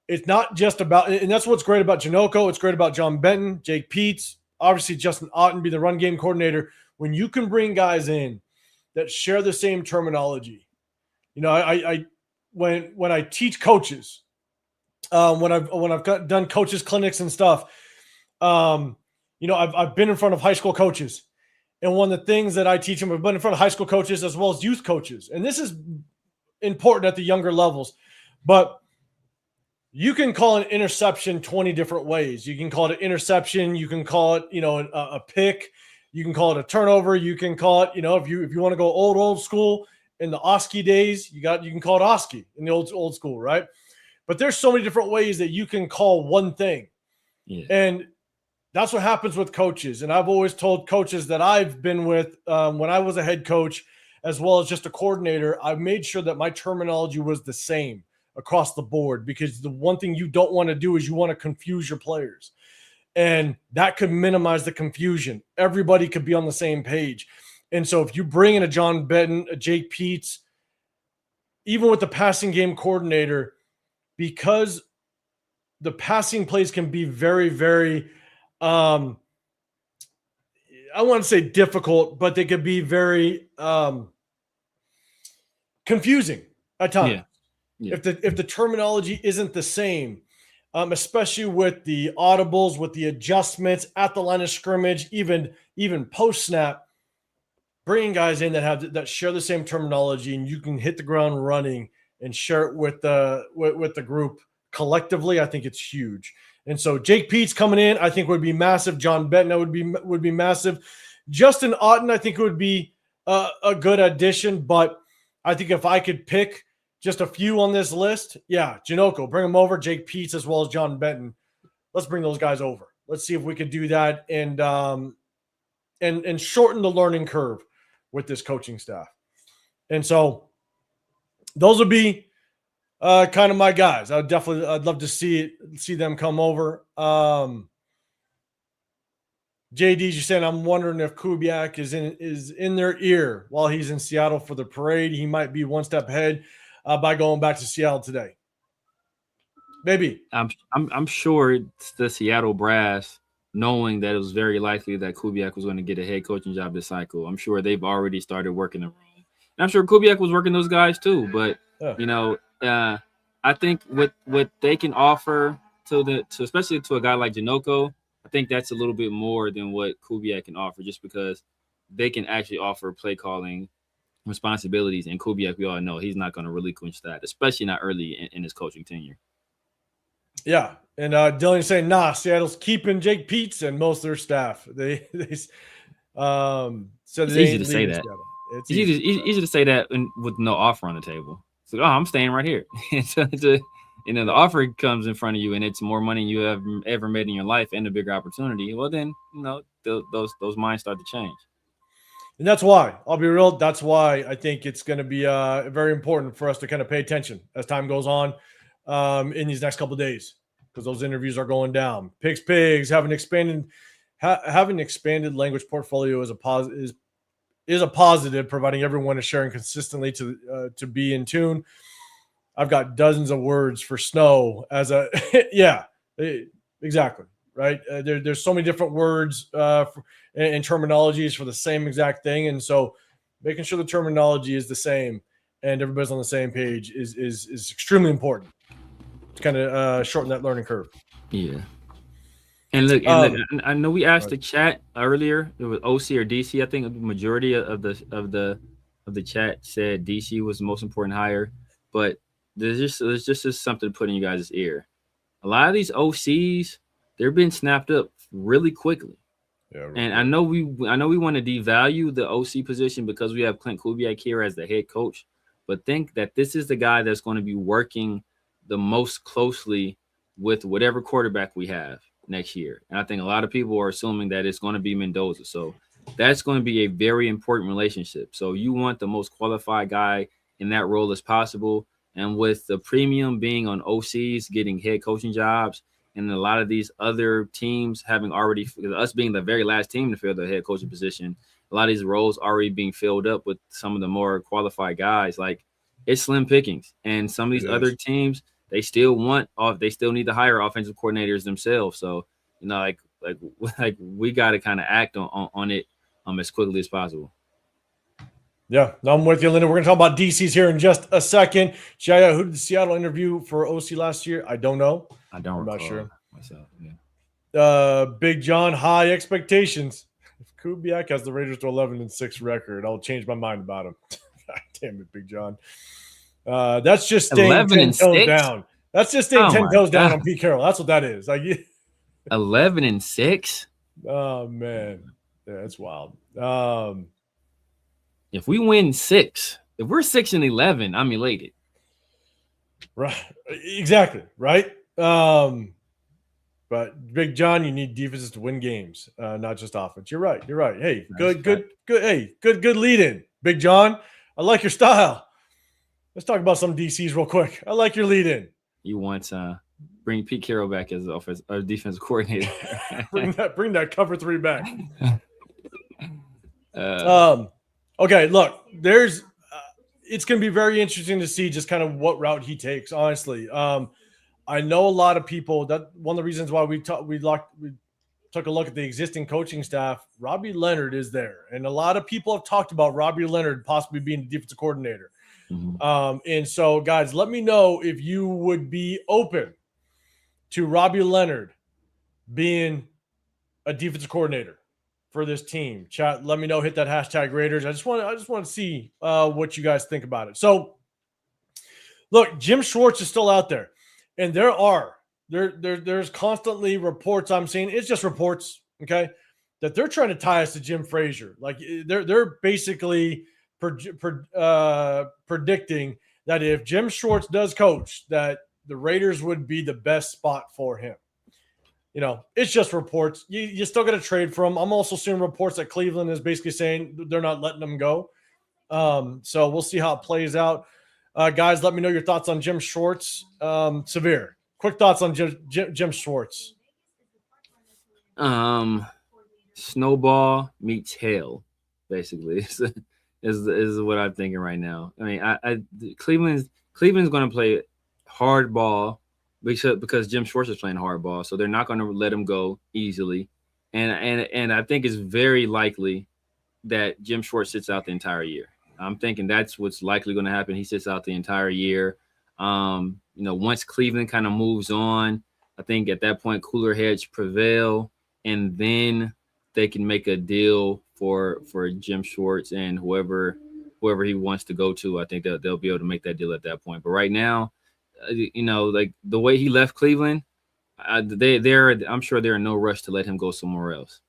It's not just about, and that's what's great about Janocko. It's great about John Benton, Jake Peets, obviously Justin Otten be the run game coordinator. When you can bring guys in that share the same terminology, you know, when I teach coaches, when I've done coaches clinics and stuff, you know, I've been in front of high school coaches, and one of the things that I teach them, I've been in front of high school coaches as well as youth coaches, and this is important at the younger levels. But you can call an interception 20 different ways. You can call it an interception. You can call it, you know, a pick. You can call it a turnover. You can call it, you know, if you want to go old school. In the Oski days, you can call it Oski in the old school, right? But there's so many different ways that you can call one thing. Yeah. And that's what happens with coaches. And I've always told coaches that I've been with when I was a head coach, as well as just a coordinator, I made sure that my terminology was the same across the board, because the one thing you don't want to do is you want to confuse your players. And that could minimize the confusion. Everybody could be on the same page. And so if you bring in a John Benton, a Jake Peets, even with the passing game coordinator, because the passing plays can be very, very, I want to say difficult, but they could be very confusing at times. Yeah. If the terminology isn't the same, especially with the audibles, with the adjustments at the line of scrimmage, even post snap, bringing guys in that share the same terminology, and you can hit the ground running and share it with the group collectively, I think it's huge. And so Jake Peets coming in, I think would be massive. John Benton would be massive. Justin Otten, I think would be a good addition. But I think if I could pick just a few on this list, yeah, Janocko, bring them over. Jake Peets as well as John Benton. Let's bring those guys over. Let's see if we could do that and shorten the learning curve with this coaching staff. And so those would be kind of my guys. I'd love to see them come over. JD, you're saying, I'm wondering if Kubiak is in their ear while he's in Seattle for the parade. He might be one step ahead by going back to Seattle today. Maybe. I'm sure it's the Seattle brass, knowing that it was very likely that Kubiak was going to get a head coaching job this cycle. I'm sure they've already started working the room. And I'm sure Kubiak was working those guys too. But, you know, I think what they can offer especially to a guy like Janocko, I think that's a little bit more than what Kubiak can offer, just because they can actually offer play calling responsibilities. And Kubiak, we all know, he's not going to relinquish that, especially not early in his coaching tenure. Yeah. And Dylan's saying, Seattle's keeping Jake Peets and most of their staff. They said it's easy to say that. It's easy to say that with no offer on the table. It's like, I'm staying right here. And then the offer comes in front of you, and it's more money you have ever made in your life and a bigger opportunity. Well, then, you know, those minds start to change. And that's why, I'll be real, that's why I think it's going to be very important for us to kind of pay attention as time goes on. in these next couple of days because those interviews are going down. Pigs having expanded language portfolio is a positive, providing everyone is sharing consistently to be in tune. I've got dozens of words for snow as a exactly right. There's so many different words and terminologies for the same exact thing, and so making sure the terminology is the same and everybody's on the same page is extremely important to kind of shorten that learning curve. Yeah. And look, I know we asked the chat earlier. It was OC or DC. I think the majority of the chat said DC was the most important hire, but there's just something to put in you guys' ear. A lot of these OCs, they're being snapped up really quickly. Yeah, and I know we want to devalue the OC position because we have Clint Kubiak here as the head coach, but think that this is the guy that's going to be working the most closely with whatever quarterback we have next year. And I think a lot of people are assuming that it's going to be Mendoza. So that's going to be a very important relationship. So you want the most qualified guy in that role as possible. And with the premium being on OCs getting head coaching jobs, and a lot of these other teams having already, us being the very last team to fill the head coaching position, a lot of these roles already being filled up with some of the more qualified guys. Like, it's slim pickings. And some of these other teams, they still need to hire offensive coordinators themselves. So, like we got to kind of act on it as quickly as possible. Yeah, no, I'm with you, Linda. We're going to talk about DCs here in just a second. Jaya, who did Seattle interview for OC last year? I don't know. I'm not sure myself. Yeah. Big John, high expectations. If Kubiak has the Raiders to 11-6 record, I'll change my mind about him. God damn it, Big John. That's just staying 10 toes down. That's just staying 10 toes down on Pete Carroll. That's what that is. 11-6. Oh man, yeah, that's wild. If we win 6, if we're 6-11, I'm elated. Right, exactly. Right. But Big John, you need defenses to win games, not just offense. You're right. Hey, good. Hey, good lead in, Big John. I like your style. Let's talk about some DCs real quick. I like your lead in. You want bring Pete Carroll back as defensive coordinator. bring that cover 3 back. Okay, look, it's going to be very interesting to see just kind of what route he takes, honestly. I know a lot of people, that one of the reasons why we took a look at the existing coaching staff, Robbie Leonard is there. And a lot of people have talked about Robbie Leonard possibly being the defensive coordinator. Mm-hmm. And so, guys, let me know if you would be open to Robbie Leonard being a defensive coordinator for this team. Chat, let me know. Hit that hashtag Raiders. I just want to see what you guys think about it. So, look, Jim Schwartz is still out there, and there's constantly reports I'm seeing. It's just reports, okay, that they're trying to tie us to Jim Frazier. Like they're basically predicting that if Jim Schwartz does coach, that the Raiders would be the best spot for him. It's just reports. You still got to trade for him. I'm also seeing reports that Cleveland is basically saying they're not letting him go. So we'll see how it plays out. Guys, let me know your thoughts on Jim Schwartz. Severe. Quick thoughts on Jim Schwartz. Snowball meets hail, basically, is what I'm thinking right now. I mean, Cleveland's going to play hard ball because Jim Schwartz is playing hard ball, so they're not going to let him go easily. And I think it's very likely that Jim Schwartz sits out the entire year. I'm thinking that's what's likely going to happen. He sits out the entire year. Once Cleveland kind of moves on, I think at that point cooler heads prevail, and then they can make a deal for Jim Schwartz and whoever he wants to go to. I think they'll be able to make that deal at that point. But right now, like the way he left Cleveland, I'm sure they're in no rush to let him go somewhere else.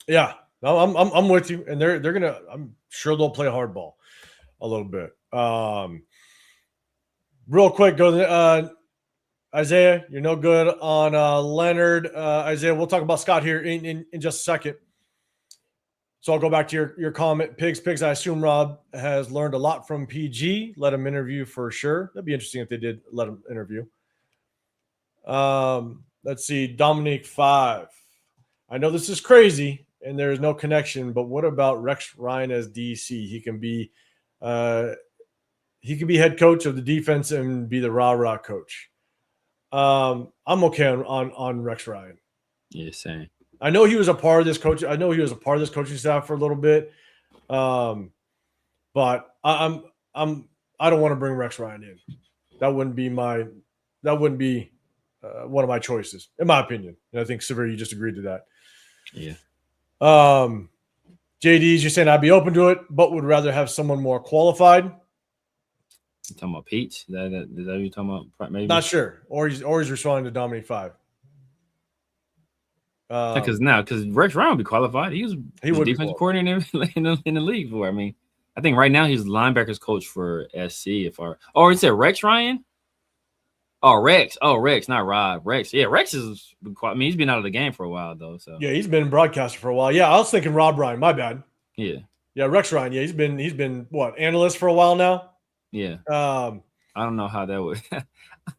Yeah, no, I'm with you, and they're gonna. I'm sure they'll play hardball a little bit. Real quick, go to Isaiah. You're no good on Leonard. Isaiah, we'll talk about Scott here in just a second. So I'll go back to your comment. Pigs. I assume Rob has learned a lot from PG. Let him interview for sure. That'd be interesting if they did let him interview. Let's see. Dominique 5. I know this is crazy and there is no connection, but what about Rex Ryan as DC? He can be head coach of the defense and be the rah-rah coach. I'm okay on Rex Ryan. Yeah, same. I know he was a part of this coach. I know he was a part of this coaching staff for a little bit, but I don't want to bring Rex Ryan in. That wouldn't be one of my choices, in my opinion. And I think Severe, you just agreed to that. Yeah. JD's just saying I'd be open to it, but would rather have someone more qualified. You talking about Peach? Is that what you're talking about? Maybe. Not sure. Or he's responding to Dominic 5. Because Rex Ryan would be qualified. He would defensive coordinator in the league for. I mean, I think right now he's linebackers coach for SC. Or is it Rex Ryan? Oh, Rex, not Rob. Rex. Yeah, Rex is. I mean, he's been out of the game for a while though. So yeah, he's been a broadcaster for a while. Yeah, I was thinking Rob Ryan. My bad. Yeah. Yeah, Rex Ryan. Yeah, he's been what, analyst for a while now. Yeah. I don't know how that would.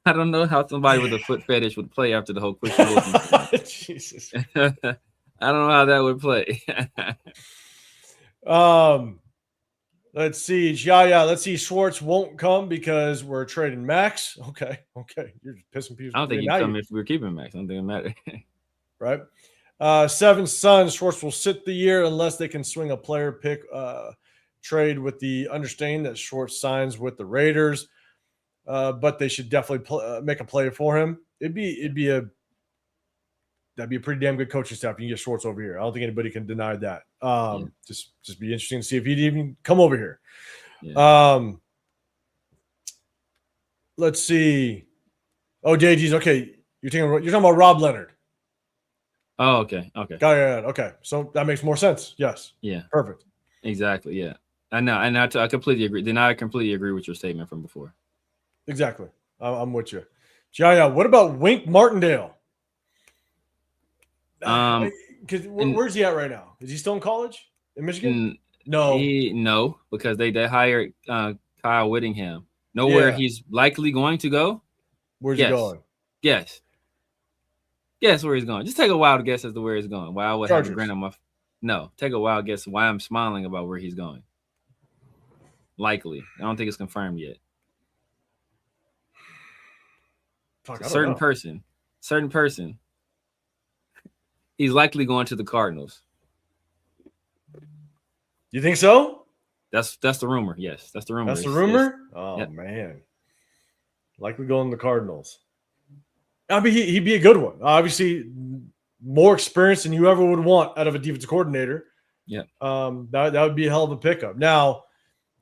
I don't know how somebody with a foot fetish would play after the whole Christian Jesus. I don't know how that would play. Let's see. Yeah. Let's see. Schwartz won't come because we're trading Maxx. Okay. You're just pissing people. I don't think he'd come if we're keeping Maxx. I don't think it matters. Right. Seven Suns. Schwartz will sit the year unless they can swing a player pick trade with the understanding that Schwartz signs with the Raiders. But they should definitely make a play for him. That'd be a pretty damn good coaching staff. You can get Schwartz over here. I don't think anybody can deny that. Just be interesting to see if he'd even come over here. Yeah. Let's see. Oh, JG's okay. You're talking about Rob Leonard. Oh, okay. Got it. Okay. So that makes more sense. Yes. Yeah. Perfect. Exactly. Yeah. I know. And I completely agree. Then I completely agree with your statement from before. Exactly. I'm with you. Yeah. What about Wink Martindale? Where's he at right now? Is he still in college in Michigan? No, because they hired Kyle Whittingham. Where he's likely going to go. Where's he going? Guess where he's going. Just take a wild guess as to where he's going. Why I would have to grant him take a wild guess why I'm smiling about where he's going. Likely. I don't think it's confirmed yet. Certain person. He's likely going to the Cardinals. You think so? That's the rumor. Yes, that's the rumor. That's the rumor? Oh, yep. Man. Likely going to the Cardinals. I mean, he'd be a good one. Obviously, more experience than you ever would want out of a defensive coordinator. Yeah. That would be a hell of a pickup. Now,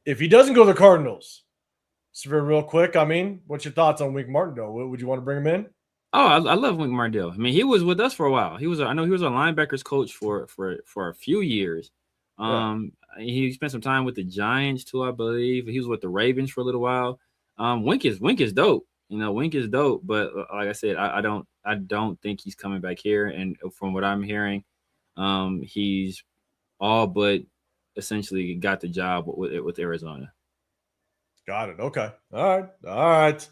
if he doesn't go to the Cardinals, real quick, I mean, what's your thoughts on Wink Martindale? Would you want to bring him in? Oh, I love Wink Martindale. I mean, he was with us for a while. I know he was a linebackers coach for a few years. He spent some time with the Giants too, I believe. He was with the Ravens for a little while. Wink is dope. Wink is dope. But like I said, I don't think he's coming back here. And from what I'm hearing, he's all but essentially got the job with Arizona. Got it. Okay. All right.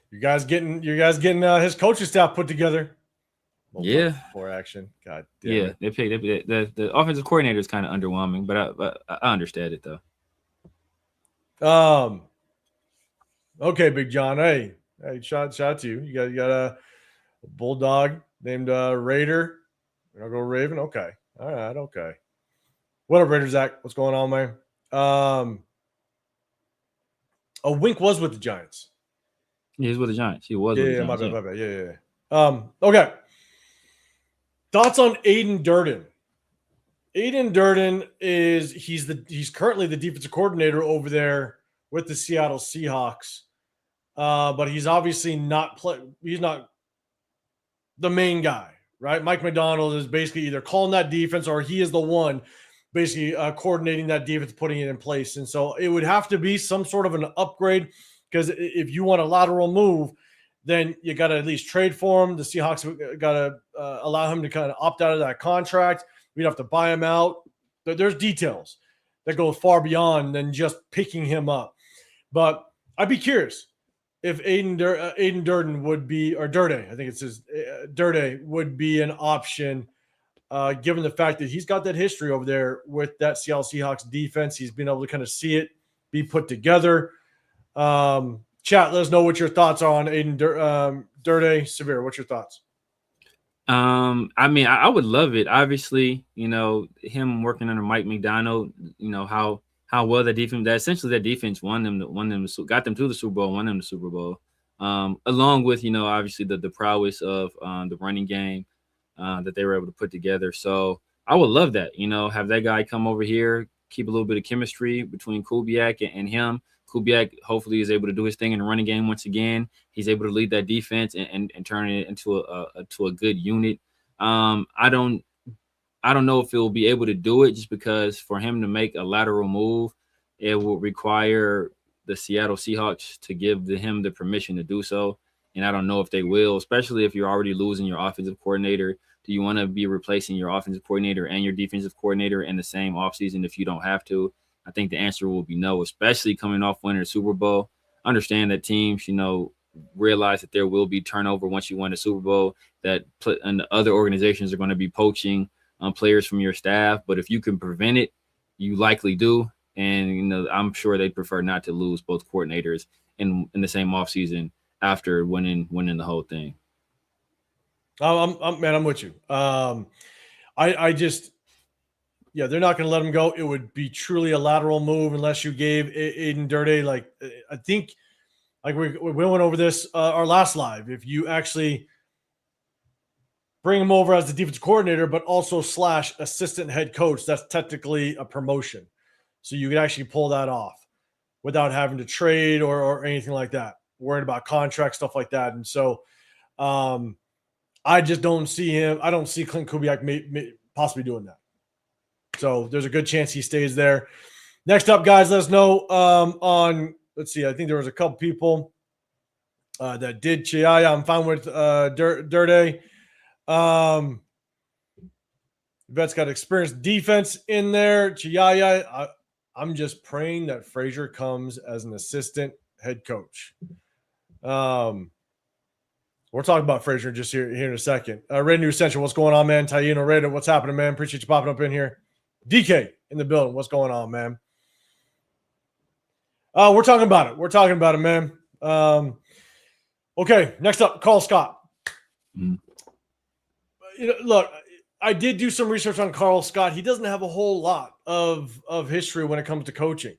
You guys getting his coaching staff put together. For action. God damn it. They picked the offensive coordinator is kind of underwhelming, but I understand it though. Okay, Big John. Hey, shout out to you. You got a bulldog named Raider. We're gonna go Raven. Okay. All right. Okay. What up, Raider Zach? What's going on, man? Wink was with the Giants. Yeah, he's with the Giants. He was. Yeah, my bad. Yeah. Okay. Thoughts on Aiden Durden? Aiden Durden he's currently the defensive coordinator over there with the Seattle Seahawks, but he's obviously he's not the main guy, right? Mike McDonald is basically either calling that defense or he is the one basically coordinating that defense, putting it in place. And so it would have to be some sort of an upgrade, because if you want a lateral move, then you got to at least trade for him. The Seahawks got to allow him to kind of opt out of that contract. We'd have to buy him out, There's details that go far beyond than just picking him up. But I'd be curious if Aiden Durden would be, or Durde, I think it's his, Durde would be an option, given the fact that he's got that history over there with that Seattle Seahawks defense. He's been able to kind of see it be put together. Chat, let us know what your thoughts are on Aiden Durde. Severe, what's your thoughts? I mean, I would love it. Obviously, him working under Mike McDonald, how well that defense, that defense got them to the Super Bowl, won them the Super Bowl. Along with, obviously the prowess of the running game that they were able to put together. So I would love that, have that guy come over here, keep a little bit of chemistry between Kubiak and him. Kubiak hopefully is able to do his thing in the running game once again. He's able to lead that defense and turn it into a good unit. I don't know if he'll be able to do it, just because for him to make a lateral move, it will require the Seattle Seahawks to give him the permission to do so. And I don't know if they will, especially if you're already losing your offensive coordinator. Do you want to be replacing your offensive coordinator and your defensive coordinator in the same offseason if you don't have to? I think the answer will be no, especially coming off winning the Super Bowl. Understand that teams, realize that there will be turnover once you win the Super Bowl, and the other organizations are going to be poaching players from your staff. But if you can prevent it, you likely do. And, I'm sure they'd prefer not to lose both coordinators in the same offseason after winning the whole thing. I'm with you. They're not going to let him go. It would be truly a lateral move unless you gave Aiden Durde, I think, we went over this our last live. If you actually bring him over as the defensive coordinator, but also / assistant head coach, that's technically a promotion. So you could actually pull that off without having to trade or anything like that, worried about contracts, stuff like that. And so I just don't see him. I don't see Clint Kubiak possibly doing that. So there's a good chance he stays there. Next up, guys, let us know let's see, I think there was a couple people that did Chiaya. I'm fine with Durde. Vet's got experienced defense in there. Chiaya, I'm just praying that Frazier comes as an assistant head coach. We'll talk about Frazier just here in a second. Red New Essential, what's going on, man? Taino Raider, what's happening, man? Appreciate you popping up in here. DK in the building. What's going on, man? We're talking about it. We're talking about it, man. Okay, next up, Carl Scott. Look, I did do some research on Carl Scott. He doesn't have a whole lot of history when it comes to coaching.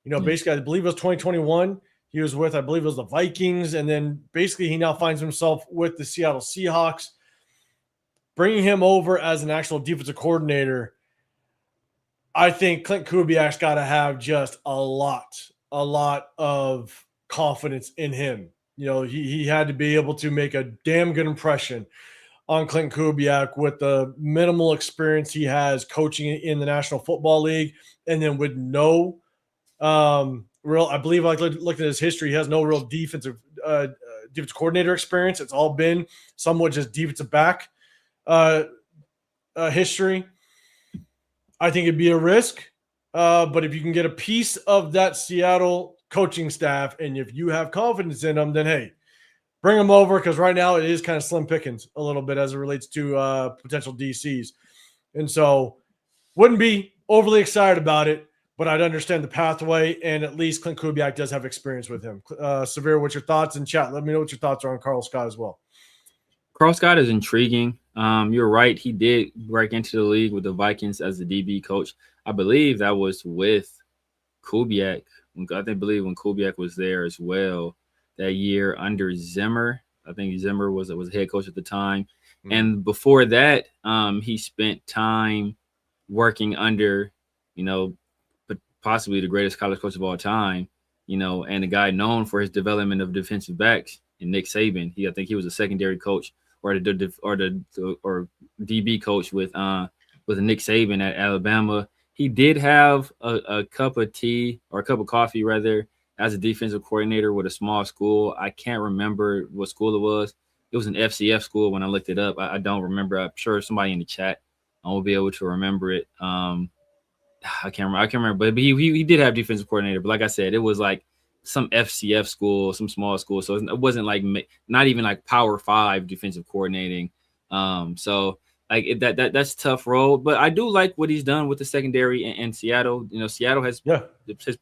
Basically, I believe it was 2021. He was with, I believe it was the Vikings. And then basically he now finds himself with the Seattle Seahawks. Bringing him over as an actual defensive coordinator, I think Clint Kubiak's got to have just a lot of confidence in him. He had to be able to make a damn good impression on Clint Kubiak with the minimal experience he has coaching in the National Football League, and then with no I believe, looking at his history, he has no real defensive coordinator experience. It's all been somewhat just defensive back history. I think it'd be a risk, but if you can get a piece of that Seattle coaching staff, and if you have confidence in them, then hey, bring them over, because right now it is kind of slim pickings a little bit as it relates to potential DCs. And so wouldn't be overly excited about it, but I'd understand the pathway, and at least Clint Kubiak does have experience with him. Severe, what's your thoughts? In chat, let me know what your thoughts are on Carl Scott as well. Carl Scott is intriguing. You're right. He did break into the league with the Vikings as the DB coach. I believe that was with Kubiak. I believe when Kubiak was there as well that year under Zimmer. I think Zimmer was head coach at the time. Mm-hmm. And before that, he spent time working under, possibly the greatest college coach of all time, and a guy known for his development of defensive backs, and Nick Saban. I think he was a secondary coach or DB coach with Nick Saban at Alabama. He did have a cup of tea, or a cup of coffee rather, as a defensive coordinator with a small school. I can't remember what school it was. It was an FCF school when I looked it up. I don't remember. I'm sure somebody in the chat will be able to remember it. I can't remember, but he did have defensive coordinator. But like I said, it was like some FCF school, some small school, so it wasn't like not even like Power 5 defensive coordinating. So like that's tough role. But I do like what he's done with the secondary in Seattle. You know, Seattle has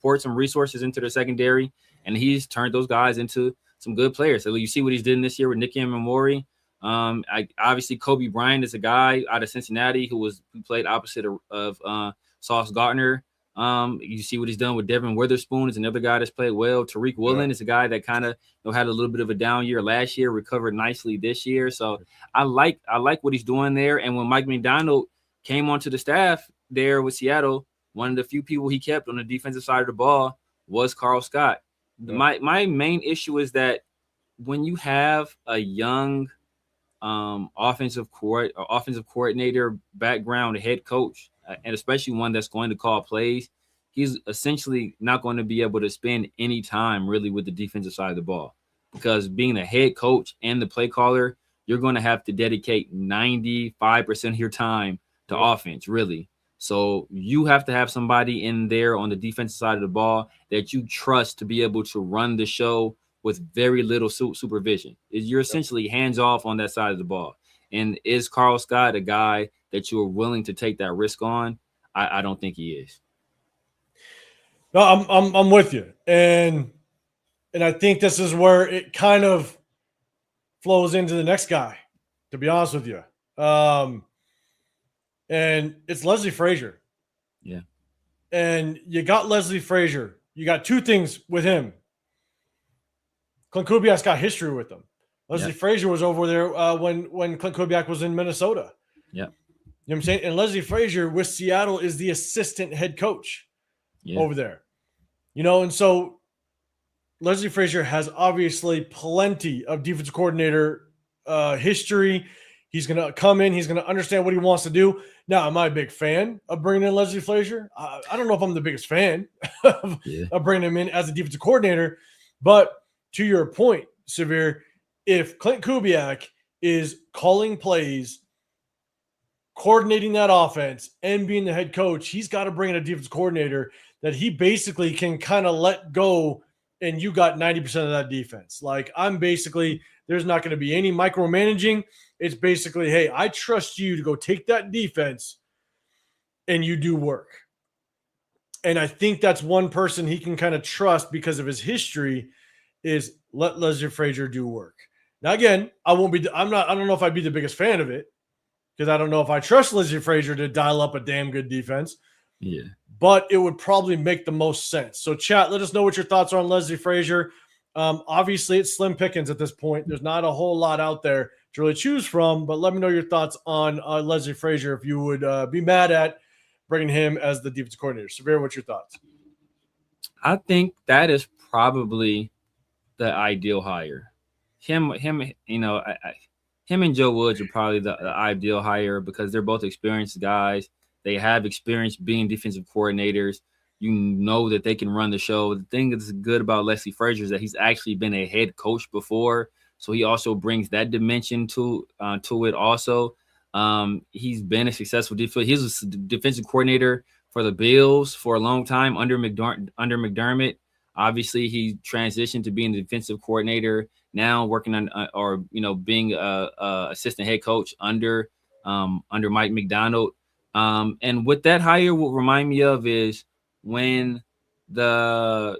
poured some resources into the secondary, and he's turned those guys into some good players. So you see what he's doing this year with Nicky and Memori. Obviously Kobe Bryant is a guy out of Cincinnati who played opposite of Sauce Gardner. You see what he's done with Devin Witherspoon is another guy that's played well. Tariq Woolen is a guy that kind of had a little bit of a down year last year, recovered nicely this year. So I like what he's doing there. And when Mike McDonald came onto the staff there with Seattle, one of the few people he kept on the defensive side of the ball was Carl Scott. My main issue is that when you have a young offensive coordinator background, head coach, and especially one that's going to call plays, he's essentially not going to be able to spend any time really with the defensive side of the ball, because being a head coach and the play caller, you're going to have to dedicate 95% of your time to offense, really. So you have to have somebody in there on the defensive side of the ball that you trust to be able to run the show with very little supervision. You're essentially hands off on that side of the ball. And is Carl Scott a guy that you are willing to take that risk on? I don't think he is. No, I'm with you, and I think this is where it kind of flows into the next guy, to be honest with you. And it's Leslie Frazier. Yeah. And you got Leslie Frazier. You got two things with him. Clint Kubiak's got history with him. Leslie Frazier was over there when Clint Kubiak was in Minnesota. Yeah. You know what I'm saying? And Leslie Frazier with Seattle is the assistant head coach over there. You know, and so Leslie Frazier has obviously plenty of defensive coordinator history. He's going to come in. He's going to understand what he wants to do. Now, am I a big fan of bringing in Leslie Frazier? I don't know if I'm the biggest fan of bringing him in as a defensive coordinator. But to your point, Severe, if Clint Kubiak is calling plays, coordinating that offense, and being the head coach, he's got to bring in a defensive coordinator that he basically can kind of let go, and you got 90% of that defense. Like, there's not going to be any micromanaging. It's basically, hey, I trust you to go take that defense and you do work. And I think that's one person he can kind of trust because of his history, is let Leslie Frazier do work. Now, again, I don't know if I'd be the biggest fan of it, because I don't know if I trust Leslie Frazier to dial up a damn good defense. Yeah. But it would probably make the most sense. So, chat, let us know what your thoughts are on Leslie Frazier. Obviously, it's slim pickings at this point. There's not a whole lot out there to really choose from, but let me know your thoughts on Leslie Frazier, if you would be mad at bringing him as the defensive coordinator. Severe, what's your thoughts? I think that is probably the ideal hire. Him, him and Joe Woods are probably the ideal hire, because they're both experienced guys. They have experience being defensive coordinators. You know that they can run the show. The thing that's good about Leslie Frazier is that he's actually been a head coach before, so he also brings that dimension to it also. He's been a successful defense. He was a defensive coordinator for the Bills for a long time under McDermott. Obviously, he transitioned to being the defensive coordinator now, working on being a assistant head coach under Mike McDonald. And what that hire will remind me of is when the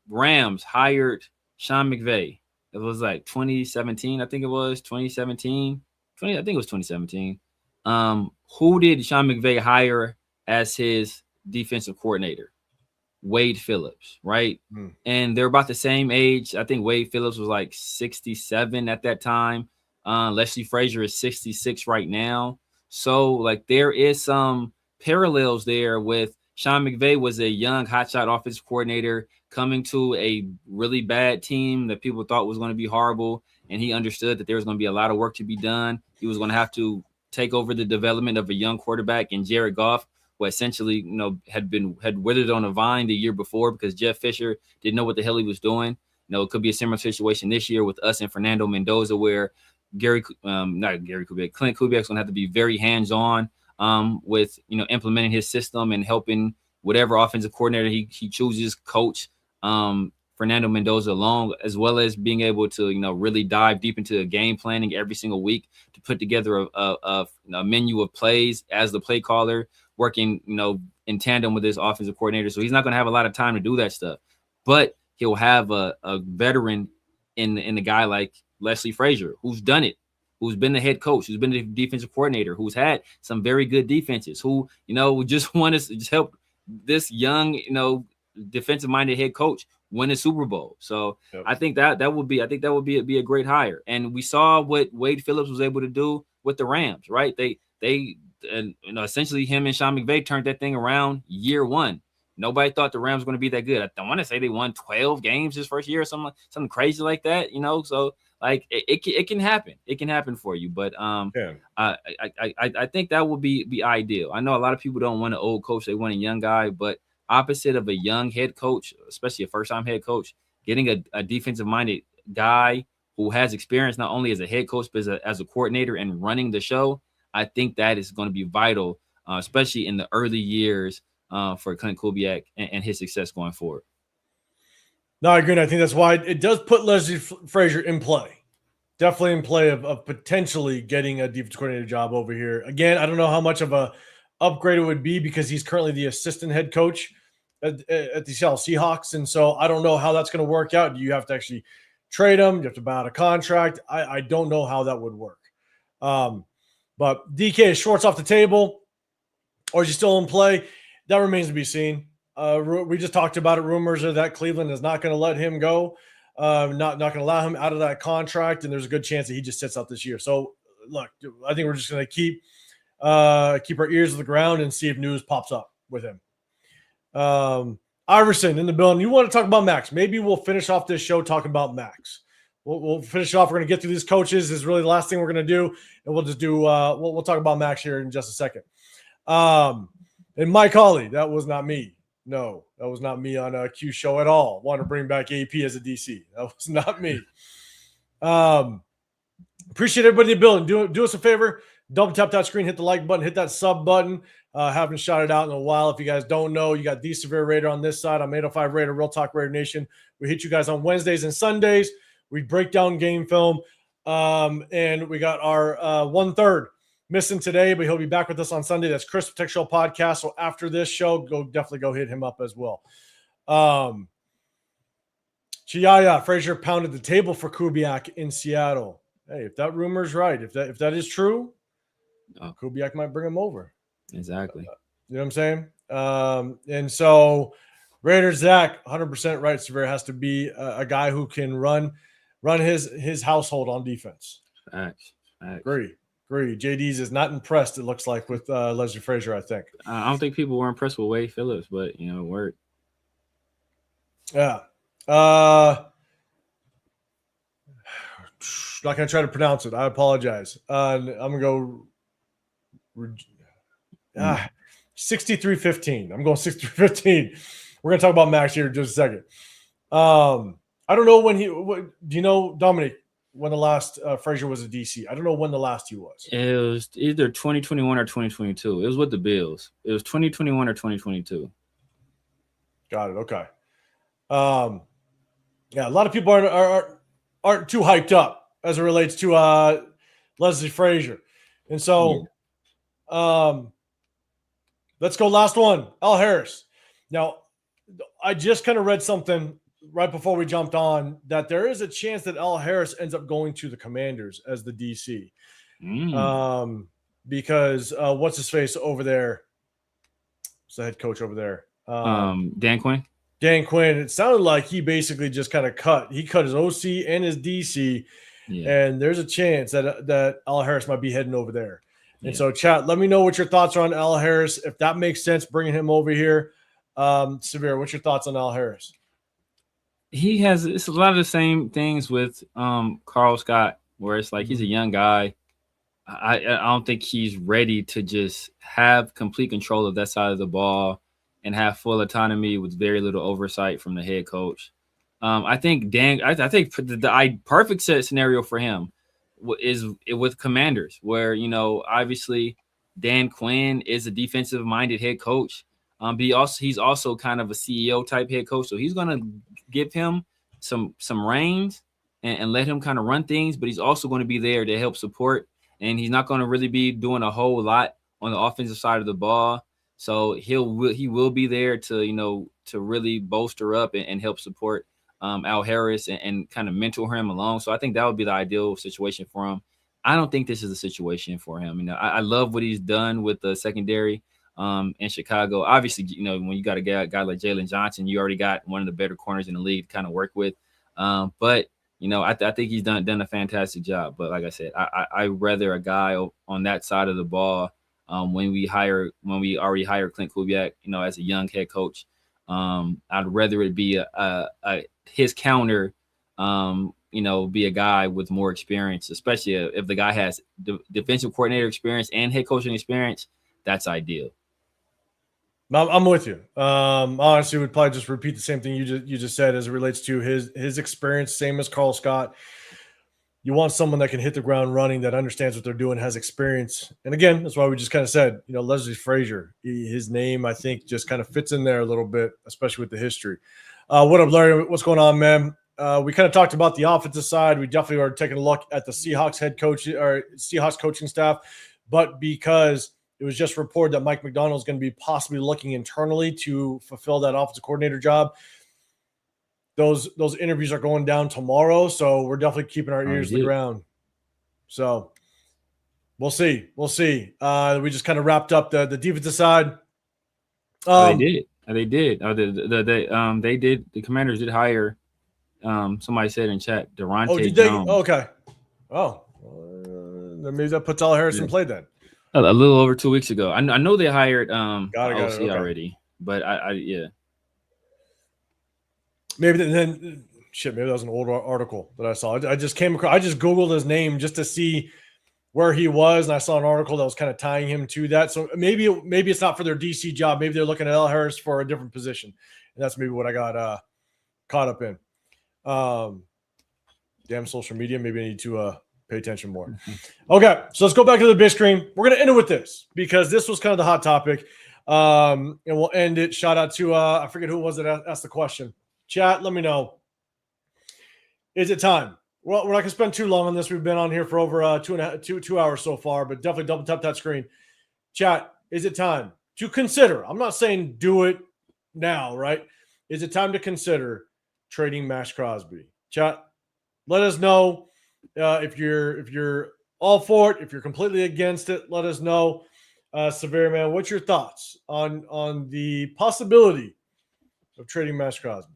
Rams hired Sean McVay. It was like 2017, I think it was 2017. I think it was 2017. Who did Sean McVay hire as his defensive coordinator? Wade Phillips, right? And they're about the same age. I think Wade Phillips was like 67 at that time. Leslie Frazier is 66 right now. So, like, there is some parallels there with Sean McVay was a young hotshot offensive coordinator coming to a really bad team that people thought was going to be horrible, and he understood that there was going to be a lot of work to be done. He was going to have to take over the development of a young quarterback in Jared Goff, who essentially, had withered on a vine the year before because Jeff Fisher didn't know what the hell he was doing. It could be a similar situation this year with us and Fernando Mendoza, where Clint Kubiak's going to have to be very hands-on with implementing his system and helping whatever offensive coordinator he chooses coach Fernando Mendoza along, as well as being able to really dive deep into game planning every single week to put together a menu of plays as the play caller, working in tandem with his offensive coordinator. So he's not going to have a lot of time to do that stuff, but he'll have a veteran in a guy like Leslie Frazier, who's done it, who's been the head coach, who's been the defensive coordinator, who's had some very good defenses, who just want to just help this young defensive minded head coach win a Super Bowl. So yep. I think that would be a great hire. And we saw what Wade Phillips was able to do with the Rams, right? They essentially him and Sean McVay turned that thing around year one. Nobody thought the Rams were going to be that good. I want to say they won 12 games his first year or something crazy like that, So like it can happen. It can happen for you. But I think that would be ideal. I know a lot of people don't want an old coach. They want a young guy, but opposite of a young head coach, especially a first-time head coach, getting a defensive-minded guy who has experience not only as a head coach but as a coordinator and running the show, I think that is going to be vital, especially in the early years for Clint Kubiak and his success going forward. No, I agree. I think that's why it does put Leslie Frazier in play. Definitely in play of potentially getting a defense coordinator job over here. Again, I don't know how much of a upgrade it would be because he's currently the assistant head coach at the Seattle Seahawks. And so I don't know how that's going to work out. Do you have to actually trade him? Do you have to buy out a contract? I don't know how that would work. But DK, is Schwartz off the table or is he still in play? That remains to be seen. We just talked about it. Rumors are that Cleveland is not going to let him go, not going to allow him out of that contract, and there's a good chance that he just sits out this year. So, look, I think we're just going to keep our ears to the ground and see if news pops up with him. Iverson in the building. You want to talk about Maxx? Maybe we'll finish off this show talking about Maxx. We'll finish off. We're going to get through these coaches. This is really the last thing we're going to do, and we'll just do. We'll talk about Maxx here in just a second. And Mike Hawley, that was not me. No, that was not me on a Q show at all. Want to bring back AP as a DC. That was not me. Appreciate everybody in the building. Do us a favor. Double tap that screen, hit the like button, hit that sub button. Haven't shouted out in a while. If you guys don't know, you got the Severe Raider on this side. I'm 805 Raider, Real Talk Raider Nation. We hit you guys on Wednesdays and Sundays. We break down game film. And we got our 1/3 missing today, but he'll be back with us on Sunday. That's Chris Tech Show podcast. So after this show, definitely go hit him up as well. Chiaya, Frazier pounded the table for Kubiak in Seattle. Hey, if that rumor is right, if that is true, Kubiak might bring him over. Exactly. You know what I'm saying? And so Raiders Zach, 100% right. Severe has to be a guy who can run his household on defense. Facts. Agree. JD's is not impressed, it looks like, with Leslie Frazier, I think. I don't think people were impressed with Wade Phillips, but, it worked. Yeah. Not going to try to pronounce it. I apologize. I'm going to go 63-15. I'm going 63-15. We're going to talk about Maxx here in just a second. I don't know when do you know, Dominic, when the last Frazier was a DC? I don't know when the last he was. It was either 2021 or 2022. It was with the Bills. It was 2021 or 2022. Got it. Okay. Yeah, a lot of people aren't too hyped up as it relates to Leslie Frazier. And so let's go last one. Al Harris. Now, I just kind of read something right before we jumped on that there is a chance that Al Harris ends up going to the Commanders as the DC. Because what's his face over there? What's the head coach over there? Dan Quinn. Dan Quinn. It sounded like he basically just kind of cut his OC and his DC. Yeah. And there's a chance that Al Harris might be heading over there. And so, chat, let me know what your thoughts are on Al Harris. If that makes sense, bringing him over here. Severe, what's your thoughts on Al Harris? It's a lot of the same things with Carl Scott, where it's like he's a young guy. I don't think he's ready to just have complete control of that side of the ball and have full autonomy with very little oversight from the head coach. I think the perfect scenario for him is with Commanders, where obviously Dan Quinn is a defensive-minded head coach. But he's also kind of a CEO type head coach, so he's going to give him some reins and let him kind of run things. But he's also going to be there to help support, and he's not going to really be doing a whole lot on the offensive side of the ball. So he will be there to to really bolster up and help support Al Harris and kind of mentor him along. So I think that would be the ideal situation for him. I don't think this is a situation for him. I love what he's done with the secondary in Chicago. Obviously, when you got a guy like Jalen Johnson, you already got one of the better corners in the league to kind of work with. But I think he's done a fantastic job. But like I said, I rather a guy on that side of the ball when we already hired Clint Kubiak, as a young head coach. I'd rather it be his counter, be a guy with more experience, especially if the guy has defensive coordinator experience and head coaching experience. That's ideal. I'm with you. Honestly, would probably just repeat the same thing you just said as it relates to his experience, same as Carl Scott. You want someone that can hit the ground running, that understands what they're doing, has experience. And again, that's why we just kind of said, Leslie Frazier, his name, I think, just kind of fits in there a little bit, especially with the history. What up, Larry? What's going on, man? We kind of talked about the offensive side. We definitely are taking a look at the Seahawks head coach or Seahawks coaching staff, but because it was just reported that Mike Macdonald is going to be possibly looking internally to fulfill that offensive coordinator job. Those interviews are going down tomorrow, so we're definitely keeping our ears to the ground. So we'll see. We just kind of wrapped up the defensive side. They did. They did. The Commanders did hire. Somebody said in chat, Durante Jones. Okay. Then maybe that puts Al Harris in play then. A little over 2 weeks ago. I know they hired OC okay. already, but yeah. Maybe maybe that was an old article that I saw. I just came across. I just Googled his name just to see where he was, and I saw an article that was kind of tying him to that. So maybe it's not for their DC job. Maybe they're looking at Al Harris for a different position, and that's maybe what I got caught up in. Damn social media. Maybe I need to pay attention more. Okay, so let's go back to the big screen. We're gonna end it with this because this was kind of the hot topic, and we'll end it. Shout out to I forget who it was that asked the question. Chat, let me know. Is it time? Well, we're not going to spend too long on this. We've been on here for over 2 hours so far, but definitely double tap that screen. Chat, is it time to consider? I'm not saying do it now, right? Is it time to consider trading Maxx Crosby? Chat, let us know if you're all for it, if you're completely against it. Let us know. Severe man, what's your thoughts on the possibility of trading Maxx Crosby?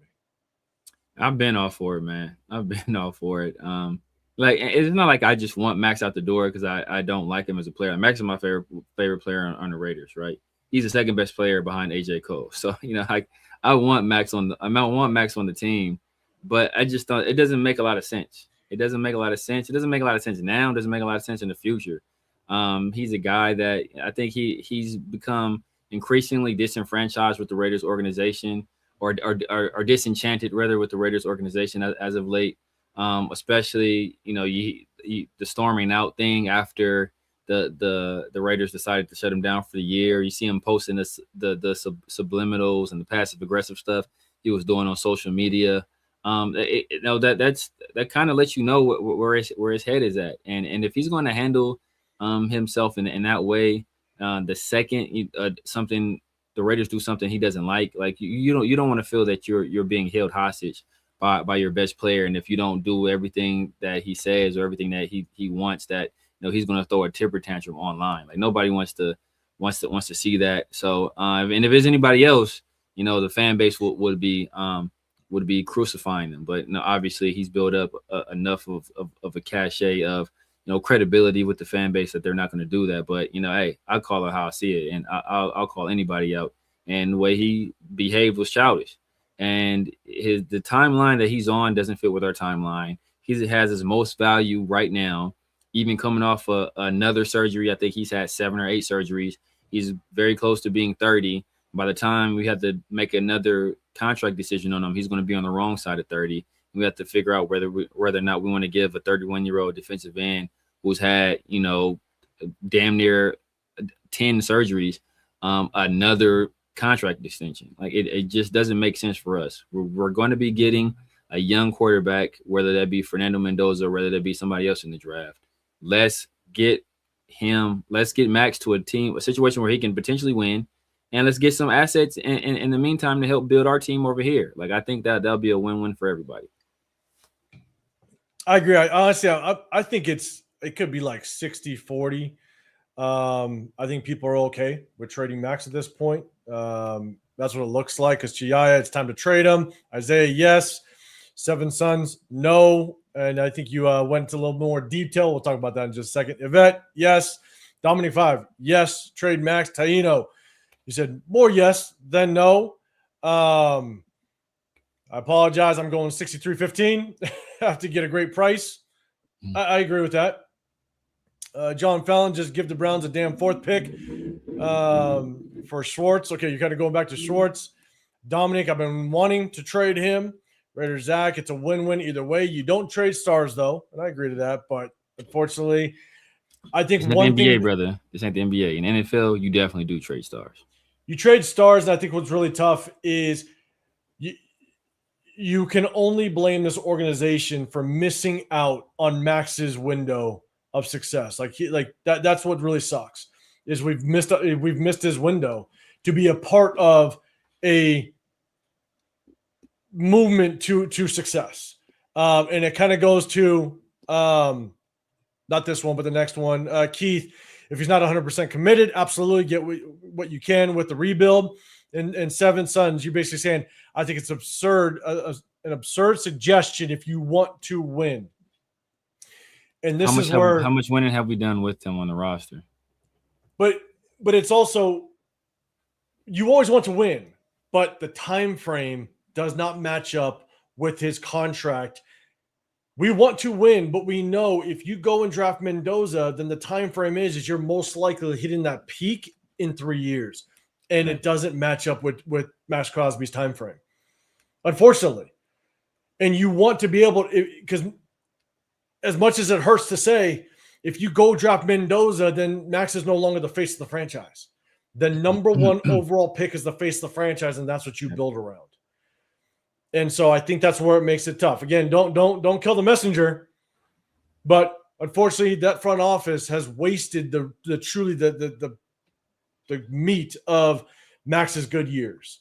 I've been all for it, man. I've been all for it. It's not like I just want Maxx out the door because I don't like him as a player. Maxx is my favorite player on the Raiders, right? He's the second best player behind AJ Cole. So I want Maxx on the team, but I just thought it doesn't make a lot of sense. It doesn't make a lot of sense. It doesn't make a lot of sense now. It doesn't make a lot of sense in the future. He's a guy that I think he's become increasingly disenfranchised with the Raiders organization. Or disenchanted rather with the Raiders organization as of late, especially the storming out thing after the Raiders decided to shut him down for the year. You see him posting the subliminals and the passive aggressive stuff he was doing on social media. That kind of lets you know where his head is at, and if he's going to handle himself in that way, the second the Raiders do something he doesn't like you don't want to feel that you're being held hostage by your best player. And if you don't do everything that he says or everything that he wants, that he's going to throw a temper tantrum online. Like nobody wants to see that. So and if there's anybody else, the fan base would be crucifying him. But obviously he's built up enough of a cachet of credibility with the fan base that they're not going to do that. But, hey, I call it how I see it, and I'll call anybody out. And the way he behaved was childish. And the timeline that he's on doesn't fit with our timeline. He has his most value right now, even coming off another surgery. I think he's had 7 or 8 surgeries. He's very close to being 30. By the time we have to make another contract decision on him, he's going to be on the wrong side of 30. We have to figure out whether or not we want to give a 31-year-old defensive end who's had, damn near 10 surgeries, another contract extension. Like it just doesn't make sense for us. We're going to be getting a young quarterback, whether that be Fernando Mendoza or whether that be somebody else in the draft. Let's get Maxx to a situation where he can potentially win, and let's get some assets in the meantime to help build our team over here. Like I think that'll be a win-win for everybody. I agree. I think it could be like 60-40. I think people are okay with trading Maxx at this point. That's what it looks like. Because Chiaya, it's time to trade him. Isaiah, yes. Seven Sons, no. And I think you went into a little more detail. We'll talk about that in just a second. Yvette, yes. Dominic 5, yes. Trade Maxx. Taino, you said more yes than no. I apologize. I'm going 63-15. Have to get a great price. I agree with that. John Fallon, just give the Browns a damn fourth pick for Schwartz. Okay, you're kind of going back to Schwartz. Dominic, I've been wanting to trade him. Raider Zach, it's a win-win either way. You don't trade stars, though, and I agree to that. But unfortunately, I think it's one the NBA, thing, brother. This ain't the NBA. In NFL, you definitely do trade stars. You trade stars, and I think what's really tough is you can only blame this organization for missing out on Max's window of success. That's what really sucks is we've missed his window to be a part of a movement to success. And it kind of goes to not this one, but the next one. Keith, if he's not 100% committed, absolutely get what you can with the rebuild. And Seven Sons, you're basically saying, I think it's absurd, an absurd suggestion if you want to win. And this is where how much winning have we done with him on the roster? But it's also you always want to win, but the time frame does not match up with his contract. We want to win, but we know if you go and draft Mendoza, then the time frame is you're most likely hitting that peak in 3 years, and it doesn't match up with Maxx Crosby's time frame, unfortunately. And you want to be able to, because as much as it hurts to say, if you go draft Mendoza, then Maxx is no longer the face of the franchise. The number one overall pick is the face of the franchise, and that's what you build around. And so I think that's where it makes it tough. Again, don't kill the messenger. But unfortunately, that front office has wasted the truly the meat of Max's good years.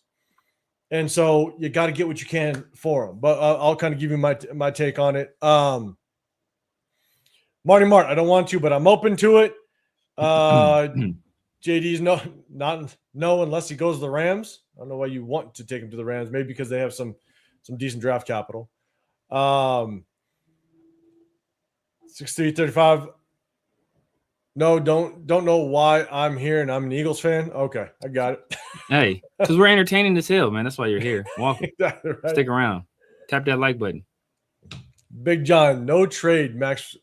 And so you got to get what you can for him. But I'll kind of give you my take on it. Marty Mart, I don't want to, but I'm open to it. JD's no unless he goes to the Rams. I don't know why you want to take him to the Rams. Maybe because they have some decent draft capital. 63-35. No, don't know why I'm here and I'm an Eagles fan. Okay, I got it. Hey, because we're entertaining this hill, man. That's why you're here. Welcome. Exactly right. Stick around. Tap that like button. Big John, no trade, Maxx.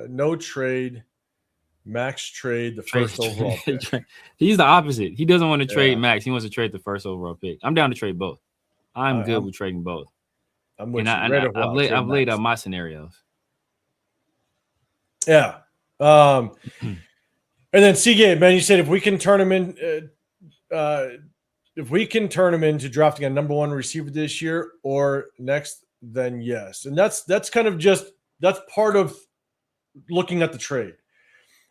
No trade. Maxx trade the first overall pick. He's the opposite. He doesn't want to trade Maxx. He wants to trade the first overall pick. I'm down to trade both. I'm good with trading both. I'm with and you. I've laid out my scenarios. Yeah. And then Seagate, man, you said if we can turn him in, into drafting a number one receiver this year or next, then yes. And that's kind of that's part of looking at the trade,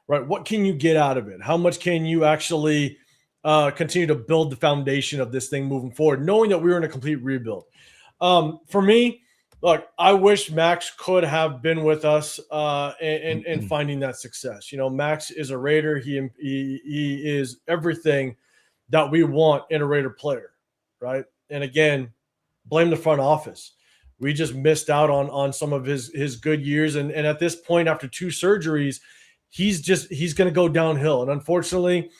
right? What can you get out of it? How much can you actually continue to build the foundation of this thing moving forward, knowing that we were in a complete rebuild? For me, look, I wish Maxx could have been with us and finding that success. You know, Maxx is a Raider. He is everything that we want in a Raider player, right? And again, blame the front office. We just missed out on some of his good years. And at this point, after 2 surgeries, he's going to go downhill. And unfortunately,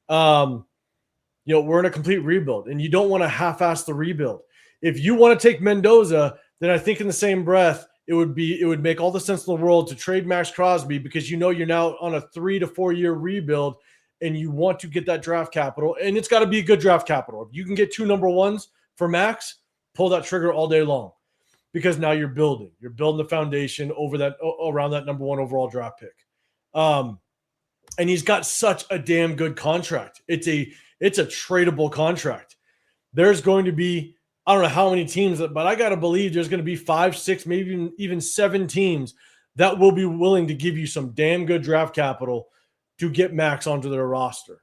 we're in a complete rebuild, and you don't want to half-ass the rebuild. If you want to take Mendoza, then I think in the same breath, it would make all the sense in the world to trade Maxx Crosby, because you're now on a 3 to 4 year rebuild, and you want to get that draft capital, and it's got to be a good draft capital. If you can get 2 number ones for Maxx, pull that trigger all day long, because now you're building the foundation around that number 1 overall draft pick. And he's got such a damn good contract. It's a tradable contract. There's going to be, I don't know how many teams, but I got to believe there's going to be 5, 6, maybe even 7 teams that will be willing to give you some damn good draft capital to get Maxx onto their roster.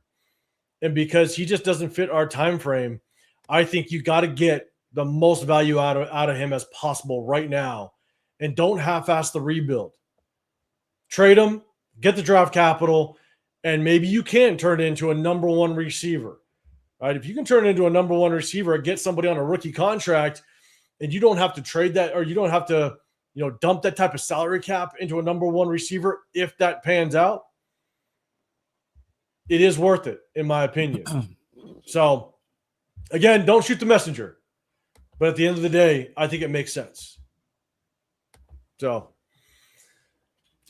And because he just doesn't fit our time frame, I think you got to get the most value out of him as possible right now. And don't half-ass the rebuild. Trade him, get the draft capital, and maybe you can turn it into a number 1 receiver. Right? If you can turn it into a number 1 receiver and get somebody on a rookie contract, and you don't have to trade that, or you don't have to, dump that type of salary cap into a number 1 receiver, if that pans out, it is worth it, in my opinion. So, again, don't shoot the messenger. But at the end of the day, I think it makes sense. So,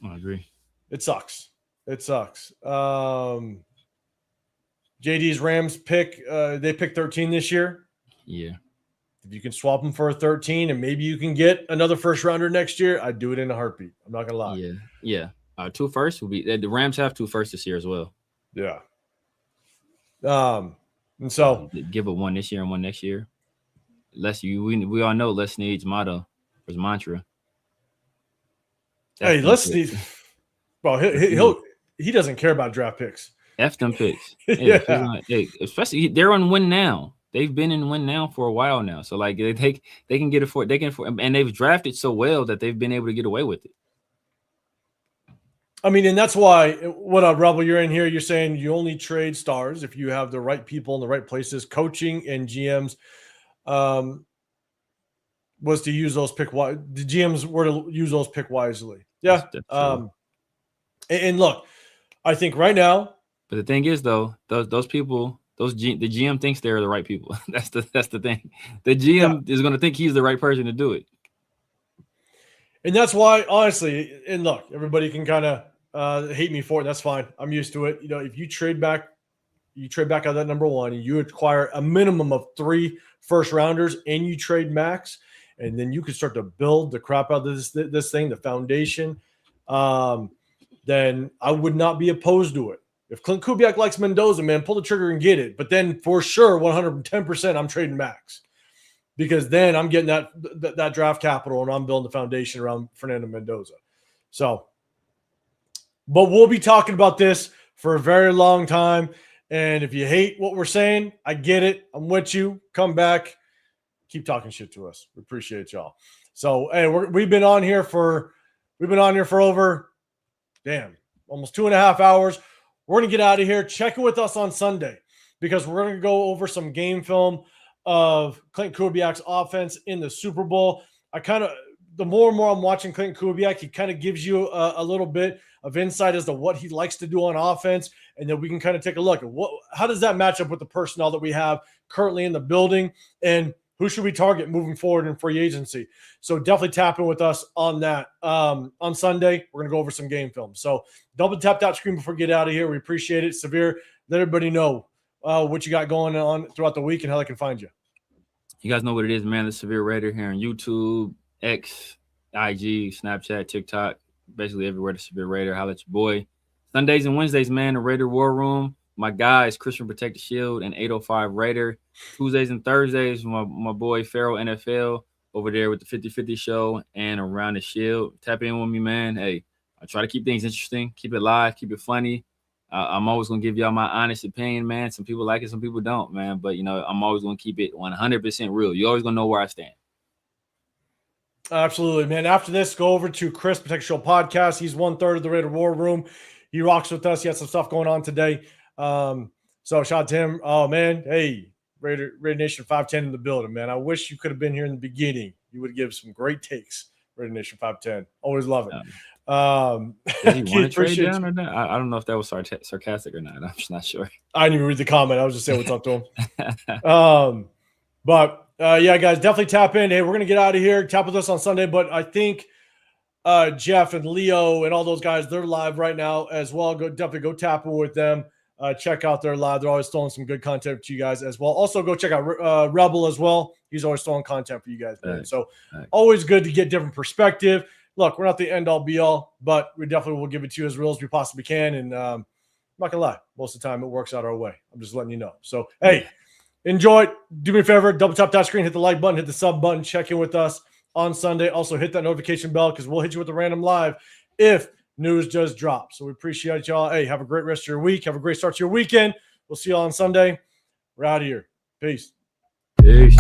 I agree. It sucks. JD's Rams pick, they picked 13 this year. Yeah. If you can swap them for a 13 and maybe you can get another first rounder next year, I'd do it in a heartbeat. I'm not going to lie. Yeah. 2 firsts will be – the Rams have 2 firsts this year as well. Yeah. And so – give it 1 this year and 1 next year. We all know Les Snead's motto, his mantra. Hey, Les Snead – bro, he doesn't care about draft picks. F them picks. Yeah. Especially they're on win now. They've been in win now for a while now. So like they can get afford, and they've drafted so well that they've been able to get away with it. I mean, and that's why what up, Rebel, you're in here. You're saying you only trade stars if you have the right people in the right places. Coaching and GMs was to use those pick. The GMs were to use those pick wisely. Yeah. And look, I think right now. But the thing is, though, those people, the GM thinks they're the right people. That's the thing. The GM is going to think he's the right person to do it. And that's why, honestly, and look, everybody can kind of hate me for it. That's fine. I'm used to it. If you trade back out of that number 1, and you acquire a minimum of 3 first rounders, and you trade Maxx, and then you can start to build the crap out of this thing, the foundation. Then I would not be opposed to it. If Clint Kubiak likes Mendoza, man, pull the trigger and get it. But then for sure, 110%, I'm trading Maxx, because then I'm getting that draft capital and I'm building the foundation around Fernando Mendoza. So, but we'll be talking about this for a very long time. And if you hate what we're saying, I get it. I'm with you. Come back. Keep talking shit to us. We appreciate y'all. So, hey, we've been on here for over, almost 2.5 hours. We're going to get out of here. Check it with us on Sunday, because we're going to go over some game film of Clint Kubiak's offense in the Super Bowl. The more and more I'm watching Clint Kubiak, he kind of gives you a little bit of insight as to what he likes to do on offense. And then we can kind of take a look at how does that match up with the personnel that we have currently in the building, and who should we target moving forward in free agency? So definitely tap in with us on that. On Sunday, we're going to go over some game film. So double tap that screen before we get out of here. We appreciate it. Severe, let everybody know what you got going on throughout the week and how they can find you. You guys know what it is, man. The Severe Raider here on YouTube, X, IG, Snapchat, TikTok, basically everywhere. The Severe Raider. Holla at your boy. Sundays and Wednesdays, man, the Raider War Room. My guys, Christian Protect the Shield and 805 Raider. Tuesdays and Thursdays, my boy PharoahNFL over there with the 50-50 show and Around the Shield. Tap in with me, man. Hey, I try to keep things interesting, keep it live, keep it funny. I'm always going to give y'all my honest opinion, man. Some people like it, some people don't, man. But, I'm always going to keep it 100% real. You're always going to know where I stand. Absolutely, man. After this, go over to Chris Protect the Show podcast. He's 1/3 of the Raider War Room. He rocks with us. He has some stuff going on today. So shout out to him. Oh, man. Hey, Raider Nation 510 in the building, man. I wish you could have been here in the beginning. You would give some great takes, Raider Nation 510. Always love it. Did he want to trade down or not? I don't know if that was sarcastic or not. I'm just not sure. I didn't even read the comment. I was just saying what's up to him. Yeah, guys, definitely tap in. Hey, we're going to get out of here. Tap with us on Sunday. But I think Jeff and Leo and all those guys, they're live right now as well. Definitely go tap in with them. Check out their live. They're always throwing some good content to you guys as well. Also, go check out Rebel as well. He's always throwing content for you guys, man. So always good to get different perspective. Look, we're not the end-all, be-all, but we definitely will give it to you as real as we possibly can. And not gonna lie, most of the time it works out our way. I'm just letting you know. So hey, enjoy it. Do me a favor, double tap that screen, hit the like button, hit the sub button, check in with us on Sunday. Also hit that notification bell because we'll hit you with a random live if news does drop. So we appreciate y'all. Hey, have a great rest of your week. Have a great start to your weekend. We'll see y'all on Sunday. We're out of here. Peace. Peace.